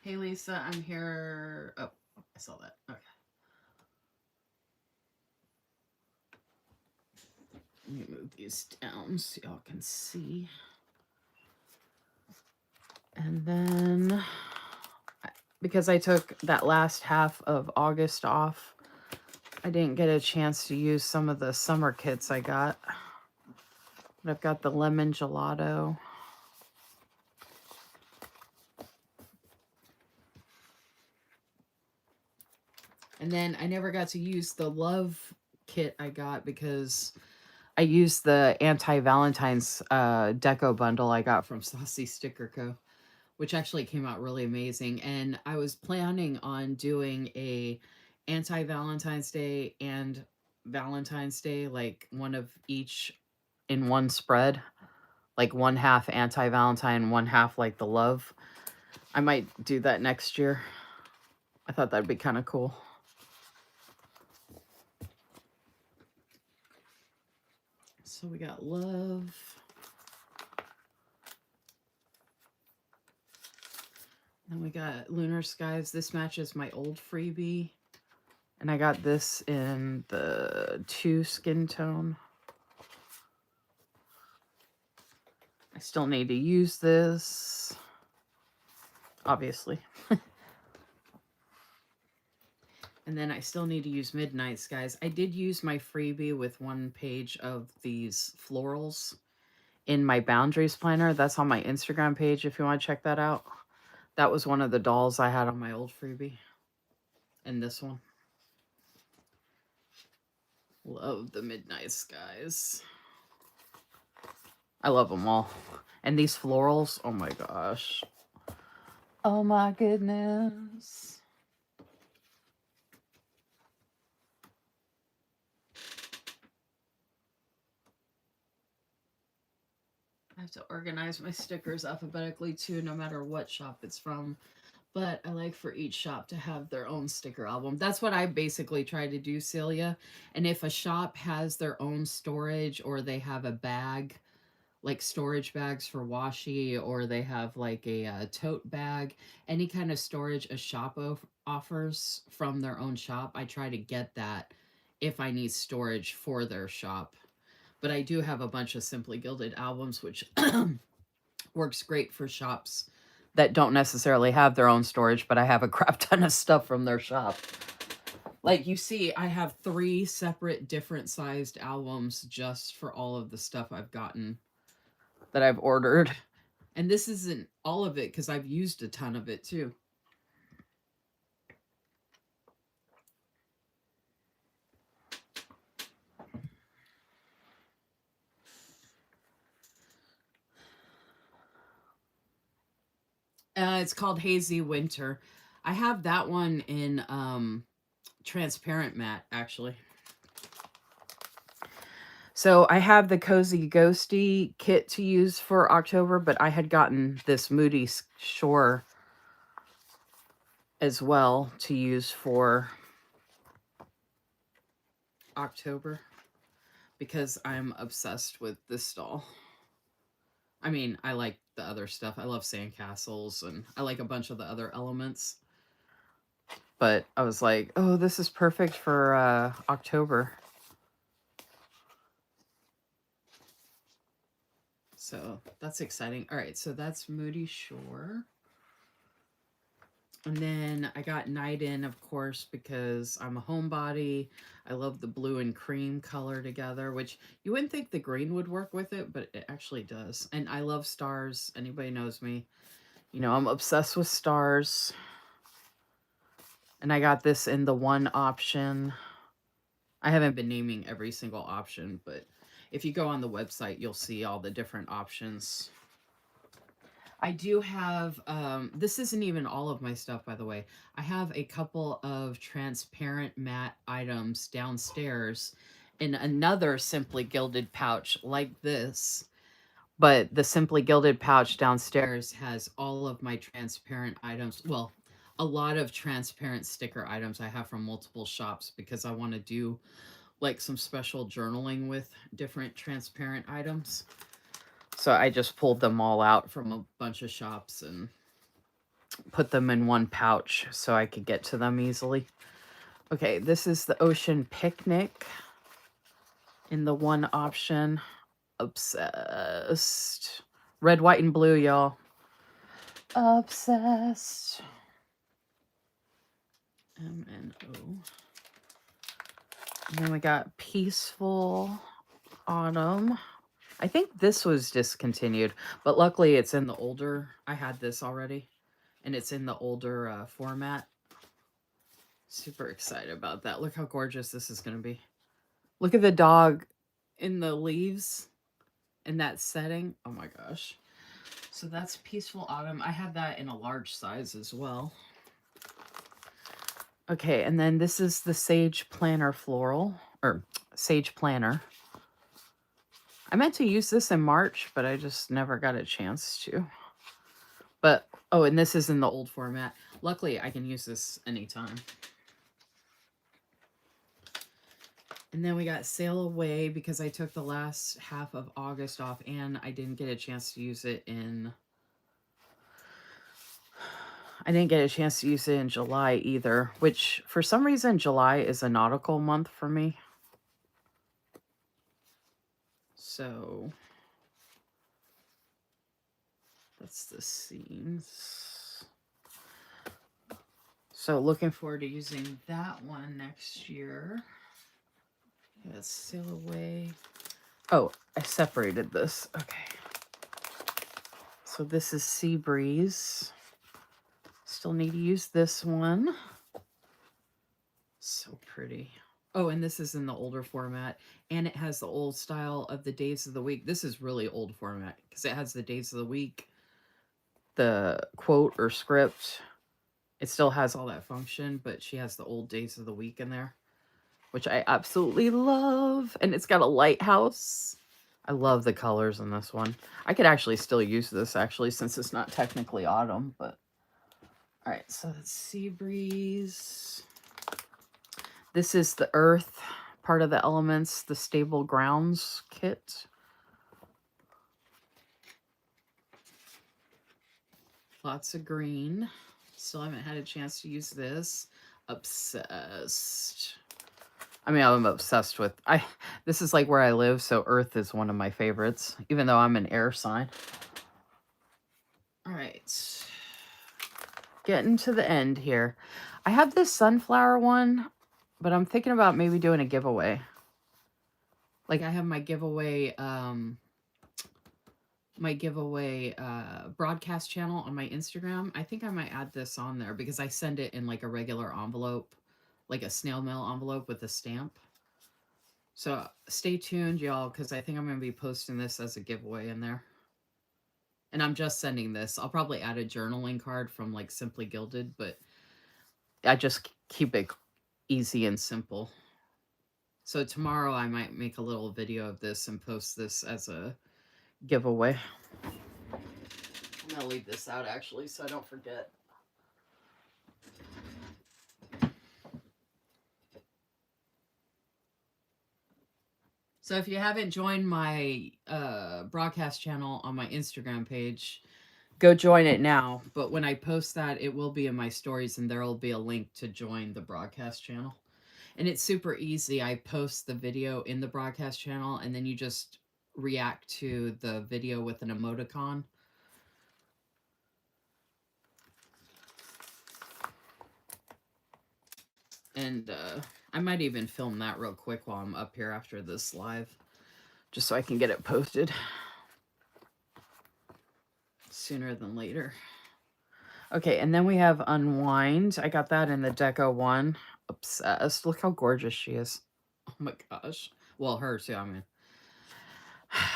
Hey Lisa, I'm here. Oh, I saw that. Okay. Let me move these down so y'all can see. And then, because I took that last half of August off, I didn't get a chance to use some of the summer kits I got. But I've got the lemon gelato. And then I never got to use the love kit I got because I used the anti-Valentine's deco bundle I got from Saucy Sticker Co., which actually came out really amazing. And I was planning on doing a anti-Valentine's Day and Valentine's Day, like one of each in one spread, like one half anti-Valentine, one half like the love. I might do that next year. I thought that'd be kind of cool. So we got love. Then we got Lunar Skies. This matches my old freebie. And I got this in the 2 skin tone. I still need to use this, obviously. And then I still need to use Midnight Skies. I did use my freebie with 1 page of these florals in my Boundaries planner. That's on my Instagram page if you want to check that out. That was one of the dolls I had on my old freebie. And this one. Love the Midnight Skies. I love them all. And these florals, oh my gosh. Oh my goodness. I have to organize my stickers alphabetically too, no matter what shop it's from. But I like for each shop to have their own sticker album. That's what I basically try to do, Celia. And if a shop has their own storage or they have a bag, like storage bags for washi, or they have like a tote bag, any kind of storage a shop offers from their own shop, I try to get that if I need storage for their shop. But I do have a bunch of Simply Gilded albums, which works great for shops that don't necessarily have their own storage, but I have a crap ton of stuff from their shop. Like you see, I have 3 separate different sized albums just for all of the stuff I've gotten that I've ordered. And this isn't all of it because I've used a ton of it too. It's called Hazy Winter. I have that one in transparent matte, actually. So I have the Cozy Ghosty kit to use for October, but I had gotten this Moody Shore as well to use for October because I'm obsessed with this doll. I mean, I like the other stuff. I love sandcastles and I like a bunch of the other elements. But I was like, oh, this is perfect for October. So that's exciting. All right, so that's Moody Shore. And then I got Night In, of course, because I'm a homebody. I love the blue and cream color together, which you wouldn't think the green would work with it, but it actually does. And I love stars. Anybody knows me. You know, I'm obsessed with stars. And I got this in the 1 option. I haven't been naming every single option, but if you go on the website, you'll see all the different options. I do have, this isn't even all of my stuff, by the way. I have a couple of transparent matte items downstairs in another Simply Gilded pouch like this. But the Simply Gilded pouch downstairs has all of my transparent items. Well, a lot of transparent sticker items I have from multiple shops because I want to do like some special journaling with different transparent items. So I just pulled them all out from a bunch of shops and put them in 1 pouch so I could get to them easily. Okay, this is the Ocean Picnic in the 1 option. Obsessed. Red, white, and blue, y'all. Obsessed. M-N-O. And then we got Peaceful Autumn. I think this was discontinued, but luckily it's in the older. I had this already, and it's in the older format. Super excited about that. Look how gorgeous this is going to be. Look at the dog in the leaves in that setting. Oh my gosh. So that's Peaceful Autumn. I have that in a large size as well. Okay, and then this is the Sage Planner Floral, or Sage Planner. I meant to use this in March, but I just never got a chance to. But, oh, and this is in the old format. Luckily, I can use this anytime. And then we got Sail Away because I took the last half of August off and I didn't get a chance to use it in... I didn't get a chance to use it in July either, which for some reason July is a nautical month for me. So that's the seams. So looking forward to using that one next year. Let's Sail Away. Oh, I separated this. Okay. So this is Sea Breeze. Still need to use this one. So pretty. Oh, and this is in the older format. And it has the old style of the days of the week. This is really old format because it has the days of the week, the quote or script. It still has all that function, but she has the old days of the week in there, which I absolutely love. And it's got a lighthouse. I love the colors in this one. I could actually still use this, actually, since it's not technically autumn, but... All right, so that's Sea Breeze. This is the Earth, part of the elements, the Stable Grounds kit. Lots of green. Still haven't had a chance to use this. Obsessed. I mean, I'm obsessed with... This is like where I live, so Earth is one of my favorites, even though I'm an air sign. All right. Getting to the end here. I have this sunflower one, but I'm thinking about maybe doing a giveaway. Like I have my giveaway broadcast channel on my Instagram. I think I might add this on there because I send it in like a regular envelope, like a snail mail envelope with a stamp. So stay tuned, y'all, because I think I'm going to be posting this as a giveaway in there. And I'm just sending this. I'll probably add a journaling card from like Simply Gilded, but I just keep it easy and simple. So tomorrow I might make a little video of this and post this as a giveaway. I'm going to leave this out actually so I don't forget. So if you haven't joined my broadcast channel on my Instagram page, go join it now. But when I post that, it will be in my stories and there will be a link to join the broadcast channel. And it's super easy. I post the video in the broadcast channel and then you just react to the video with an emoticon. And I might even film that real quick while I'm up here after this live, just so I can get it posted sooner than later. Okay, and then we have Unwind. I got that in the Deco one. Obsessed. Look how gorgeous she is. Oh my gosh. Well, her too,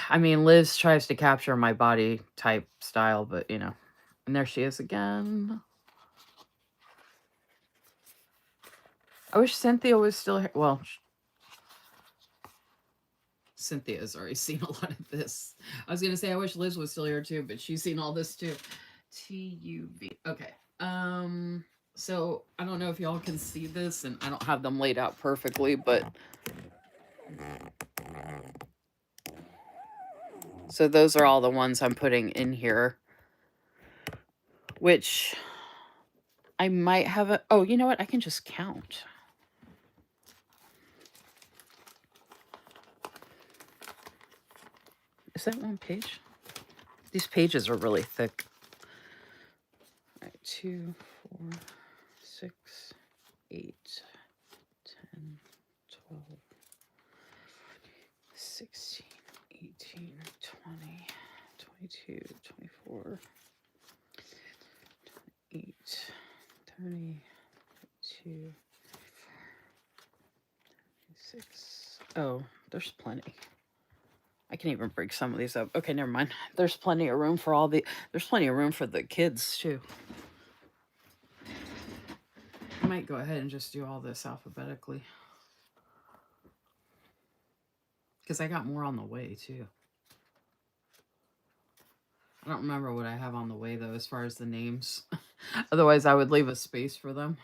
I mean, Liz tries to capture my body type style, but you know. And there she is again. I wish Cynthia was still here. Well, Cynthia's already seen a lot of this. I was going to say I wish Liz was still here too, but she's seen all this too. TUV. Okay. So I don't know if y'all can see this, and I don't have them laid out perfectly, but so those are all the ones I'm putting in here, which I might have a... Oh, you know what? I can just count. Is that one page? These pages are really thick. All right, 2, 4, 6, 8, 10, 12, 16, 18, 20, 22, 24, 28, 30, 32, 36. Oh, there's plenty. I can even break some of these up. Okay, never mind. There's plenty of room for there's plenty of room for the kids too. I might go ahead and just do all this alphabetically, because I got more on the way too. I don't remember what I have on the way though, as far as the names. Otherwise, I would leave a space for them.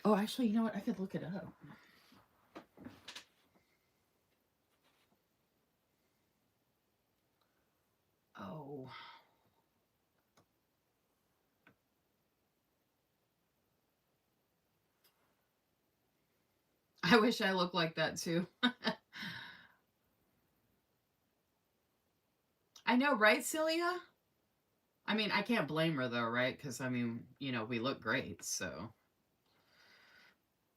Oh, actually, you know what? I could look it up. I wish I looked like that too. I know, right, Celia? I mean, I can't blame her though, right? Because I mean, you know, we look great, so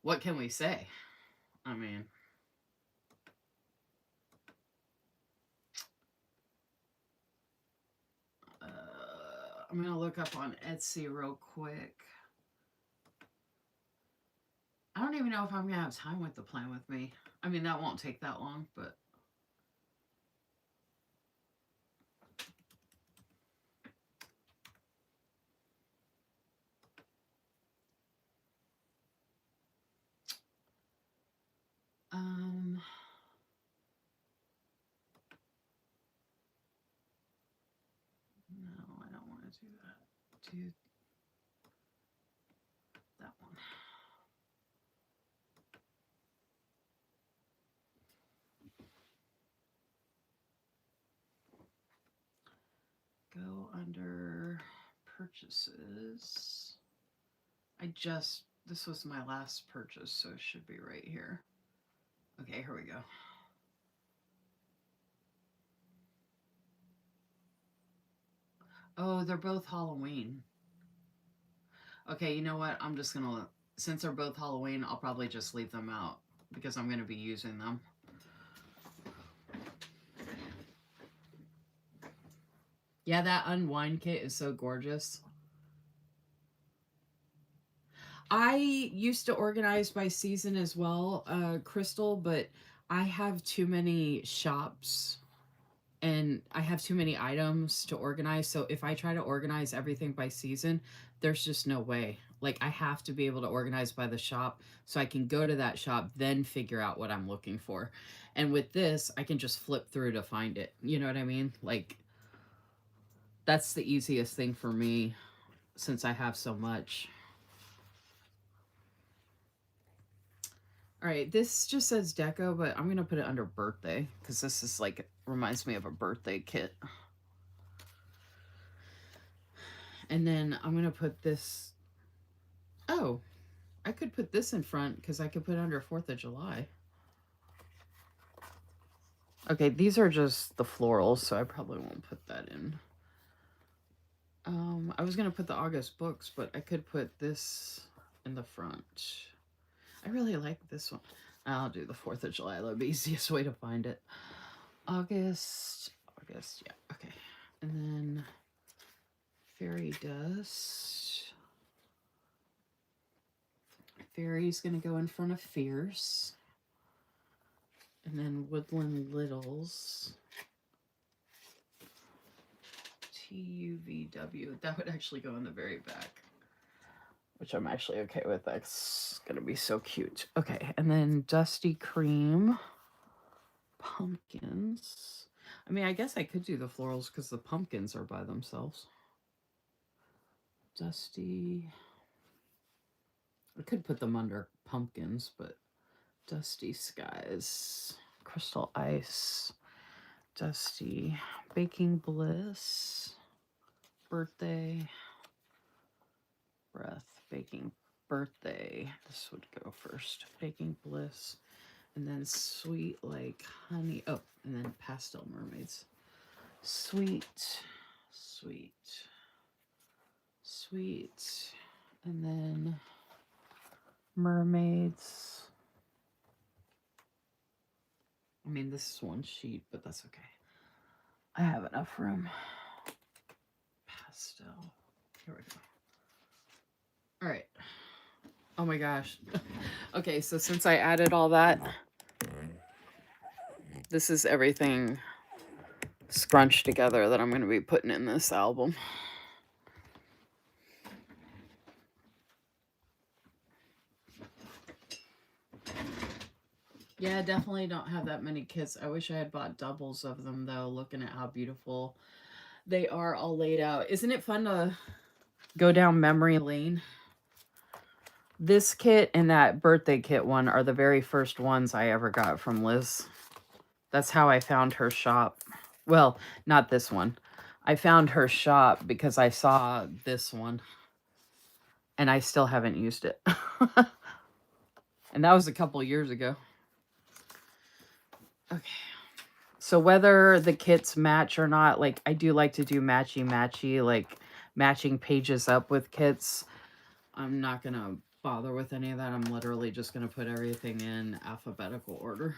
what can we say? I mean, I'm gonna look up on Etsy real quick. I don't even know if I'm gonna have time with the Plan With Me. I mean, that won't take that long, but um, no, I don't want to do that. Do that one. Go under purchases. This was my last purchase, so it should be right here. Okay, here we go. Oh, they're both Halloween. Okay, you know what? I'm just gonna, since they're both Halloween, I'll probably just leave them out because I'm gonna be using them. Yeah, that unwind kit is so gorgeous. I used to organize by season as well, Crystal, but I have too many shops and I have too many items to organize. So if I try to organize everything by season, there's just no way. Like, I have to be able to organize by the shop so I can go to that shop, then figure out what I'm looking for. And with this, I can just flip through to find it. You know what I mean? Like, that's the easiest thing for me since I have so much. All right, this just says deco, but I'm going to put it under birthday because this is like, reminds me of a birthday kit. And then I'm going to put this. Oh, I could put this in front because I could put under 4th of July. Okay, these are just the florals, so I probably won't put that in. I was going to put the August books, but I could put this in the front. I really like this one. I'll do the 4th of July. That'll be the easiest way to find it. August, yeah, okay. And then fairy dust. Fairy's gonna go in front of fierce. And then woodland littles. TUVW. That would actually go in the very back, which I'm actually okay with. That's gonna be so cute. Okay, and then dusty cream. Pumpkins. I mean, I guess I could do the florals because the pumpkins are by themselves. Dusty. I could put them under pumpkins, but dusty skies. Crystal ice. Dusty. Baking bliss. Birthday. Breath. Baking birthday. This would go first. Baking bliss. And then sweet like honey. Oh, and then pastel mermaids. Sweet. Sweet. Sweet. And then mermaids. I mean, this is one sheet, but that's okay. I have enough room. Pastel. Here we go. All right. Oh my gosh. Okay, so since I added all that, this is everything scrunched together that I'm going to be putting in this album. Yeah, definitely don't have that many kits. I wish I had bought doubles of them, though, looking at how beautiful they are all laid out. Isn't it fun to go down memory lane? This kit and that birthday kit one are the very first ones I ever got from Liz. That's how I found her shop. Well, not this one. I found her shop because I saw this one. And I still haven't used it. And that was a couple years ago. Okay. So whether the kits match or not, like I do like to do matchy, like matching pages up with kits. I'm not going to bother with any of that. I'm literally just going to put everything in alphabetical order.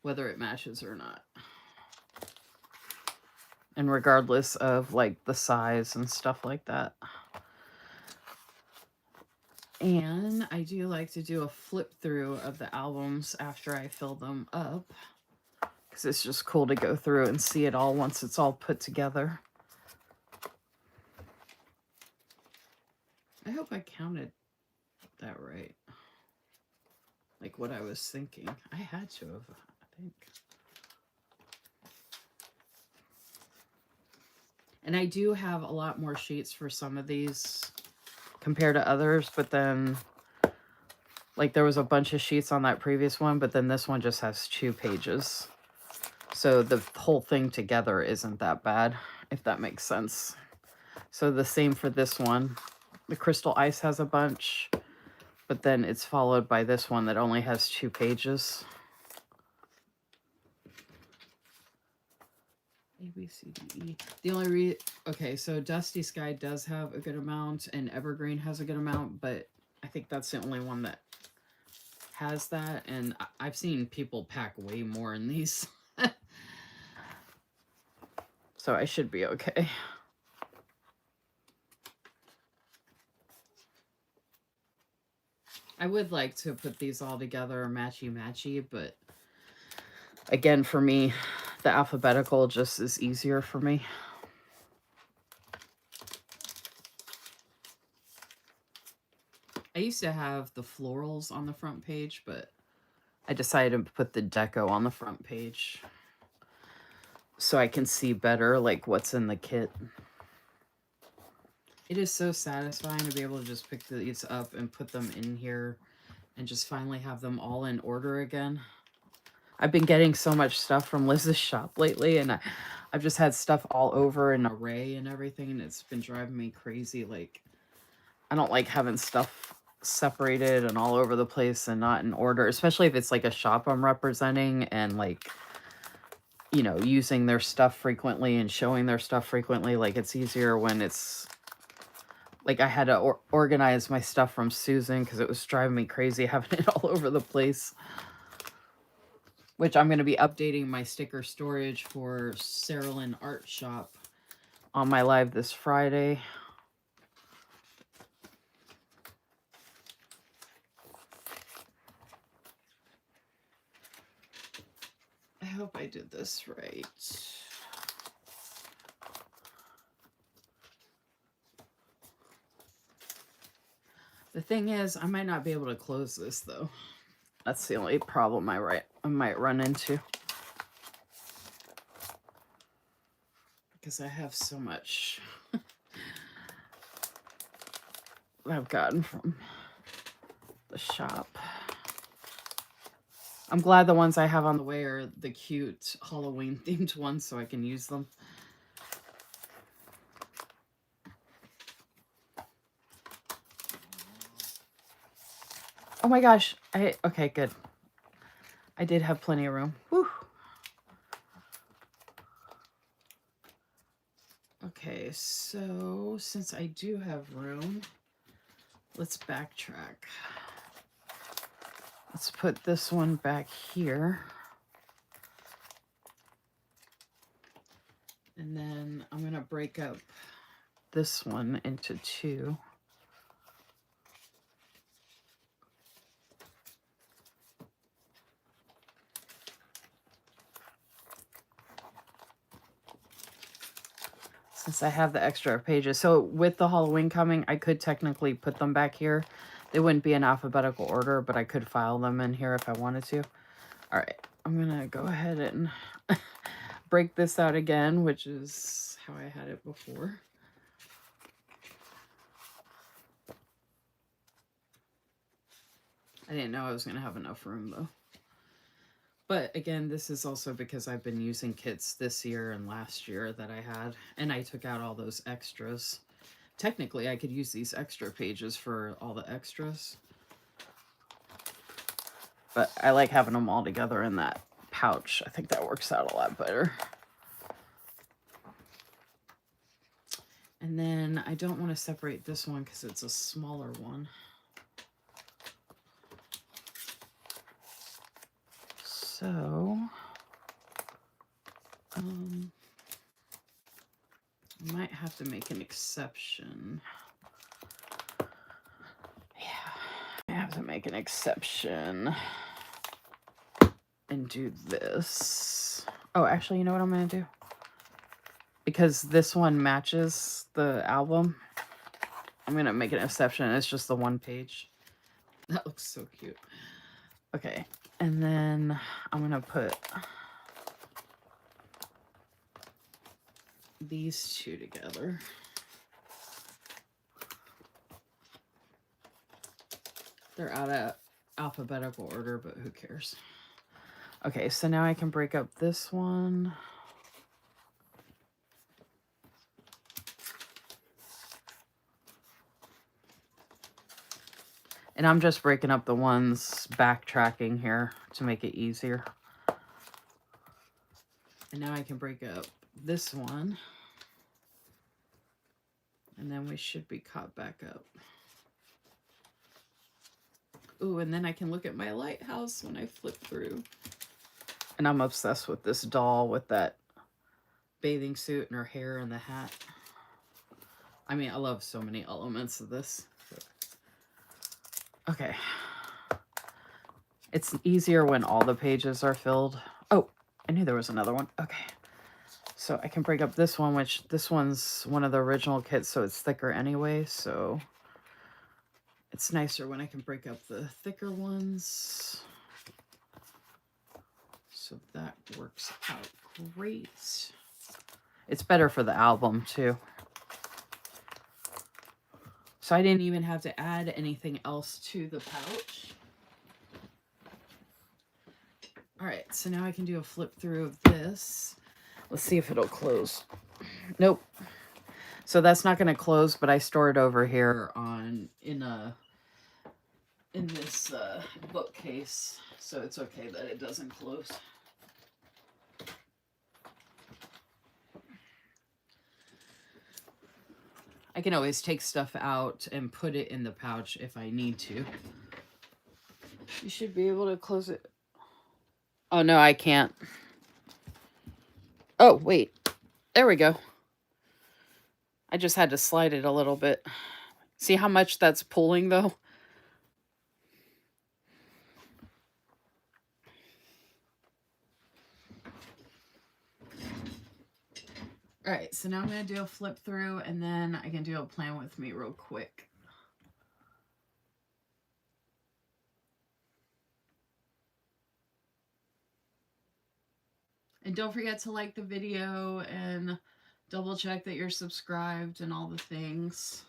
Whether it matches or not. And regardless of like the size and stuff like that. And I do like to do a flip through of the albums after I fill them up. Because it's just cool to go through and see it all once it's all put together. I hope I counted that right. Like what I was thinking. I had to have, I think. And I do have a lot more sheets for some of these compared to others, but then like there was a bunch of sheets on that previous one, but then this one just has 2 pages. So the whole thing together isn't that bad, if that makes sense. So the same for this one. The Crystal Ice has a bunch, but then it's followed by this one that only has 2 pages. A, B, C, D, E. The only okay, so Dusty Sky does have a good amount, and Evergreen has a good amount, but I think that's the only one that has that, and I've seen people pack way more in these. So I should be okay. I would like to put these all together matchy, but again, for me, the alphabetical just is easier for me. I used to have the florals on the front page, but I decided to put the deco on the front page so I can see better like what's in the kit. It is so satisfying to be able to just pick these up and put them in here and just finally have them all in order again. I've been getting so much stuff from Liz's shop lately, and I've just had stuff all over an array and everything, and it's been driving me crazy. Like, I don't like having stuff separated and all over the place and not in order, especially if it's like a shop I'm representing and like, you know, using their stuff frequently and showing their stuff frequently. Like, it's easier when it's like I had to organize my stuff from Susan because it was driving me crazy having it all over the place. Which I'm going to be updating my sticker storage for Sarah Lynn Art Shop on my live this Friday. I hope I did this right. The thing is, I might not be able to close this though. That's the only problem I might run into. Because I have so much I've gotten from the shop. I'm glad the ones I have on the way are the cute Halloween themed ones so I can use them. Oh my gosh. Okay, good. I did have plenty of room. Whew. Okay, so since I do have room, let's backtrack. Let's put this one back here. And then I'm going to break up this one into 2. Since I have the extra pages. So with the Halloween coming, I could technically put them back here. They wouldn't be in alphabetical order, but I could file them in here if I wanted to. All right, I'm going to go ahead and break this out again, which is how I had it before. I didn't know I was going to have enough room, though. But again, this is also because I've been using kits this year and last year that I had, and I took out all those extras. Technically, I could use these extra pages for all the extras. But I like having them all together in that pouch. I think that works out a lot better. And then I don't want to separate this one because it's a smaller one. So, I might have to make an exception. Yeah, I have to make an exception and do this. Oh, actually, you know what I'm going to do? Because this one matches the album, I'm going to make an exception. It's just the one page. That looks so cute. Okay, and then I'm going to put these two together. They're out of alphabetical order, but who cares? Okay, so now I can break up this one. And I'm just breaking up the ones backtracking here to make it easier. And now I can break up this one. And then we should be caught back up. Ooh, and then I can look at my lighthouse when I flip through. And I'm obsessed with this doll with that bathing suit and her hair and the hat. I mean, I love so many elements of this. Okay. It's easier when all the pages are filled. Oh, I knew there was another one. Okay. So I can break up this one, which this one's one of the original kits, so it's thicker anyway. So it's nicer when I can break up the thicker ones. So that works out great. It's better for the album too. So I didn't even have to add anything else to the pouch. All right, so now I can do a flip through of this. Let's see if it'll close. Nope. So that's not going to close, but I store it over here in this bookcase, so it's okay that it doesn't close. I can always take stuff out and put it in the pouch if I need to. You should be able to close it. Oh, no, I can't. Oh, wait. There we go. I just had to slide it a little bit. See how much that's pulling, though? All right, so now I'm going to do a flip through, and then I can do a plan with me real quick. And don't forget to like the video and double check that you're subscribed and all the things.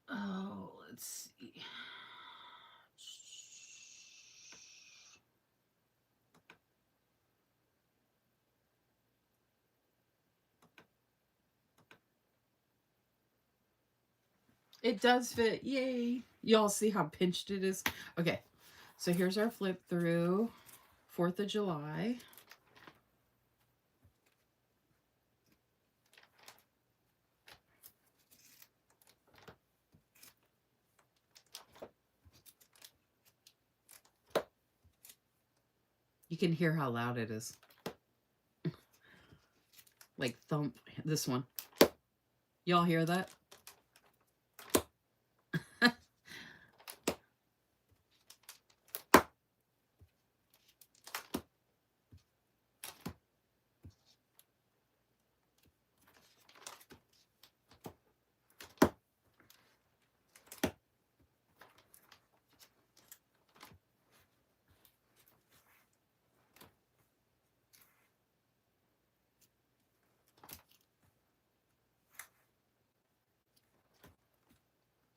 Oh, let's see. It does fit. Yay. Y'all see how pinched it is? Okay. So here's our flip through, 4th of July. You can hear how loud it is. Like thump, this one. Y'all hear that?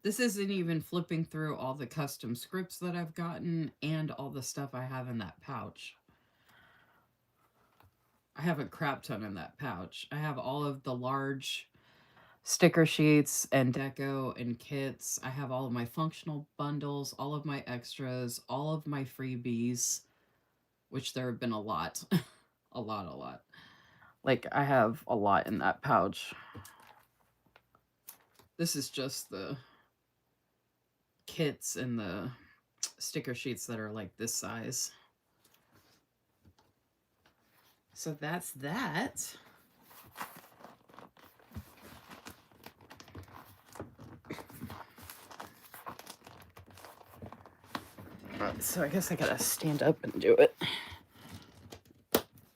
This isn't even flipping through all the custom scripts that I've gotten and all the stuff I have in that pouch. I have a crap ton in that pouch. I have all of the large sticker sheets and deco and kits. I have all of my functional bundles, all of my extras, all of my freebies, which there have been a lot. a lot. Like, I have a lot in that pouch. This is just the kits and the sticker sheets that are like this size. So that's that. So I guess I gotta stand up and do it.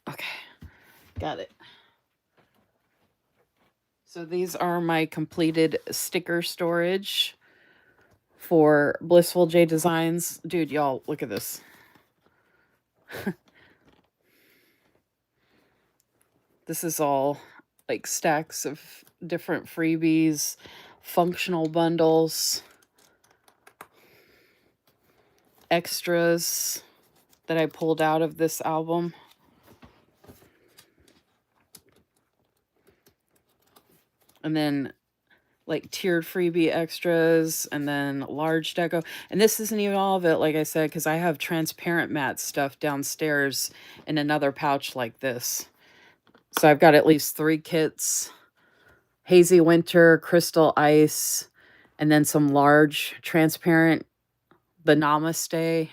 Okay, got it. So these are my completed sticker storage for Blissful J Designs. Dude, y'all, look at this. This is all like stacks of different freebies, functional bundles, extras that I pulled out of this album. And then like tiered freebie extras, and then large deco. And this isn't even all of it, like I said, because I have transparent matte stuff downstairs in another pouch like this. So I've got at least 3 kits: Hazy Winter, Crystal Ice, and then some large transparent, the Namaste,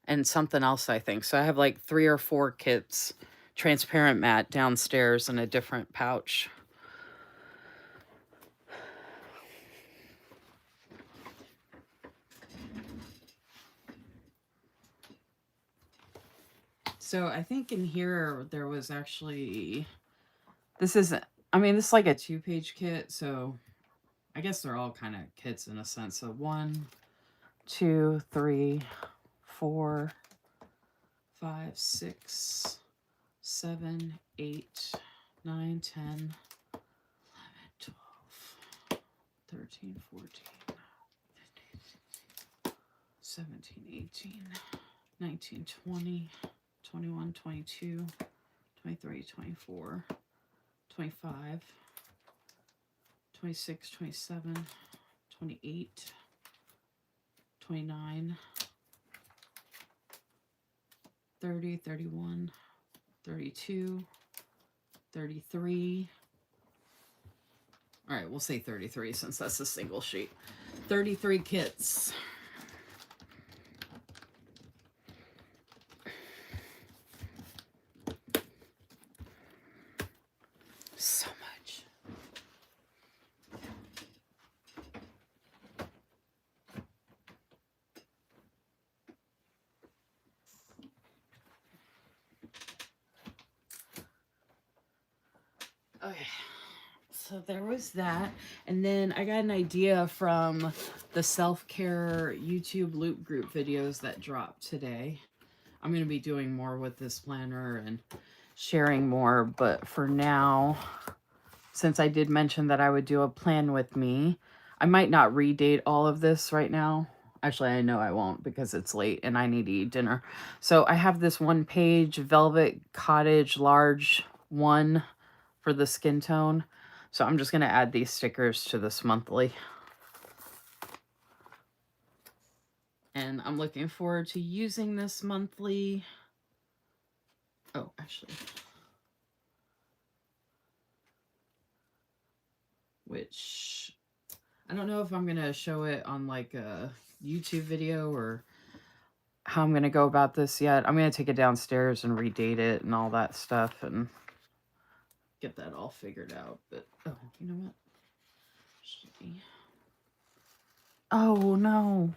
and something else, I think. So I have like 3 or 4 kits, transparent matte, downstairs in a different pouch. So I think in here there was actually, this isn't, I mean, this is like a 2-page kit, so I guess they're all kind of kits in a sense. So 1, 2, 3, 4, 5, 6, 7, 8, 9, 10, 11, 12, 13, 14, 15, 17, 18, 19, 20, 21, 22, 23, 24, 25, 26, 27, 28, 29, 30, 31, 32, 33. All right, we'll say 33 since that's a single sheet. 33 kits. So much. Okay, so there was that. And then I got an idea from the self-care YouTube loop group videos that dropped today. I'm going to be doing more with this planner and sharing more, but for now, since I did mention that I would do a plan with me, I might not redate all of this right now. Actually, I know I won't because it's late and I need to eat dinner. So I have this 1-page Velvet Cottage large 1 for the skin tone. So I'm just going to add these stickers to this monthly. And I'm looking forward to using this monthly. Oh, actually. Which I don't know if I'm going to show it on like a YouTube video or how I'm going to go about this yet. I'm going to take it downstairs and redate it and all that stuff and get that all figured out. But, oh, you know what? Oh, no.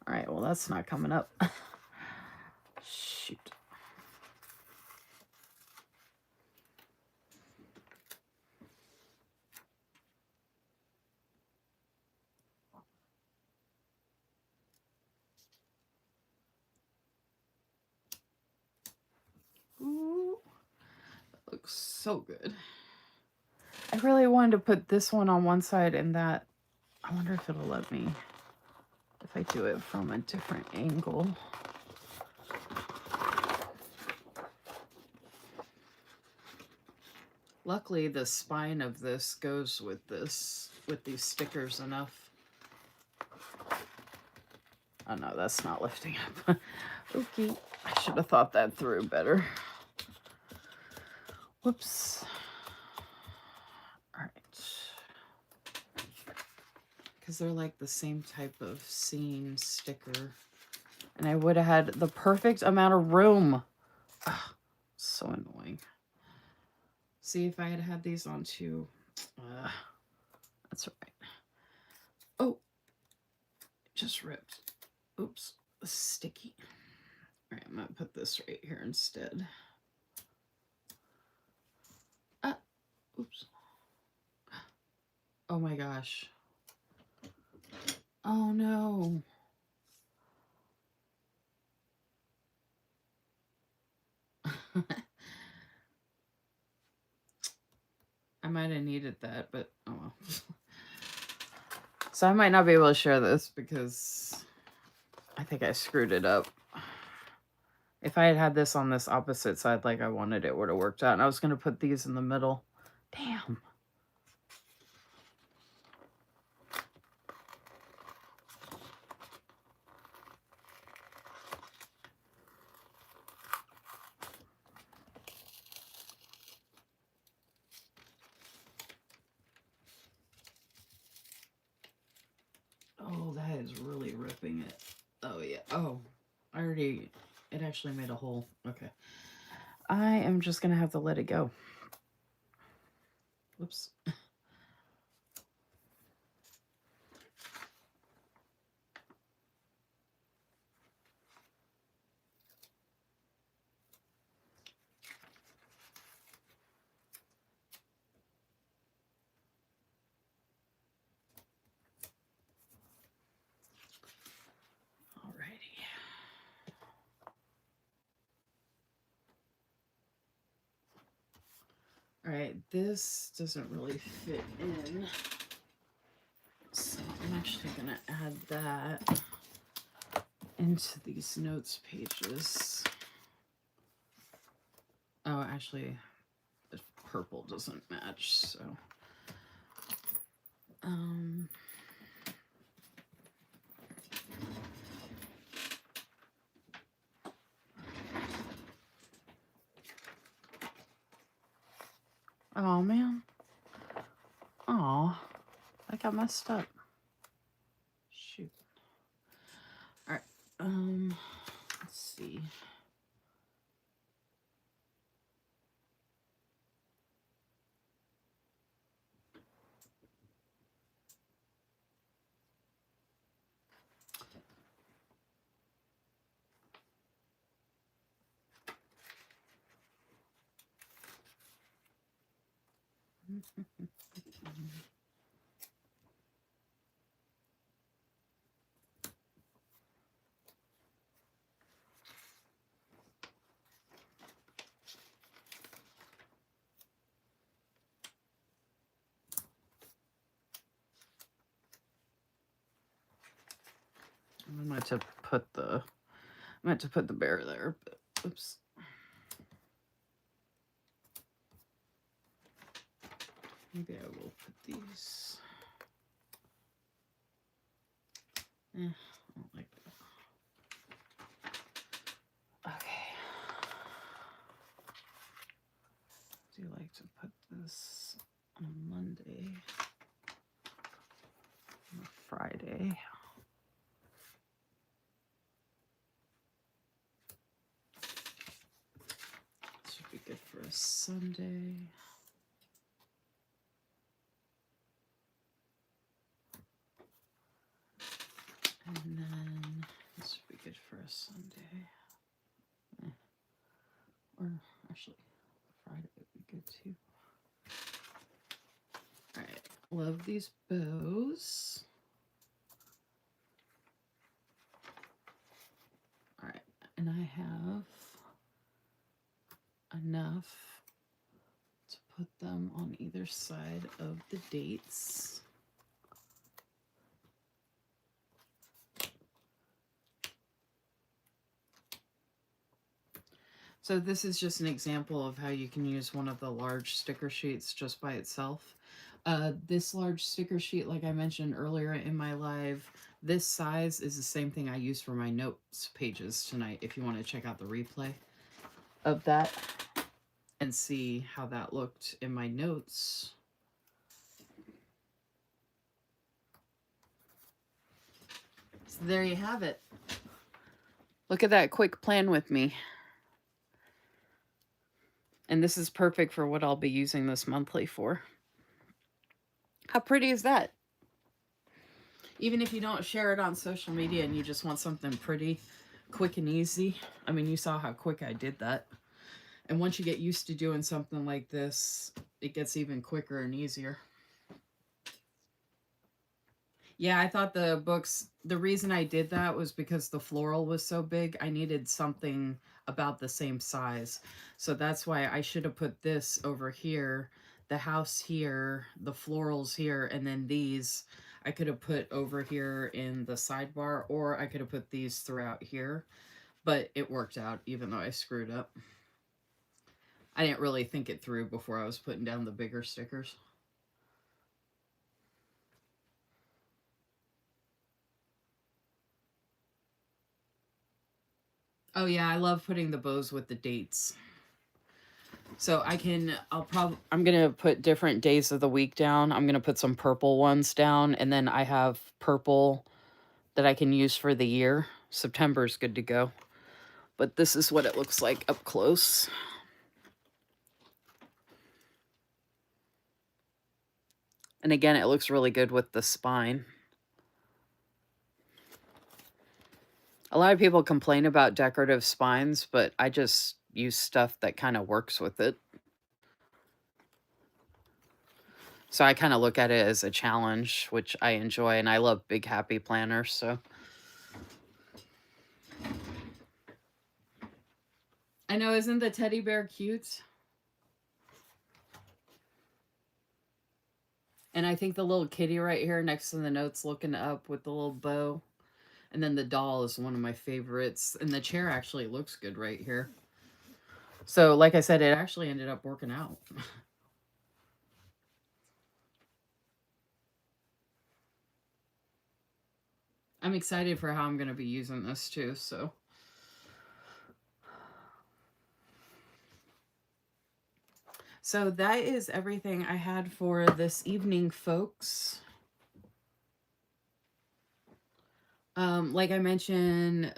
All right, well, that's not coming up. Shoot. Ooh, that looks so good. I really wanted to put this one on one side and that. I wonder if it'll let me if I do it from a different angle. Luckily, the spine of this goes with this, with these stickers enough. Oh no, that's not lifting up. Okay, I should have thought that through better. Whoops. All right. Because they're like the same type of seam sticker. And I would have had the perfect amount of room. Ugh, so annoying. See, if I had had these on too. That's right. Oh, just ripped. Oops, sticky. All right, I'm gonna put this right here instead. Ah, oops. Oh my gosh. Oh no. I might have needed that, but oh well. So I might not be able to share this because I think I screwed it up. If I had had this on this opposite side like I wanted, it would have worked out. And I was going to put these in the middle. Damn. Oh, that is really ripping it. Oh, yeah. Oh, it actually made a hole. Okay. I am just going to have to let it go. Whoops. Alrighty. Alright, this doesn't really fit in. So I'm actually going to add that into these notes pages. Oh, actually, the purple doesn't match, so. Oh, man. Oh, I got messed up. Shoot. All right. Let's see. I meant to put the bear there, but oops. Maybe I will put these. like that. Okay. Do you like to put this on Monday or Friday? Should be good for a Sunday. And then this would be good for a Sunday. Or actually, Friday would be good too. Alright, love these bows. Alright, and I have enough to put them on either side of the dates. So this is just an example of how you can use one of the large sticker sheets just by itself. This large sticker sheet, like I mentioned earlier in my live, this size is the same thing I used for my notes pages tonight, if you want to check out the replay of that and see how that looked in my notes. So there you have it. Look at that quick plan with me. And this is perfect for what I'll be using this monthly for. How pretty is that? Even if you don't share it on social media and you just want something pretty, quick and easy. I mean, you saw how quick I did that. And once you get used to doing something like this, it gets even quicker and easier. Yeah, I thought the books, the reason I did that was because the floral was so big. I needed something about the same size. So that's why I should have put this over here, the house here, the florals here, and then these I could have put over here in the sidebar, or I could have put these throughout here. But it worked out, even though I screwed up. I didn't really think it through before I was putting down the bigger stickers. Oh yeah, I love putting the bows with the dates. So I'm going to put different days of the week down. I'm going to put some purple ones down, and then I have purple that I can use for the year. September's good to go. But this is what it looks like up close. And again, it looks really good with the spine. A lot of people complain about decorative spines, but I just use stuff that kind of works with it. So I kind of look at it as a challenge, which I enjoy, and I love big happy planners, so. I know, isn't the teddy bear cute? And I think the little kitty right here next to the notes looking up with the little bow. And then the doll is one of my favorites. And the chair actually looks good right here. So, like I said, it actually ended up working out. I'm excited for how I'm going to be using this too, so. So that is everything I had for this evening, folks. Like I mentioned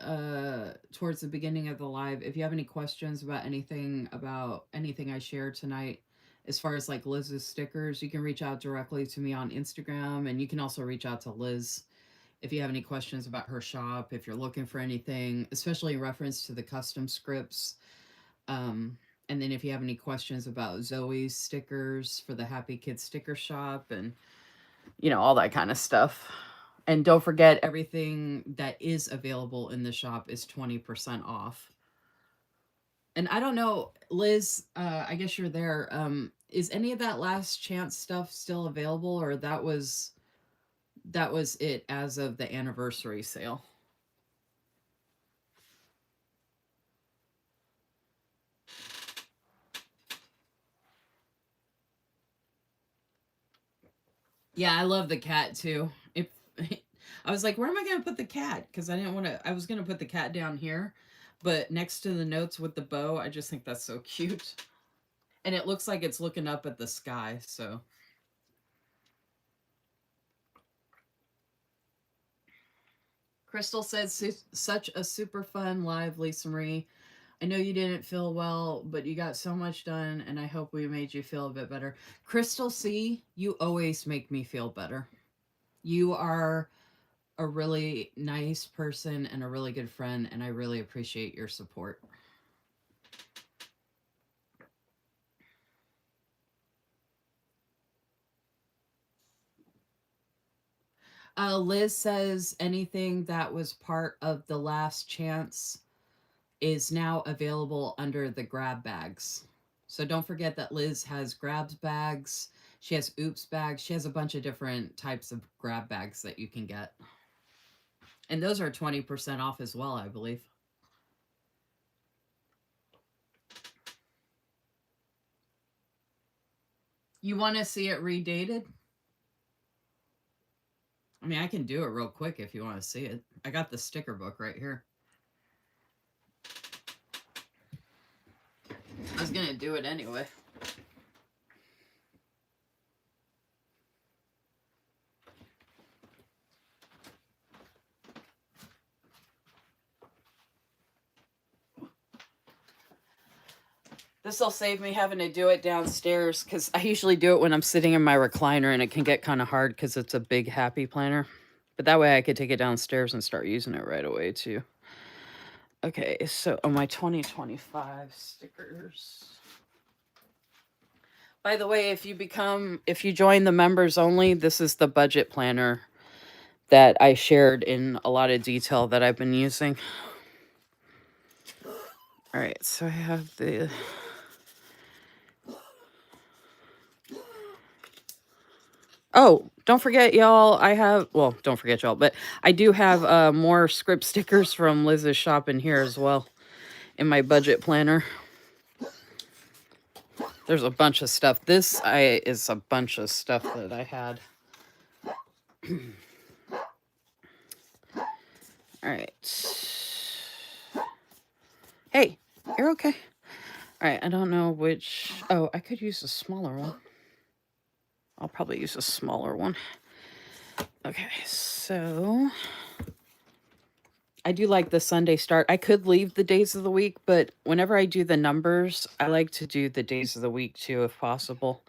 towards the beginning of the live, if you have any questions about anything I shared tonight, as far as like Liz's stickers, you can reach out directly to me on Instagram, and you can also reach out to Liz if you have any questions about her shop, if you're looking for anything, especially in reference to the custom scripts. And then if you have any questions about Zoe's stickers for the Happy Kids sticker shop and, all that kind of stuff. And don't forget, everything that is available in the shop is 20% off. And I don't know, Liz, I guess you're there. Is any of that last chance stuff still available, or that was it as of the anniversary sale? Yeah, I love the cat too. I was like, where am I going to put the cat? Because I didn't want to, I was going to put the cat down here, but next to the notes with the bow, I just think that's so cute. And it looks like it's looking up at the sky, so. Crystal says, such a super fun live, Lisa Marie. I know you didn't feel well, but you got so much done, and I hope we made you feel a bit better. Crystal C, you always make me feel better. You are a really nice person and a really good friend, and I really appreciate your support. Liz says anything that was part of the last chance is now available under the grab bags. So don't forget that Liz has grabs bags. She has oops bags. She has a bunch of different types of grab bags that you can get. And those are 20% off as well, I believe. You want to see it redated? I mean, I can do it real quick if you want to see it. I got the sticker book right here. I was going to do it anyway. This will save me having to do it downstairs because I usually do it when I'm sitting in my recliner and it can get kind of hard because it's a big happy planner. But that way I could take it downstairs and start using it right away too. Okay, so on my 2025 stickers. By the way, if you join the members only, this is the budget planner that I shared in a lot of detail that I've been using. All right, so I have the Oh, don't forget, y'all. Don't forget, y'all, but I do have more script stickers from Liz's shop in here as well in my budget planner. There's a bunch of stuff. This is a bunch of stuff that I had. All right. Hey, you're okay. All right, I don't know which. Oh, I could use a smaller one. I'll probably use a smaller one. Okay, so I do like the Sunday start. I could leave the days of the week, but whenever I do the numbers, I like to do the days of the week too, if possible.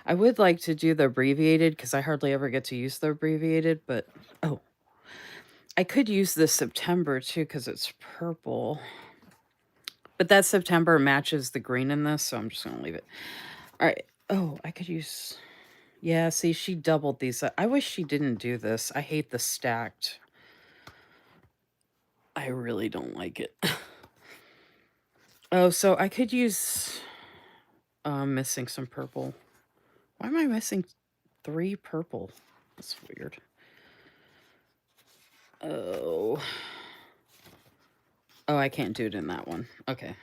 I would like to do the abbreviated because I hardly ever get to use the abbreviated, but oh, I could use this September too because it's purple. But that September matches the green in this, so I'm just going to leave it. All right. Oh, I could use. Yeah, see, she doubled these. I wish she didn't do this. I hate the stacked. I really don't like it. Oh, so I could use missing some purple. Why am I missing 3 purple? That's weird. Oh. Oh, I can't do it in that one. Okay.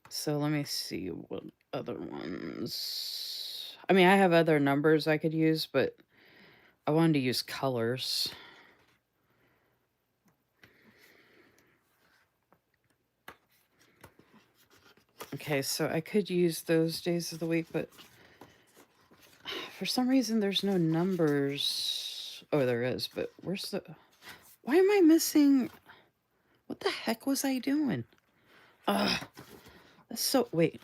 So let me see what other ones. I mean, I have other numbers I could use, but I wanted to use colors. Okay, so I could use those days of the week, but for some reason there's no numbers. Oh, there is, but where's the... Why am I missing... What the heck was I doing? Ugh. That's so... Wait.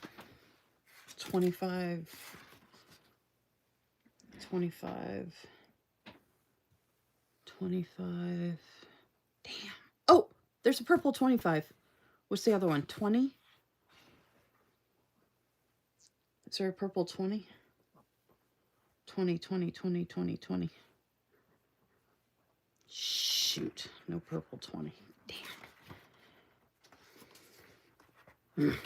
25... 25... 25... Damn. Oh! There's a purple 25. What's the other one? 20? Is there a purple 20? 20, 20, 20, 20, 20. Shoot. No purple 20. Damn.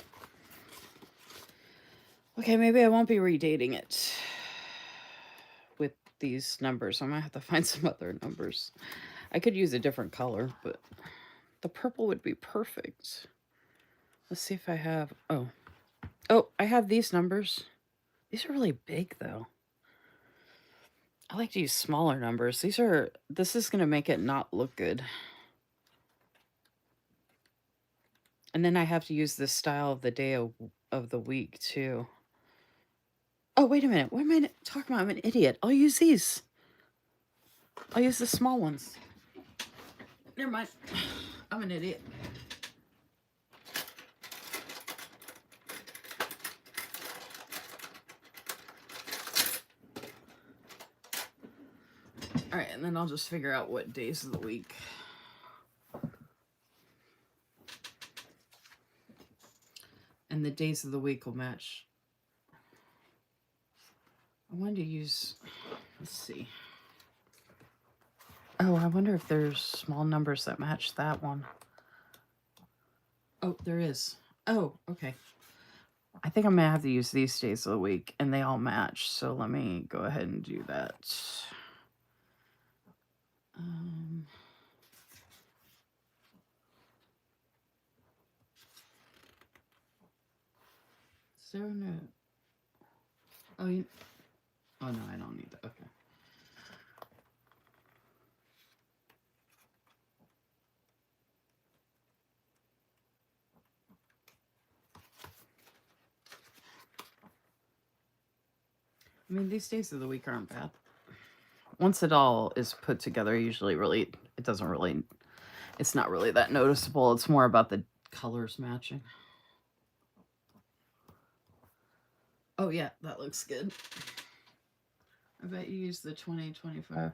Okay, maybe I won't be redating it with these numbers. I'm going to have to find some other numbers. I could use a different color, but the purple would be perfect. Let's see if I have... Oh. Oh, I have these numbers. These are really big, though. I like to use smaller numbers. This is going to make it not look good. And then I have to use this style of the day of the week too. Oh, wait a minute. What am I talking about? I'm an idiot. I'll use these. I'll use the small ones. Never mind. I'm an idiot. All right, and then I'll just figure out what days of the week. And the days of the week will match. I wanted to use, let's see. Oh, I wonder if there's small numbers that match that one. Oh, there is. Oh, okay. I think I'm going to have to use these days of the week, and they all match. So let me go ahead and do that. So no. Oh, oh no, I don't need that. Okay. I mean, these days of the week aren't bad. Once it all is put together, usually it's not really that noticeable. It's more about the colors matching. Oh yeah, that looks good. I bet you use the 2025.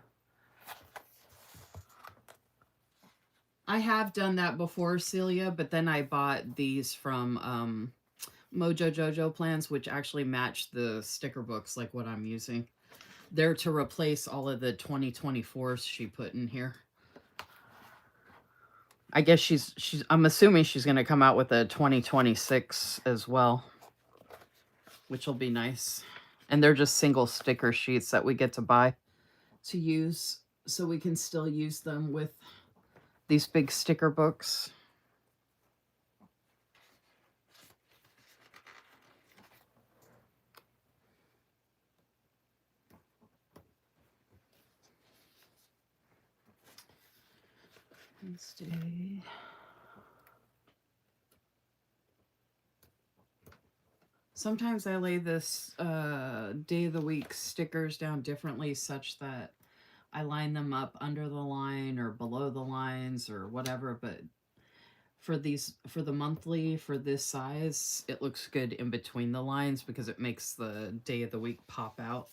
I have done that before, Celia, but then I bought these from Mojo Jojo plans, which actually match the sticker books like what I'm using. They're to replace all of the 2024s she put in here. I guess I'm assuming she's going to come out with a 2026 as well, which will be nice. And they're just single sticker sheets that we get to buy to use, so we can still use them with these big sticker books. Wednesday. Sometimes I lay this day of the week stickers down differently, such that I line them up under the line or below the lines or whatever, but for the monthly, for this size, it looks good in between the lines because it makes the day of the week pop out,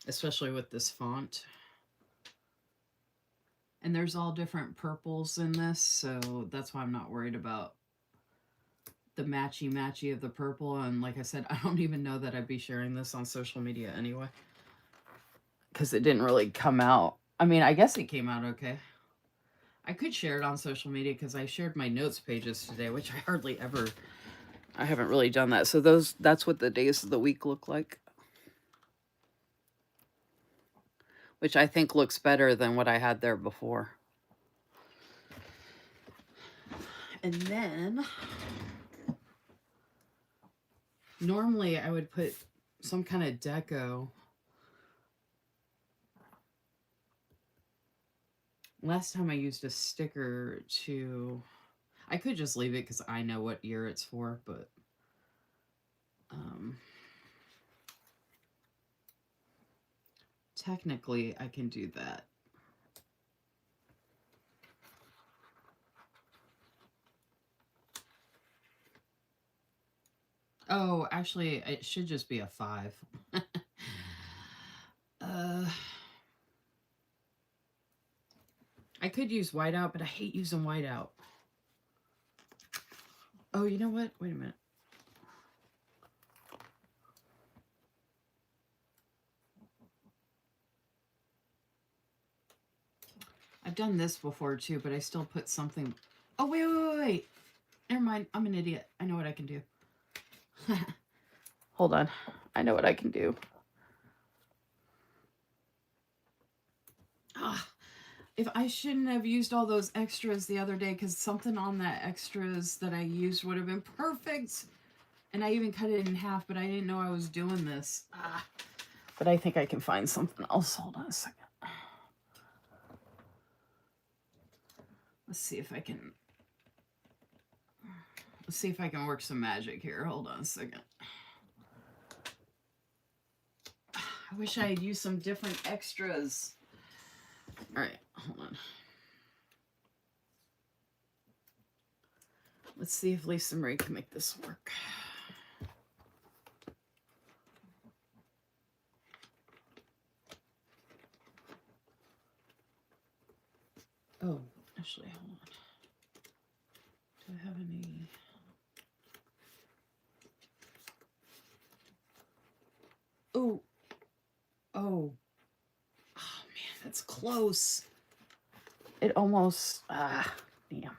especially with this font. And there's all different purples in this, so that's why I'm not worried about the matchy of the purple. And like I said, I don't even know that I'd be sharing this on social media anyway, because it didn't really come out. I mean, I guess it came out okay. I could share it on social media because I shared my notes pages today, which I haven't really done that. So that's what the days of the week look like, which I think looks better than what I had there before. And then normally I would put some kind of deco. Last time I used a sticker to, I could just leave it because I know what year it's for, but technically I can do that. Oh, actually, it should just be a 5. I could use whiteout, but I hate using whiteout. Oh, you know what? Wait a minute. I've done this before too, but I still put something. Oh, wait. Never mind. I'm an idiot. I know what I can do. Hold on. I know what I can do. If I shouldn't have used all those extras the other day, because something on that extras that I used would have been perfect. And I even cut it in half, but I didn't know I was doing this. But I think I can find something else. Hold on a second. Let's see if I can work some magic here. Hold on a second. I wish I had used some different extras. All right, hold on. Let's see if Lisa Marie can make this work. Oh, actually, hold on. Do I have any? Oh. Oh. Oh, man, that's close. It almost, damn.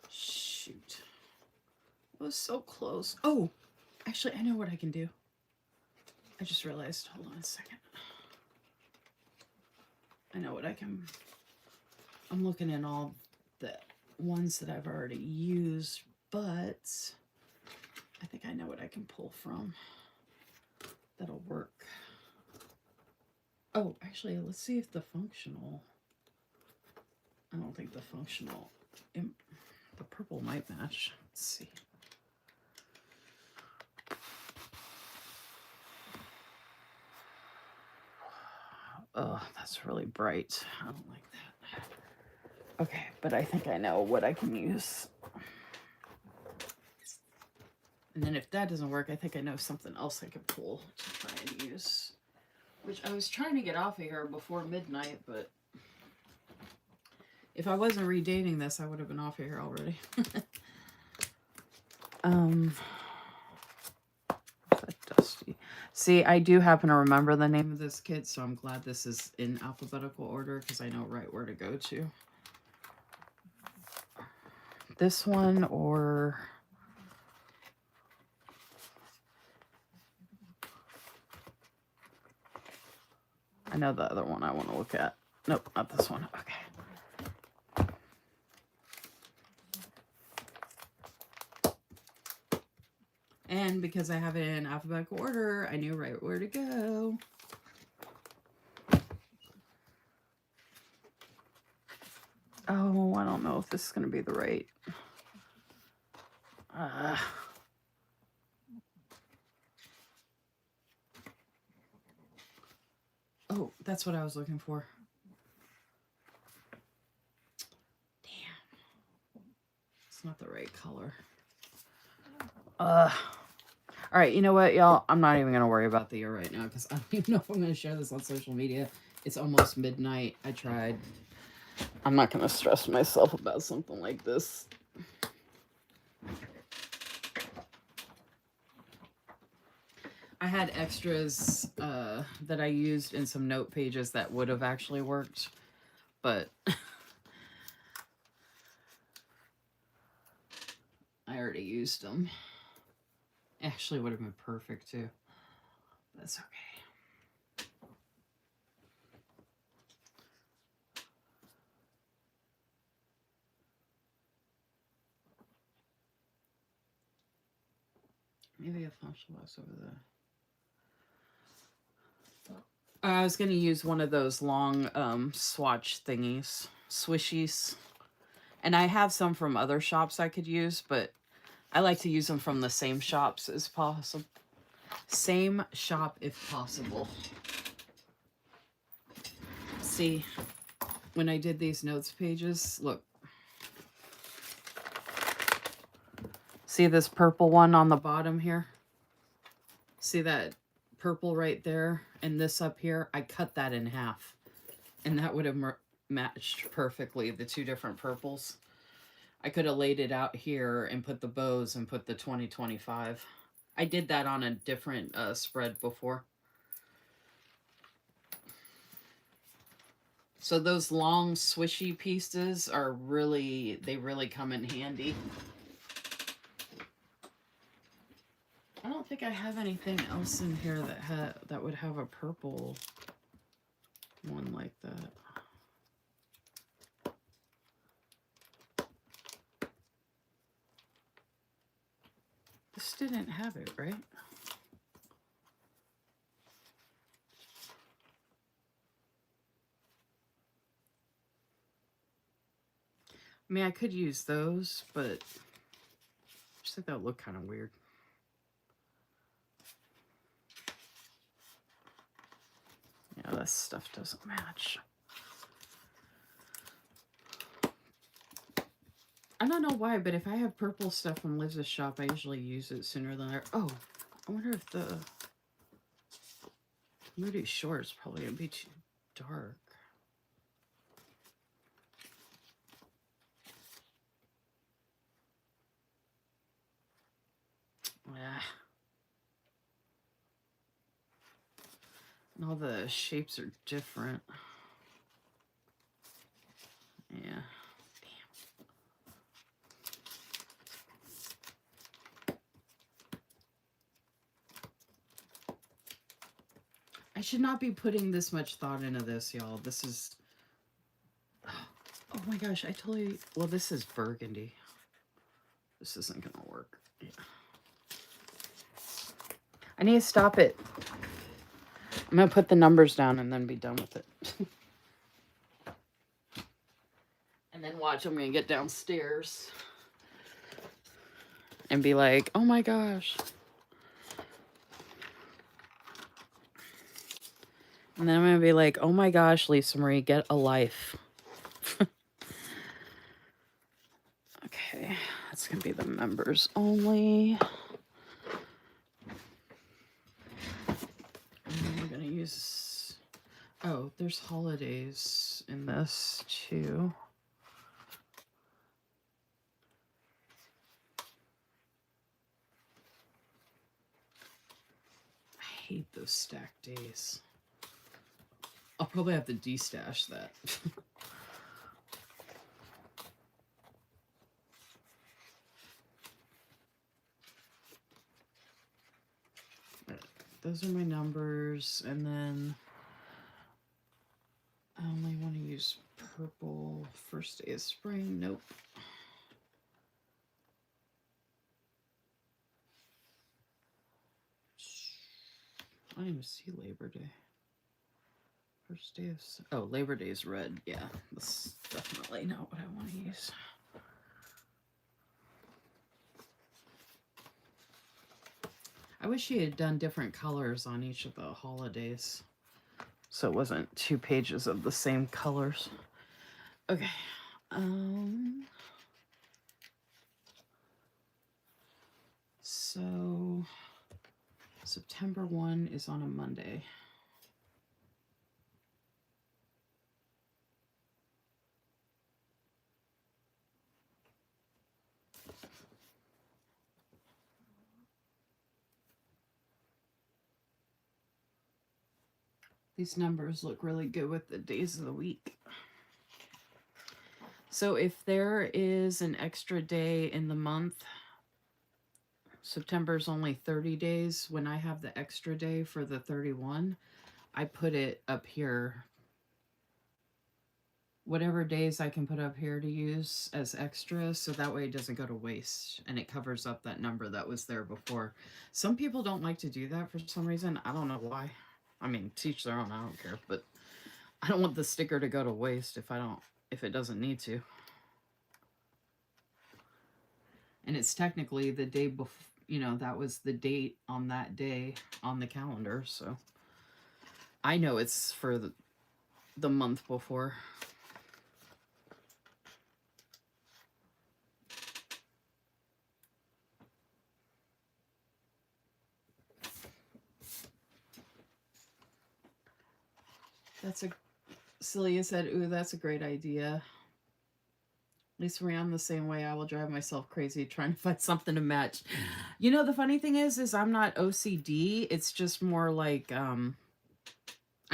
Shoot. It was so close. Oh, actually, I know what I can do. I just realized, hold on a second. I know what I can, I'm looking at all the ones that I've already used, but I think I know what I can pull from. That'll work. Oh, actually, let's see if the functional, I don't think the functional, the purple might match. Let's see. Oh, that's really bright. I don't like that. Okay, but I think I know what I can use. And then if that doesn't work, I think I know something else I could pull to try and use. Which I was trying to get off of here before midnight, but if I wasn't redating this, I would have been off of here already. Dusty. See, I do happen to remember the name of this kit, so I'm glad this is in alphabetical order because I know right where to go to. This one or... I know the other one I want to look at. Nope, not this one. Okay. And because I have it in alphabetical order, I knew right where to go. Oh, I don't know if this is going to be the right. Oh, that's what I was looking for. Damn. It's not the right color. All right, you know what, y'all? I'm not even going to worry about the ear right now because I don't even know if I'm going to share this on social media. It's almost midnight. I tried. I'm not going to stress myself about something like this. I had extras that I used in some note pages that would have actually worked, but I already used them. Actually would have been perfect too. That's okay. Maybe a functional box over there. I was going to use one of those long swatch thingies, swishies. And I have some from other shops I could use, but I like to use them from the same shops as possible. Same shop if possible. See, when I did these notes pages, look. See this purple one on the bottom here? See that purple right there and this up here? I cut that in half. And that would have matched perfectly the two different purples. I could have laid it out here and put the bows and put the 2025. I did that on a different spread before. So those long swishy pieces are really, they really come in handy. I don't think I have anything else in here that would have a purple one like that. This didn't have it, right? I mean, I could use those, but I just think that would look kind of weird. Yeah, this stuff doesn't match. I don't know why, but if I have purple stuff from Liv's shop, I usually use it sooner than later. Oh, I wonder if the Moody Shore is probably going to be too dark. Yeah. And all the shapes are different. Yeah. I should not be putting this much thought into this, y'all. This is... Oh my gosh, I totally... Well, this is burgundy. This isn't going to work. Yeah. I need to stop it. I'm going to put the numbers down and then be done with it. And then watch, I'm going to get downstairs and be like, oh my gosh. And then I'm going to be like, oh my gosh, Lisa Marie, get a life. Okay, that's going to be the members only. And we're going to use... Oh, there's holidays in this too. I hate those stacked days. I'll probably have to destash that. Those are my numbers, and then I only want to use purple. First day of spring. Nope. I didn't even see Labor Day. First day of... Oh, Labor Day is red. Yeah, that's definitely not what I want to use. I wish she had done different colors on each of the holidays, so it wasn't 2 pages of the same colors. Okay. So September 1 is on a Monday. These numbers look really good with the days of the week. So if there is an extra day in the month, September's only 30 days. When I have the extra day for the 31, I put it up here. Whatever days I can put up here to use as extra, so that way it doesn't go to waste and it covers up that number that was there before. Some people don't like to do that for some reason. I don't know why. I mean, teach their own, I don't care, but I don't want the sticker to go to waste if it doesn't need to. And it's technically the day before, you know, that was the date on that day on the calendar, so I know it's for the month before. Celia said, ooh, that's a great idea. Lisa Marie, I'm the same way. I will drive myself crazy trying to find something to match. You know, the funny thing is I'm not OCD. It's just more like, I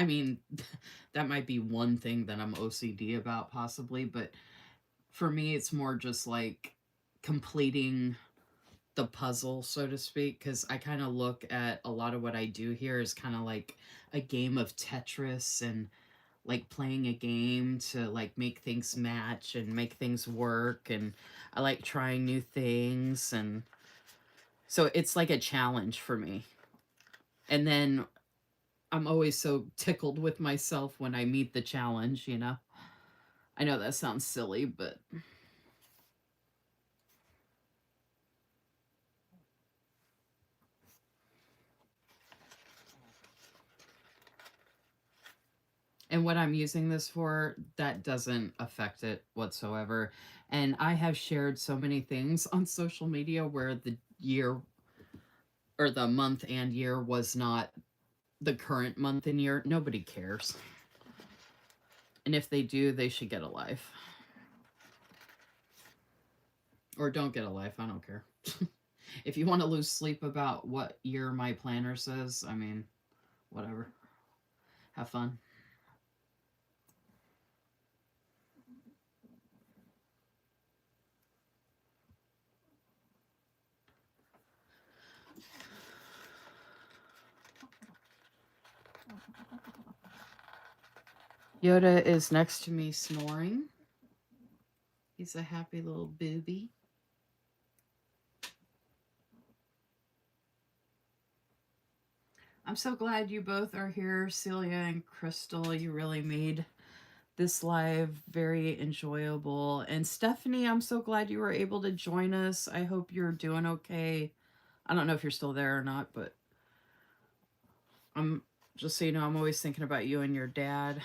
mean, that might be one thing that I'm OCD about possibly, but for me, it's more just like completing the puzzle, so to speak, because I kind of look at a lot of what I do here as kind of like a game of Tetris and like playing a game to like make things match and make things work, and I like trying new things, and So it's like a challenge for me. And then I'm always so tickled with myself when I meet the challenge, you know? I know that sounds silly, but and what I'm using this for, that doesn't affect it whatsoever. And I have shared so many things on social media where the year or the month and year was not the current month and year. Nobody cares. And if they do, they should get a life. Or don't get a life. I don't care. If you want to lose sleep about what year my planner says, I mean, whatever. Have fun. Yoda is next to me snoring. He's a happy little booby. I'm so glad you both are here, Celia and Crystal. You really made this live very enjoyable. And Stephanie, I'm so glad you were able to join us. I hope you're doing okay. I don't know if you're still there or not, but I'm just so you know, I'm always thinking about you and your dad.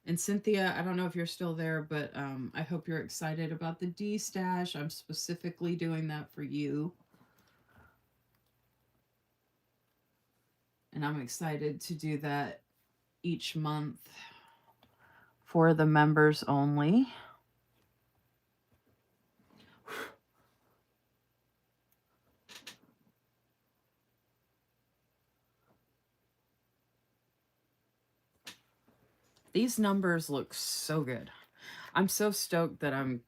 And Cynthia, I don't know if you're still there, but I hope you're excited about the D stash. I'm specifically doing that for you. And I'm excited to do that each month for the members only. These numbers look so good. I'm so stoked that I'm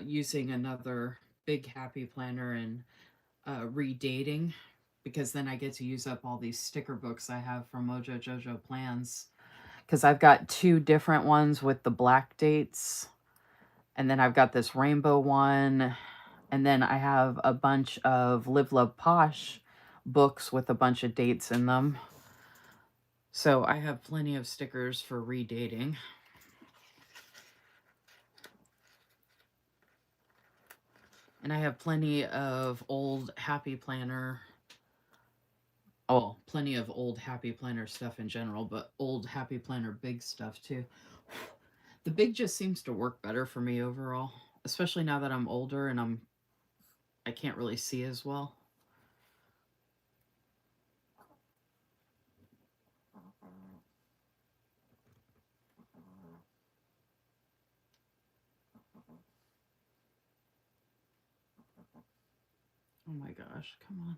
using another big happy planner and redating, because then I get to use up all these sticker books I have from Mojo Jojo Plans. Because I've got two different ones with the black dates, and then I've got this rainbow one, and then I have a bunch of Live Love Posh books with a bunch of dates in them. So I have plenty of stickers for redating. And I have plenty of old Happy Planner. Oh, plenty of old Happy Planner stuff in general, but old Happy Planner big stuff too. The big just seems to work better for me overall, especially now that I'm older and I can't really see as well. Oh my gosh, come on.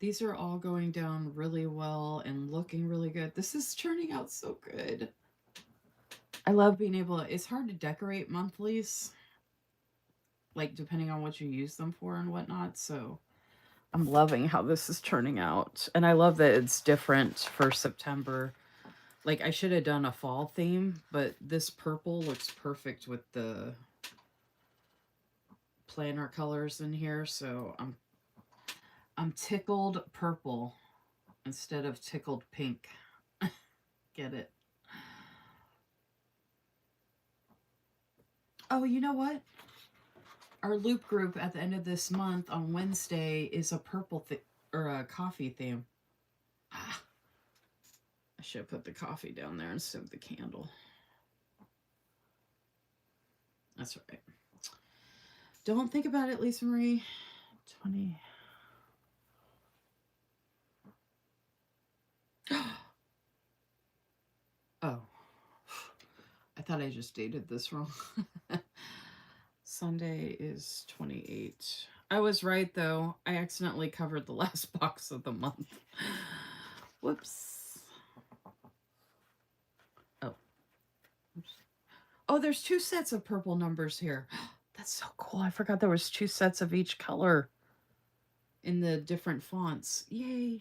These are all going down really well and looking really good. This is turning out so good. I love being able to, it's hard to decorate monthlies, like depending on what you use them for and whatnot. So I'm loving how this is turning out. And I love that it's different for September. Like I should have done a fall theme, but this purple looks perfect with the planner colors in here. So I'm tickled purple instead of tickled pink. Get it? Oh, you know what? Our loop group at the end of this month on Wednesday is a purple or a coffee theme. Ah, I should have put the coffee down there instead of the candle. That's right. Don't think about it, Lisa Marie. 20. Oh, I thought I just dated this wrong. Sunday is 28. I was right, though. I accidentally covered the last box of the month. Whoops. Oh. Oops. Oh, there's two sets of purple numbers here. That's so cool. I forgot there was two sets of each color in the different fonts. Yay.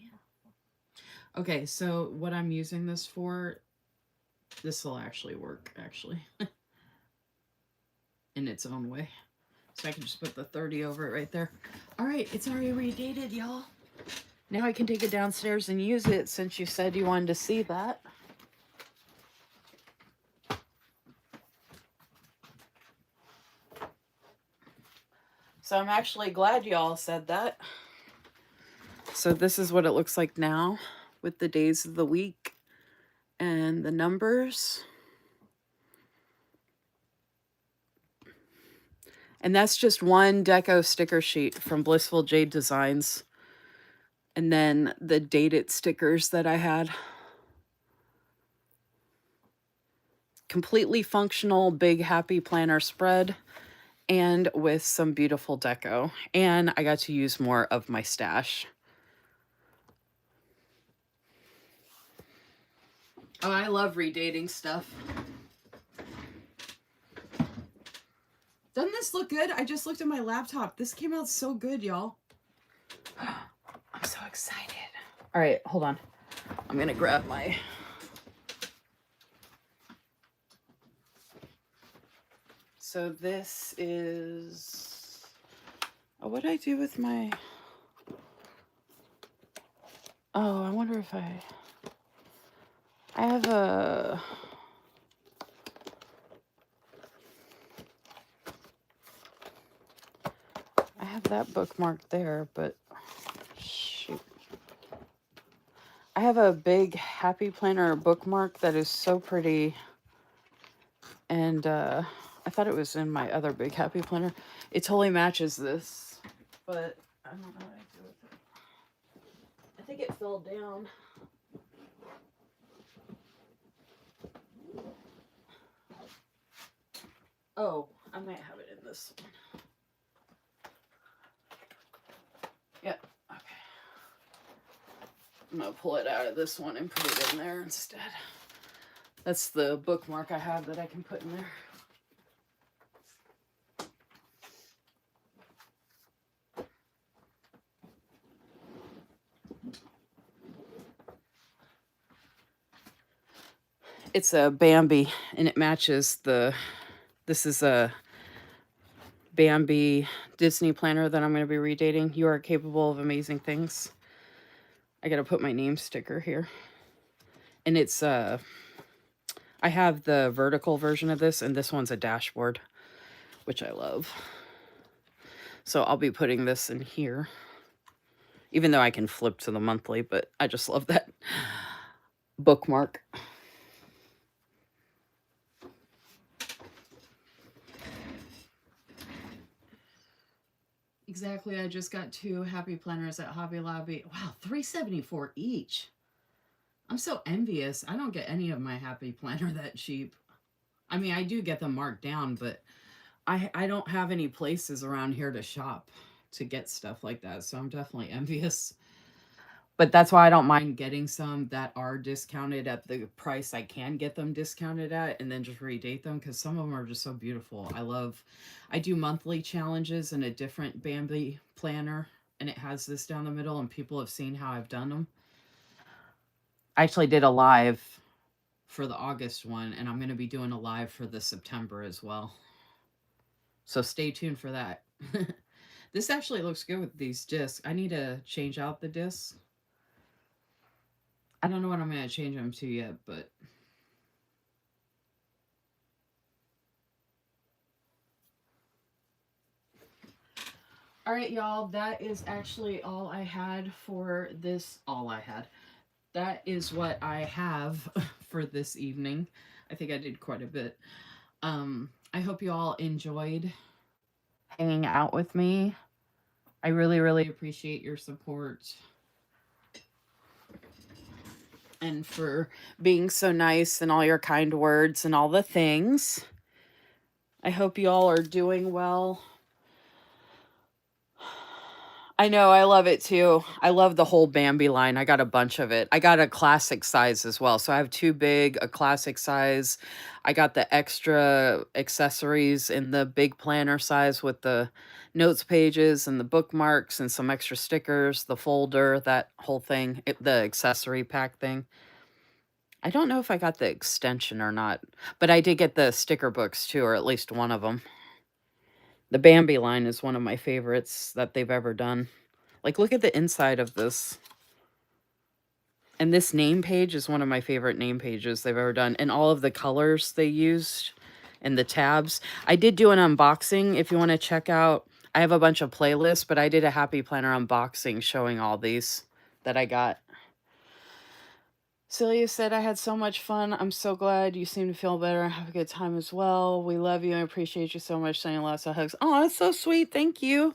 Okay, so what I'm using this for, this will actually work, actually. in its own way. So I can just put the 30 over it right there. All right, it's already redated, y'all. Now I can take it downstairs and use it since you said you wanted to see that. So I'm actually glad y'all said that. So this is what it looks like now with the days of the week and the numbers. And that's just one deco sticker sheet from Blissful Jade Designs. And then the dated stickers that I had. Completely functional, big happy planner spread. And with some beautiful deco. And I got to use more of my stash. Oh, I love redating stuff. Doesn't this look good? I just looked at my laptop. This came out so good, y'all. I'm so excited. All right, hold on. I'm going to grab my... So this is... Oh, what did I do with my... Oh, I wonder if I have a... I have that bookmark there, but shoot. I have a big Happy Planner bookmark that is so pretty. And I thought it was in my other big Happy Planner. It totally matches this, but I don't know what I do with it. I think it fell down. Oh, I might have it in this one. Yep, okay. I'm gonna pull it out of this one and put it in there instead. That's the bookmark I have that I can put in there. It's a Bambi, and it matches the... This is a Bambi Disney planner that I'm going to be redating. You are capable of amazing things. I got to put my name sticker here. And it's I have the vertical version of this, and this one's a dashboard, which I love. So I'll be putting this in here. Even though I can flip to the monthly, but I just love that bookmark. Exactly, I just got 2 Happy Planners at Hobby Lobby. Wow, $3.74 each. I'm so envious. I don't get any of my Happy Planner that cheap. I mean, I do get them marked down, but I don't have any places around here to shop to get stuff like that, so I'm definitely envious. But that's why I don't mind getting some that are discounted at the price I can get them discounted at, and then just redate them, because some of them are just so beautiful. I do monthly challenges in a different Bambi planner, and it has this down the middle, and people have seen how I've done them. I actually did a live for the August one, and I'm going to be doing a live for the September as well. So stay tuned for that. This actually looks good with these discs. I need to change out the discs. I don't know what I'm going to change them to yet, but... All right, y'all, that is actually all I had for this. That is what I have for this evening. I think I did quite a bit. I hope you all enjoyed hanging out with me. I really, really appreciate your support. And for being so nice and all your kind words and all the things. I hope you all are doing well. I know, I love it too. I love the whole Bambi line. I got a bunch of it. I got a classic size as well. So I have 2 big, a classic size. I got the extra accessories in the big planner size with the notes pages and the bookmarks and some extra stickers, the folder, that whole thing, the accessory pack thing. I don't know if I got the extension or not, but I did get the sticker books too, or at least one of them. The Bambi line is one of my favorites that they've ever done. Like, look at the inside of this. And this name page is one of my favorite name pages they've ever done. And all of the colors they used and the tabs. I did do an unboxing if you want to check out. I have a bunch of playlists, but I did a Happy Planner unboxing showing all these that I got. Celia said, I had so much fun. I'm so glad you seem to feel better. Have a good time as well. We love you and appreciate you so much. Sending lots of hugs. Oh, that's so sweet. Thank you.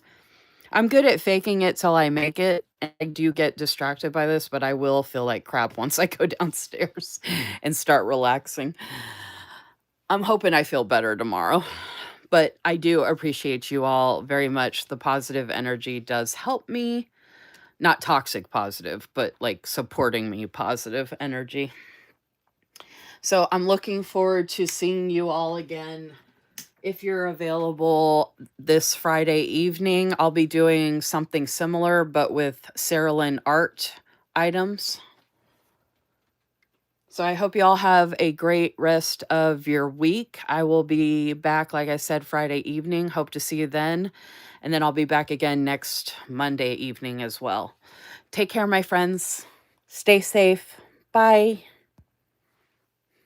I'm good at faking it till I make it. And I do get distracted by this, but I will feel like crap once I go downstairs and start relaxing. I'm hoping I feel better tomorrow. But I do appreciate you all very much. The positive energy does help me. Not toxic positive, but like supporting me positive energy. So I'm looking forward to seeing you all again. If you're available this Friday evening, I'll be doing something similar, but with Sarah Lynn art items. So I hope you all have a great rest of your week. I will be back, like I said, Friday evening. Hope to see you then. And then I'll be back again next Monday evening as well. Take care, my friends. Stay safe. Bye.